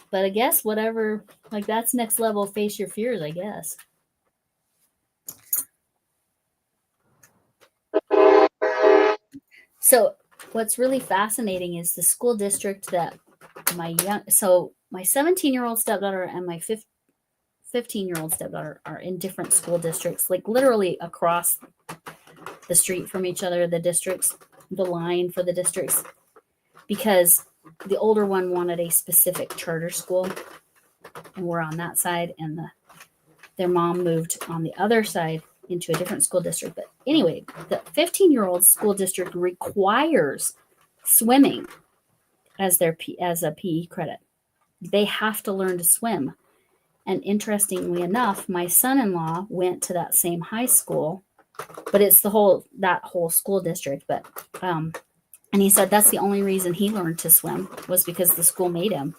S1: But I guess whatever, like, that's next level, face your fears, I guess. So what's really fascinating is the school district that my 17-year-old stepdaughter and my 15-year-olds that are in different school districts, like literally across the street from each other, the districts, the line for the districts, because the older one wanted a specific charter school, and we're on that side, and their mom moved on the other side into a different school district. But anyway, the 15-year-old school district requires swimming as a PE credit. They have to learn to swim. And interestingly enough, my son-in-law went to that same high school, but it's that whole school district. But and he said that's the only reason he learned to swim was because the school made him,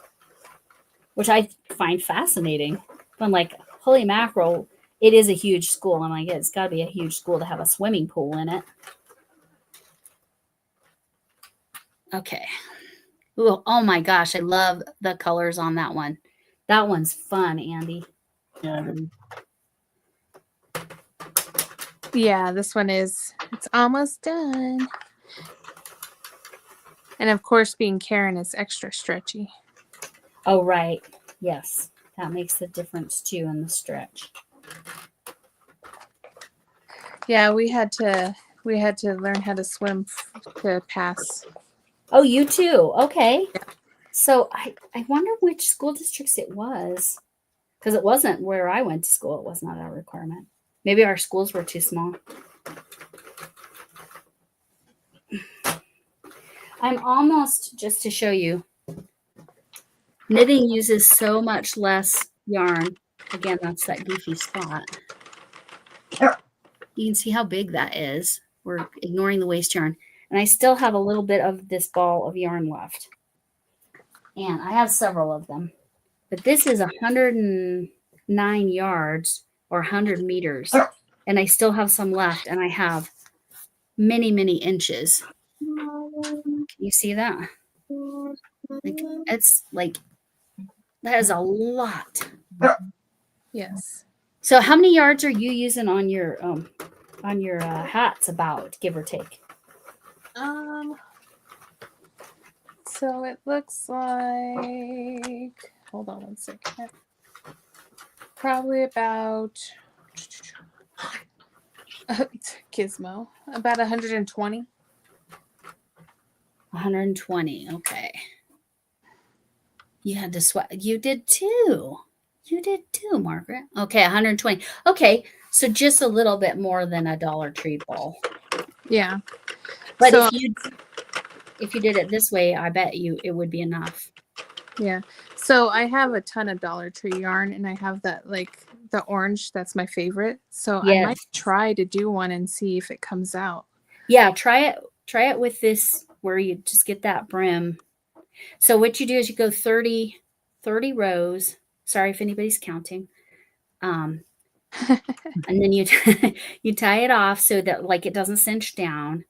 S1: which I find fascinating. I'm like, holy mackerel, it is a huge school. I'm like, it's got to be a huge school to have a swimming pool in it. Okay. Ooh, oh my gosh, I love the colors on that one. That one's fun, Andy.
S2: Yeah, this one it's almost done. And of course, being Karen, it's extra stretchy.
S1: Oh, right. Yes. That makes the difference too in the stretch.
S2: Yeah, we had to learn how to swim to pass.
S1: Oh, you too. Okay. Yeah. So I wonder which school districts it was, because it wasn't where I went to school. It was not a requirement. Maybe our schools were too small. I'm almost, just to show you, knitting uses so much less yarn. Again, that's that goofy spot. You can see how big that is. We're ignoring the waste yarn. And I still have a little bit of this ball of yarn left. And I have several of them. But this is 109 yards or 100 meters. And I still have some left. And I have many, many inches. Can you see that? Like, it's like, that is a lot.
S2: Yes.
S1: So how many yards are you using on your hats, about, give or take?
S2: So it looks like, hold on one second. Probably about Gizmo, about 120.
S1: 120. Okay. You had to sweat. You did too. You did too, Margaret. Okay, 120. Okay, so just a little bit more than a Dollar Tree ball.
S2: Yeah.
S1: But
S2: so,
S1: if you did it this way, I bet you it would be enough.
S2: Yeah. So I have a ton of Dollar Tree yarn, and I have that, like, the orange. That's my favorite. So
S1: Yes.
S2: I might try to do one and see if it comes out.
S1: Yeah, try it. Try it with this, where you just get that brim. So what you do is you go 30 rows. Sorry if anybody's counting. And then you you tie it off so that, like, it doesn't cinch down.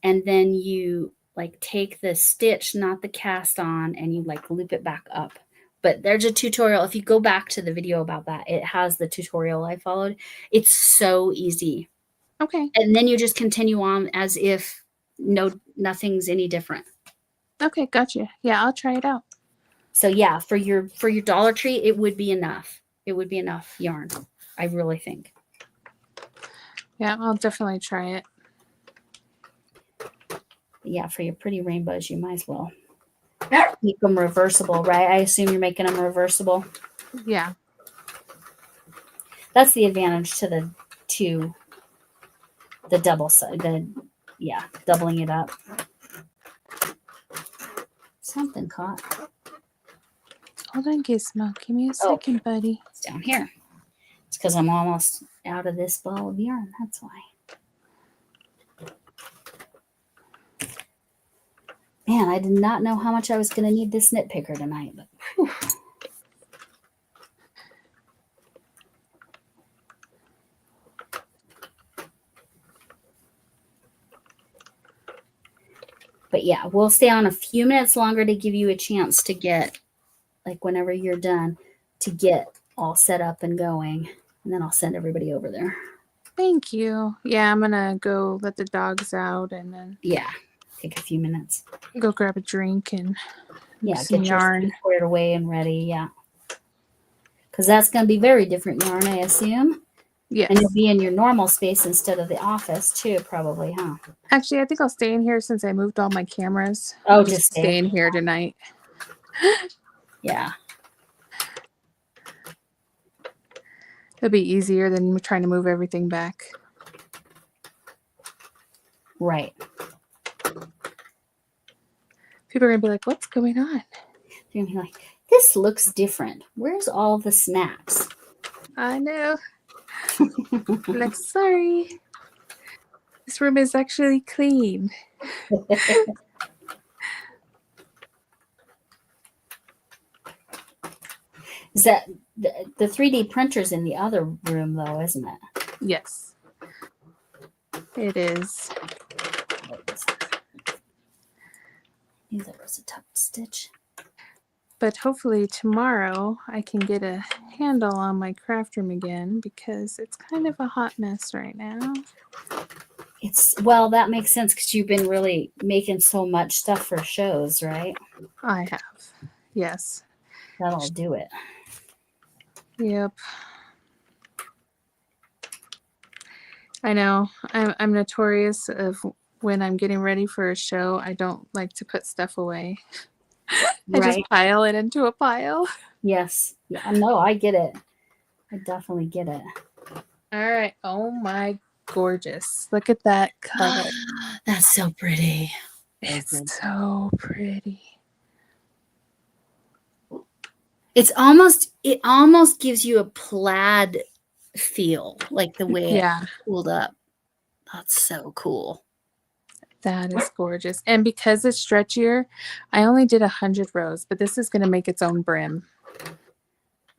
S1: And then you, like, take the stitch, not the cast on, and you, like, loop it back up. But there's a tutorial. If you go back to the video about that, it has the tutorial I followed. It's so easy.
S2: Okay.
S1: And then you just continue on as if nothing's any different.
S2: Okay, gotcha. Yeah, I'll try it out.
S1: So yeah, for your Dollar Tree, it would be enough. It would be enough yarn, I really think.
S2: Yeah, I'll definitely try it.
S1: Yeah, for your pretty rainbows, you might as well make them reversible, right? I assume you're making them reversible.
S2: Yeah.
S1: That's the advantage to the double side. Doubling it up. Something caught.
S2: Hold on, Gizmo. Give me a second, buddy.
S1: It's down here. It's because I'm almost out of this ball of yarn. That's why. Man, I did not know how much I was going to need this knit picker tonight. But whew. But yeah, we'll stay on a few minutes longer to give you a chance to get, like, whenever you're done, to get all set up and going. And then I'll send everybody over there.
S2: Thank you. Yeah, I'm going to go let the dogs out and then
S1: take a few minutes.
S2: Go grab a drink and
S1: get
S2: some yarn
S1: squared away and ready. Yeah. Because that's going to be very different yarn, I assume.
S2: Yes.
S1: And you'll be in your normal space instead of the office too, probably, huh?
S2: Actually, I think I'll stay in here since I moved all my cameras.
S1: Oh,
S2: I'll
S1: just
S2: stay in here tonight.
S1: Yeah.
S2: It'll be easier than trying to move everything back.
S1: Right.
S2: People are going to be like, what's going on?
S1: You're going to be like, this looks different. Where's all the snacks?
S2: I know. Like, sorry. This room is actually clean.
S1: Is that the 3D printer's in the other room, though, isn't it?
S2: Yes. It is.
S1: Knew there was a tuck stitch.
S2: But hopefully tomorrow I can get a handle on my craft room again because it's kind of a hot mess right now.
S1: Well, that makes sense because you've been really making so much stuff for shows, right?
S2: I have. Yes.
S1: That'll do it.
S2: Yep. I know. I'm notorious of when I'm getting ready for a show, I don't like to put stuff away. I just pile it into a pile.
S1: Yes. Yeah, no, I get it. I definitely get it.
S2: All right. Oh my gorgeous. Look at that color.
S1: That's so pretty.
S2: It's so pretty.
S1: It almost gives you a plaid feel, like the way it pulled up. That's so cool.
S2: That is gorgeous. And because it's stretchier, I only did 100 rows, but this is going to make its own brim.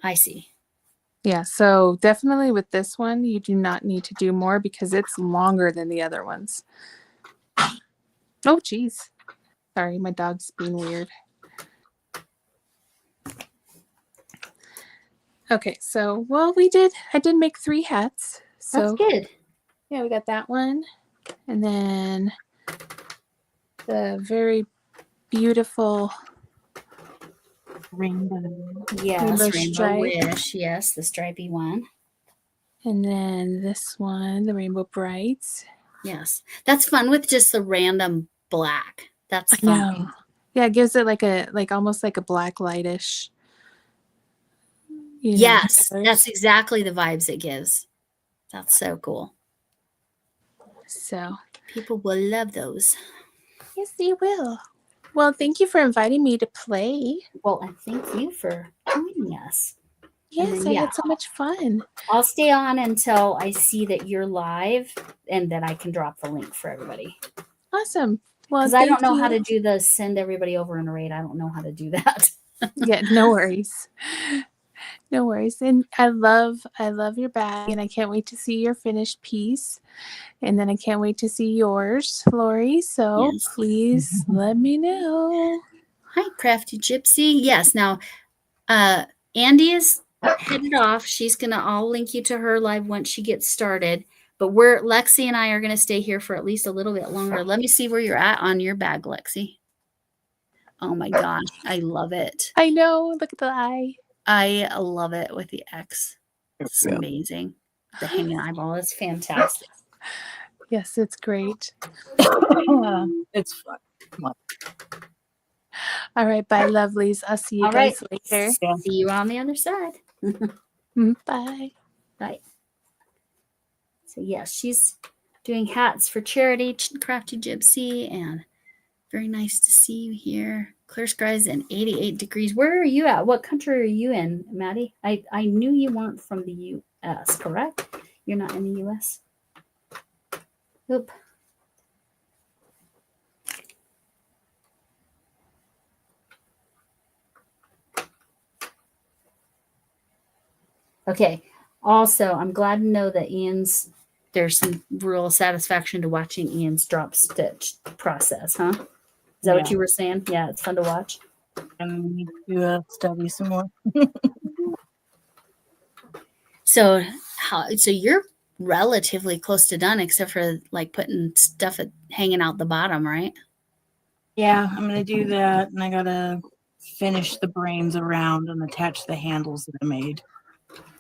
S1: I see.
S2: Yeah, so definitely with this one, you do not need to do more because it's longer than the other ones. Oh, geez. Sorry, my dog's being weird. Okay, so, well, I did make 3 hats. So,
S1: that's good.
S2: Yeah, we got that one. And then the very beautiful
S3: rainbow.
S1: Yes, rainbow wish. Yes, the stripy one.
S2: And then this one, the rainbow brights.
S1: Yes, that's fun with just the random black. That's fun.
S2: Yeah, it gives it like almost like a black lightish.
S1: Yes, that's exactly the vibes it gives. That's so cool.
S2: So
S1: people will love those.
S2: Yes, they will. Well, thank you for inviting me to play.
S1: Well, and thank you for joining us.
S2: Yes, I had so much fun.
S1: I'll stay on until I see that you're live and that I can drop the link for everybody.
S2: Awesome. Well,
S1: because I don't know how to do the send everybody over in a raid. I don't know how to do that.
S2: Yeah, no worries. No worries. And I love your bag, and I can't wait to see your finished piece. And then I can't wait to see yours, Lori. So please let me know.
S1: Hi, Crafty Gypsy. Yes. Now, Andi is headed off. I'll link you to her live once she gets started. But Lexie and I are going to stay here for at least a little bit longer. Let me see where you're at on your bag, Lexie. Oh my gosh. I love it.
S2: I know. Look at the eye.
S1: I love it with the X. It's amazing. The hanging eyeball is fantastic.
S2: Yes, it's great.
S3: It's fun. Come on.
S2: All right. Bye, lovelies. I'll see you guys later.
S1: See you on the other side.
S2: Bye.
S1: Bye. So, yes, she's doing hats for charity, Crafty Gypsy, and very nice to see you here. Clear skies and 88 degrees. Where are you at? What country are you in, Maddie? I knew you weren't from the U.S., correct? You're not in the U.S.? Oop. Okay. Also, I'm glad to know that there's some real satisfaction to watching Ian's drop stitch process, huh? Is that what you were saying? Yeah, it's fun to watch.
S3: And we need to study some more.
S1: So you're relatively close to done, except for like putting stuff hanging out the bottom, right?
S3: Yeah, I'm gonna do that, and I gotta finish the brains around and attach the handles that I made.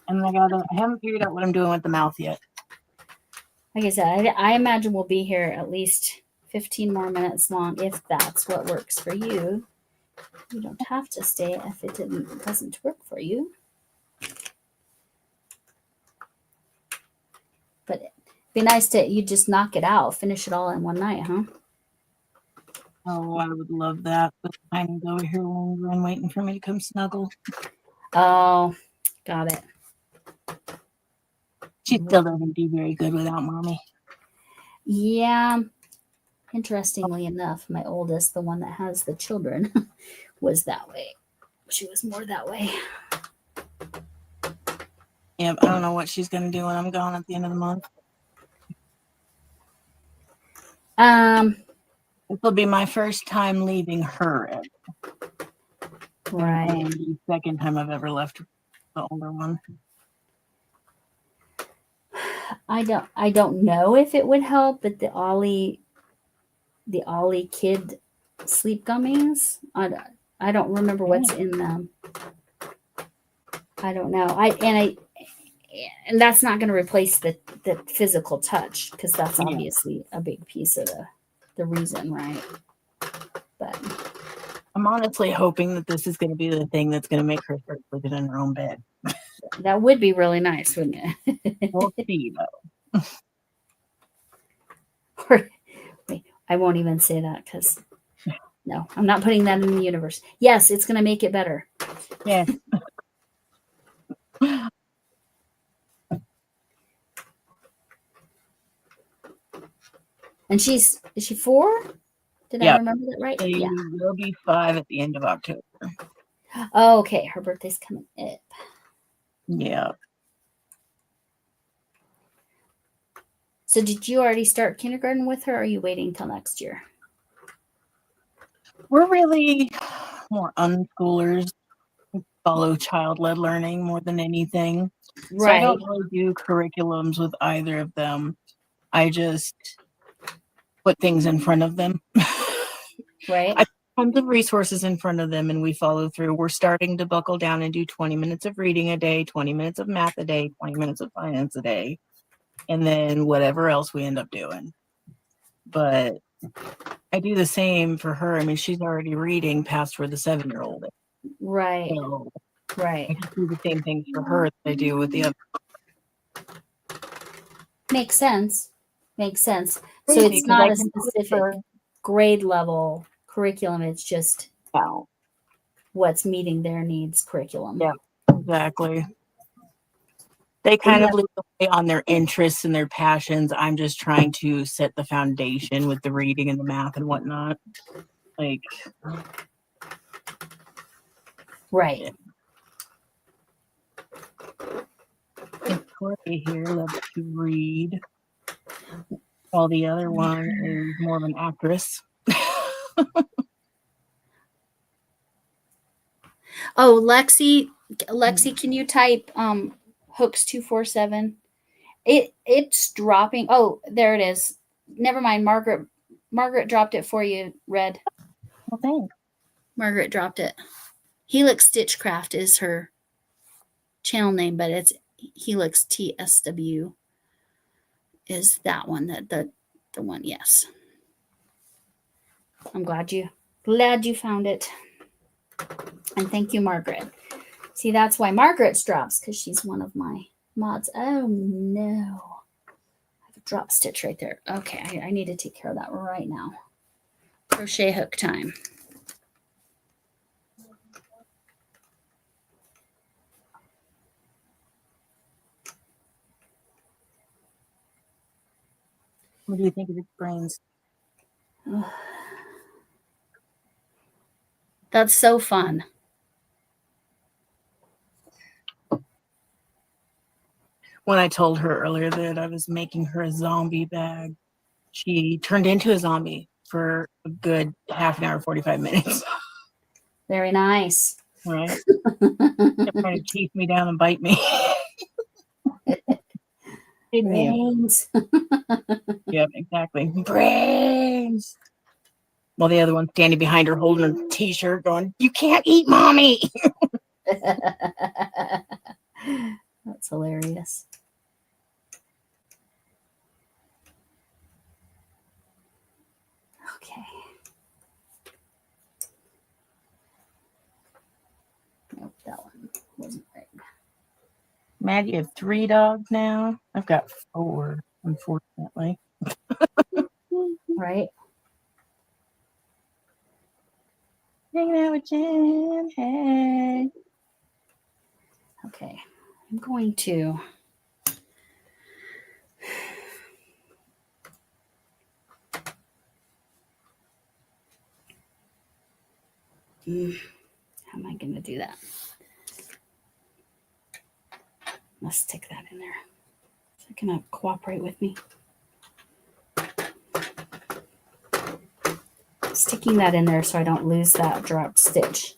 S3: And I haven't figured out what I'm doing with the mouth yet.
S1: Like I said, I imagine we'll be here at least 15 more minutes long if that's what works for you. You don't have to stay if it doesn't work for you. But it'd be nice to you just knock it out, finish it all in one night, huh?
S3: Oh, I would love that. But Tiny's over here longer and waiting for me to come snuggle.
S1: Oh, got it.
S3: She still doesn't do very good without mommy.
S1: Yeah. Interestingly enough, my oldest, the one that has the children, was that way. She was more that way.
S3: Yeah, I don't know what she's going to do when I'm gone at the end of the month. This will be my first time leaving her.
S1: Right.
S3: And the second time I've ever left the older one.
S1: I don't know if it would help, but the Ollie kid sleep gummies. I don't remember what's in them. I don't know. And that's not going to replace the physical touch because that's obviously a big piece of the reason, right? But
S3: I'm honestly hoping that this is going to be the thing that's going to make her start sleeping in her own bed.
S1: that would be really nice, wouldn't it?
S3: We'll see, though.
S1: Wait, I won't even say that because no, I'm not putting that in the universe. Yes, it's going to make it better.
S3: Yes.
S1: And is she 4? Did I remember that right?
S3: She will be 5 at the end of October.
S1: Oh, okay. Her birthday's coming up.
S3: Yeah.
S1: So did you already start kindergarten with her, or are you waiting till next year?
S3: We're really more unschoolers. We follow child-led learning more than anything.
S1: Right.
S3: So I don't really do curriculums with either of them. I just put things in front of them.
S1: Right.
S3: I put tons of resources in front of them and we follow through. We're starting to buckle down and do 20 minutes of reading a day, 20 minutes of math a day, 20 minutes of science a day, and then whatever else we end up doing. But I do the same for her. I mean, she's already reading past where the 7-year-old is.
S1: Right.
S3: So
S1: right.
S3: I just do the same things for her that I do with the other.
S1: Makes sense. So
S3: Crazy,
S1: it's not
S3: I
S1: a
S3: can put
S1: specific
S3: her-
S1: grade level curriculum. It's just what's meeting their needs curriculum.
S3: Yeah, exactly. They kind of lead the way on their interests and their passions. I'm just trying to set the foundation with the reading and the math and whatnot. Like,
S1: right.
S3: And Courtney here loves to read, while the other one is more of an actress.
S1: Oh, Lexie, can you type hooks 247? It's dropping. Oh, there it is. Never mind. Margaret dropped it for you, Red.
S3: Well, thanks.
S1: Margaret dropped it. Helix Stitchcraft is her channel name, but it's Helix TSW is that one, that the one. Yes. I'm glad you found it. And thank you, Margaret. See, that's why Margaret's drops, because she's one of my mods. Oh no. I have a drop stitch right there. Okay, I need to take care of that right now. Crochet hook time.
S3: What do you think of its brains?
S1: That's so fun.
S3: When I told her earlier that I was making her a zombie bag, she turned into a zombie for a good half an hour, 45 minutes.
S1: Very nice.
S3: Right? Kept trying to chase me down and bite me.
S1: Brains.
S3: Yep, exactly. Brains. While the other one's standing behind her holding her t-shirt going, "You can't eat mommy."
S1: That's That's hilarious. Okay. Nope, that one wasn't right.
S3: Matt, you have 3 dogs now? I've got 4, unfortunately.
S1: Right?
S3: Hanging out with Jen. Hey.
S1: Okay. I'm going to how am I going to do that? Let's stick that in there. Is it going to cooperate with me? Sticking that in there so I don't lose that drop stitch.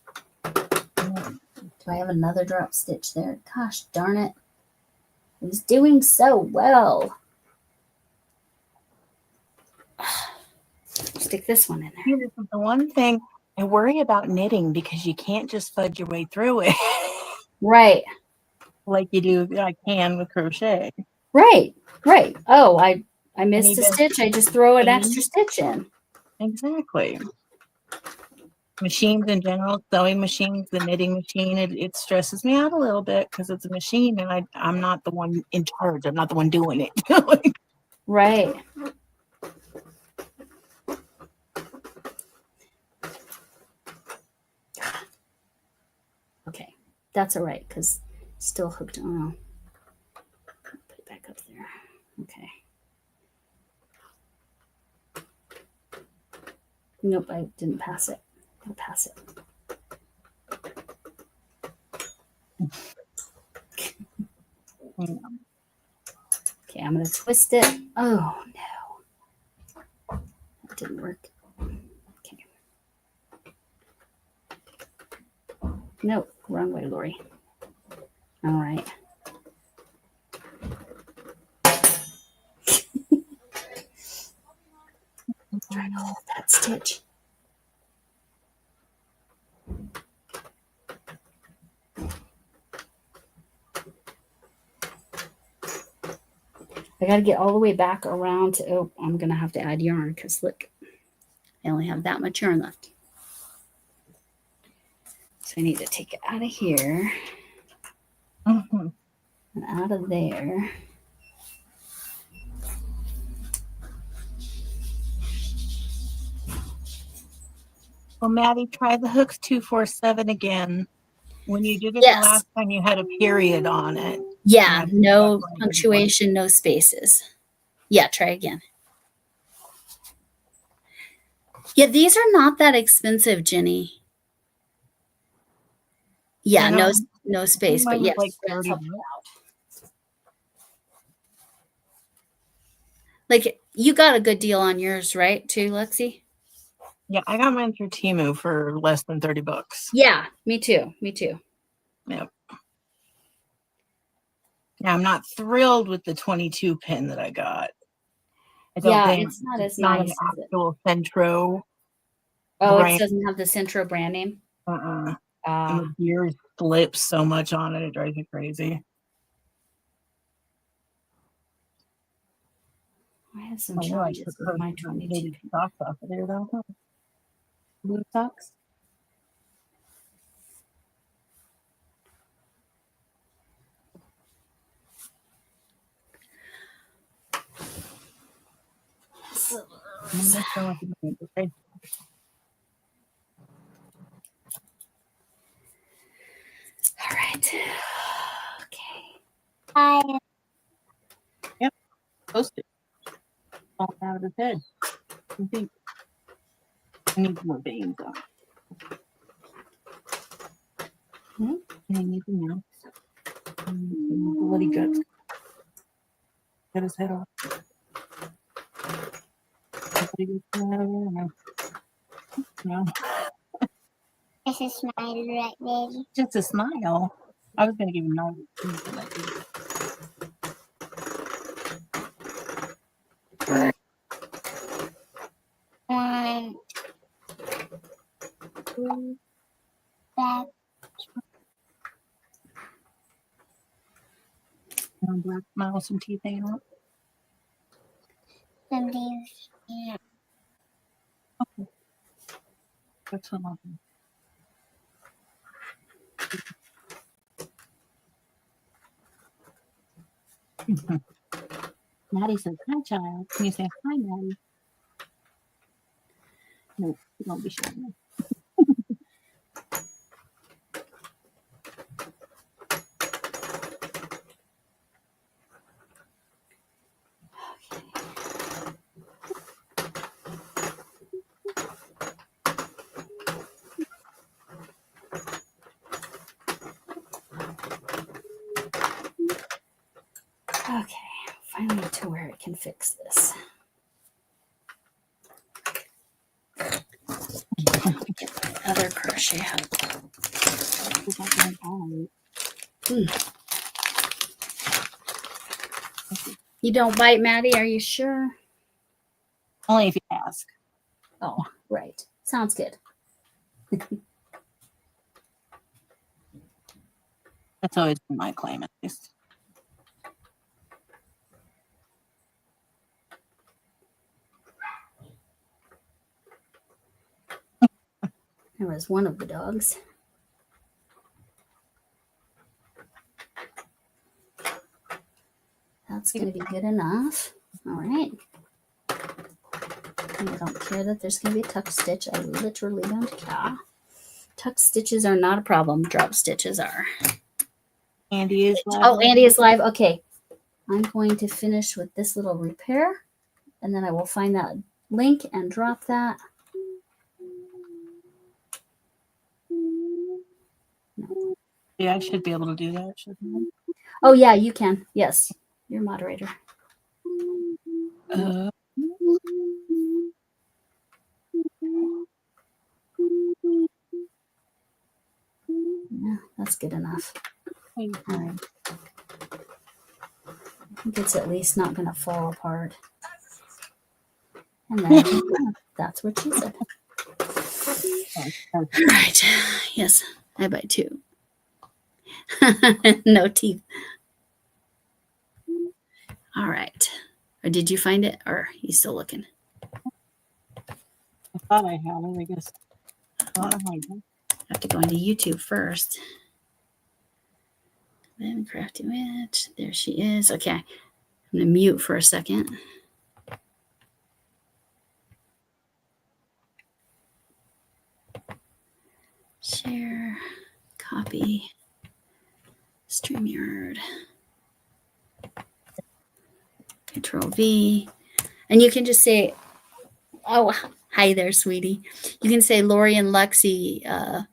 S1: Do I have another drop stitch there? Gosh darn it. I was doing so well. Stick this one in there.
S3: See, this is the one thing I worry about knitting because you can't just fudge your way through it
S1: Right.
S3: like you do. I can with crochet.
S1: Right. Right. Oh, I missed a
S3: even-
S1: stitch. I just throw an extra stitch in.
S3: Exactly. Machines in general, sewing machines, the knitting machine, it stresses me out a little bit because it's a machine and I'm not the one in charge. I'm not the one doing it.
S1: Right. Okay. That's all right because still hooked on. Put it back up there. Okay. Nope, I didn't pass it. I'll pass it. Okay, I'm going to twist it. Oh, no. That didn't work. Okay. No, wrong way, Lori. All right. Try to hold that stitch. I got to get all the way back around to, oh, I'm going to have to add yarn because look, I only have that much yarn left. So I need to take it out of here and out of there.
S3: Well, Maddie, try the hooks 247 again. When you did it
S1: Yes.
S3: the last time, you had a period on it.
S1: Yeah, no punctuation, no spaces. Yeah, try again. Yeah, these are not that expensive, Jenny. Yeah, no space, but yes,
S3: like
S1: that's
S3: 30
S1: helping out. Like you got a good deal on yours, right? Too, Lexie?
S3: Yeah, I got mine through Temu for less than $30.
S1: Yeah, me too. Me too.
S3: Yep. Now I'm not thrilled with the 22 pin that I got. I don't think
S1: it's not as
S3: not
S1: nice.
S3: an actual Sentro.
S1: Oh,
S3: brand.
S1: it doesn't have the Sentro brand name.
S3: And the gears slip so much on it, it drives me crazy.
S1: I have some challenges with my 22.
S3: Socks off of there, though. Blue socks.
S1: All right. Okay.
S3: Yep. Post it. Fall out of his head. I think I need more veins though. Anything else? Bloody guts. Cut his head off. No.
S4: It's a smile, right, baby?
S3: Just a smile. I was gonna give him no.
S4: One, two, back.
S3: on black smile, some teeth hanging out.
S4: Some days, yeah.
S3: That's some of them. Maddie says, "Hi, child." Can you say hi, Maddie? No, you won't be showing me.
S1: Okay, finally to where it can fix this. Get my other crochet hook. You don't bite, Maddie? Are you sure?
S3: Only if you ask.
S1: Oh, right. Sounds good.
S3: That's always been my claim, at least.
S1: There was one of the dogs. That's going to be good enough. All right. I don't care that there's going to be a tuck stitch. I literally don't care. Tuck stitches are not a problem. Drop stitches are.
S3: Andy is live.
S1: Oh, Andy is live. Okay. I'm going to finish with this little repair, and then I will find that link and drop that. No.
S3: Yeah, I should be able to do that, shouldn't I?
S1: Oh, yeah, you can. Yes. You're moderator. Yeah, that's good enough. All right. I think it's at least not going to fall apart. And then that's what she said. All right. Yes, I bite too. No teeth. All right. Or did you find it? Or are you still looking?
S3: I thought I had it, I guess. I
S1: have to go into YouTube first. Then Crafty Witch. There she is. Okay. I'm going to mute for a second. Share. Copy. StreamYard. Control V. And you can just say, oh, hi there, sweetie. You can say Lori and Lexie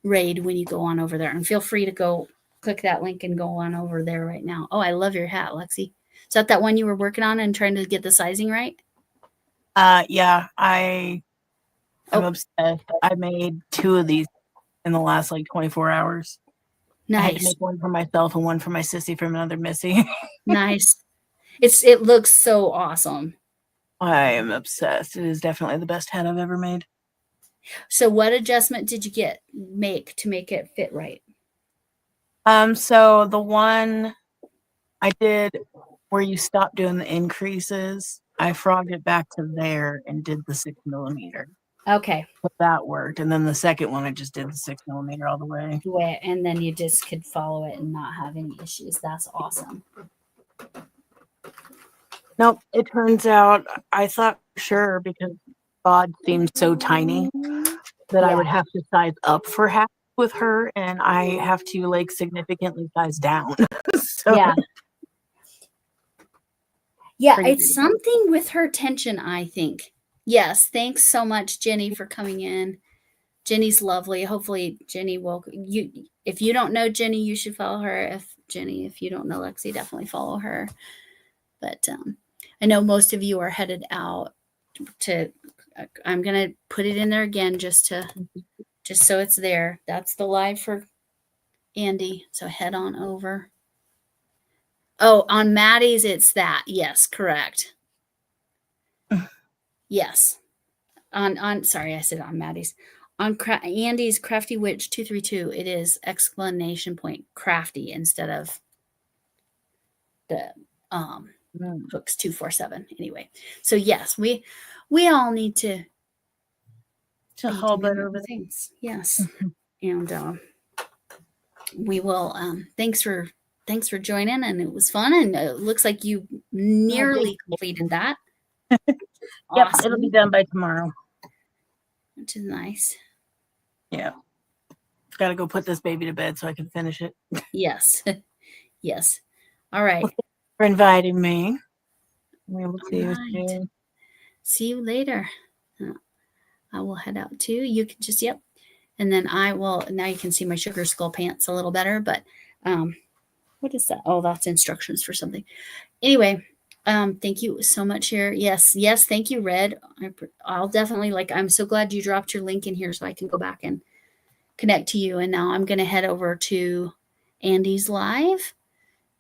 S1: raid when you go on over there. And feel free to go click that link and go on over there right now. Oh, I love your hat, Lexie. Is that one you were working on and trying to get the sizing right?
S3: Yeah, I'm obsessed. I made 2 of these in the last 24 hours.
S1: Nice.
S3: I had to make one for myself and one for my sissy from another Missy.
S1: Nice. It looks so awesome.
S3: I am obsessed. It is definitely the best hat I've ever made.
S1: So what adjustment did you make to make it fit right?
S3: So the one I did where you stop doing the increases, I frogged it back to there and did the 6 millimeter.
S1: Okay.
S3: So that worked. And then the second one, I just did the 6 millimeter all the way.
S1: And then you just could follow it and not have any issues. That's awesome.
S3: Nope. It turns out I thought sure because God seemed so tiny that I would have to size up for half with her, and I have to significantly size down. So
S1: yeah, it's something with her tension, I think. Yes, thanks so much, Jenny, for coming in. Jenny's lovely. Hopefully Jenny will if you don't know Jenny, you should follow her. If you don't know Lexie, definitely follow her. But I know most of you are headed out to I'm gonna put it in there again just so it's there. That's the live for Andy. So head on over. Oh, on Maddie's it's that. Yes, correct. Yes. On sorry, I said on Maddie's. On Andy's Crafty Witch 232, it is exclamation point crafty instead of the
S3: Mm.
S1: hooks 247 anyway. So yes, we all need to
S3: To
S1: be
S3: haul
S1: doing
S3: better
S1: other
S3: over
S1: things. Yes. And we will thanks for joining, and it was fun, and it looks like you nearly completed that.
S3: Yep, it'll be
S1: Awesome.
S3: done by tomorrow.
S1: Which is nice.
S3: Yeah. Got to go put this baby to bed so I can finish it.
S1: Yes. Yes. All right.
S3: For inviting me. We will see you
S1: Right.
S3: soon.
S1: See you later. I will head out too. You can just, yep. And then I will, now you can see my sugar skull pants a little better, but what is that? Oh, that's instructions for something. Anyway, thank you so much here. Yes. Thank you, Red. I'll definitely, like, I'm so glad you dropped your link in here so I can go back and connect to you. And now I'm going to head over to Andi's live.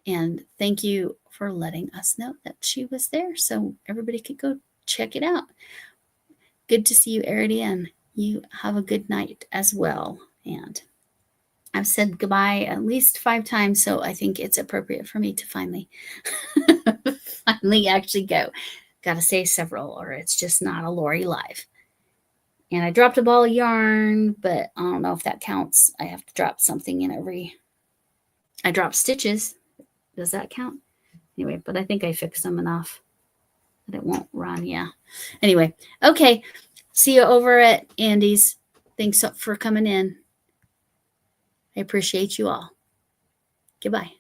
S1: And thank you for letting us know that she was there so everybody could go check it out. Good to see you, Arity, and you have a good night as well. And I've said goodbye at least 5 times, so I think it's appropriate for me to finally actually go. Got to say several, or it's just not a Lori live. And I dropped a ball of yarn, but I don't know if that counts. I have to drop something in every. I dropped stitches. Does that count? Anyway, but I think I fixed them enough that it won't run. Yeah. Anyway, okay. See you over at Andi's. Thanks for coming in. I appreciate you all. Goodbye.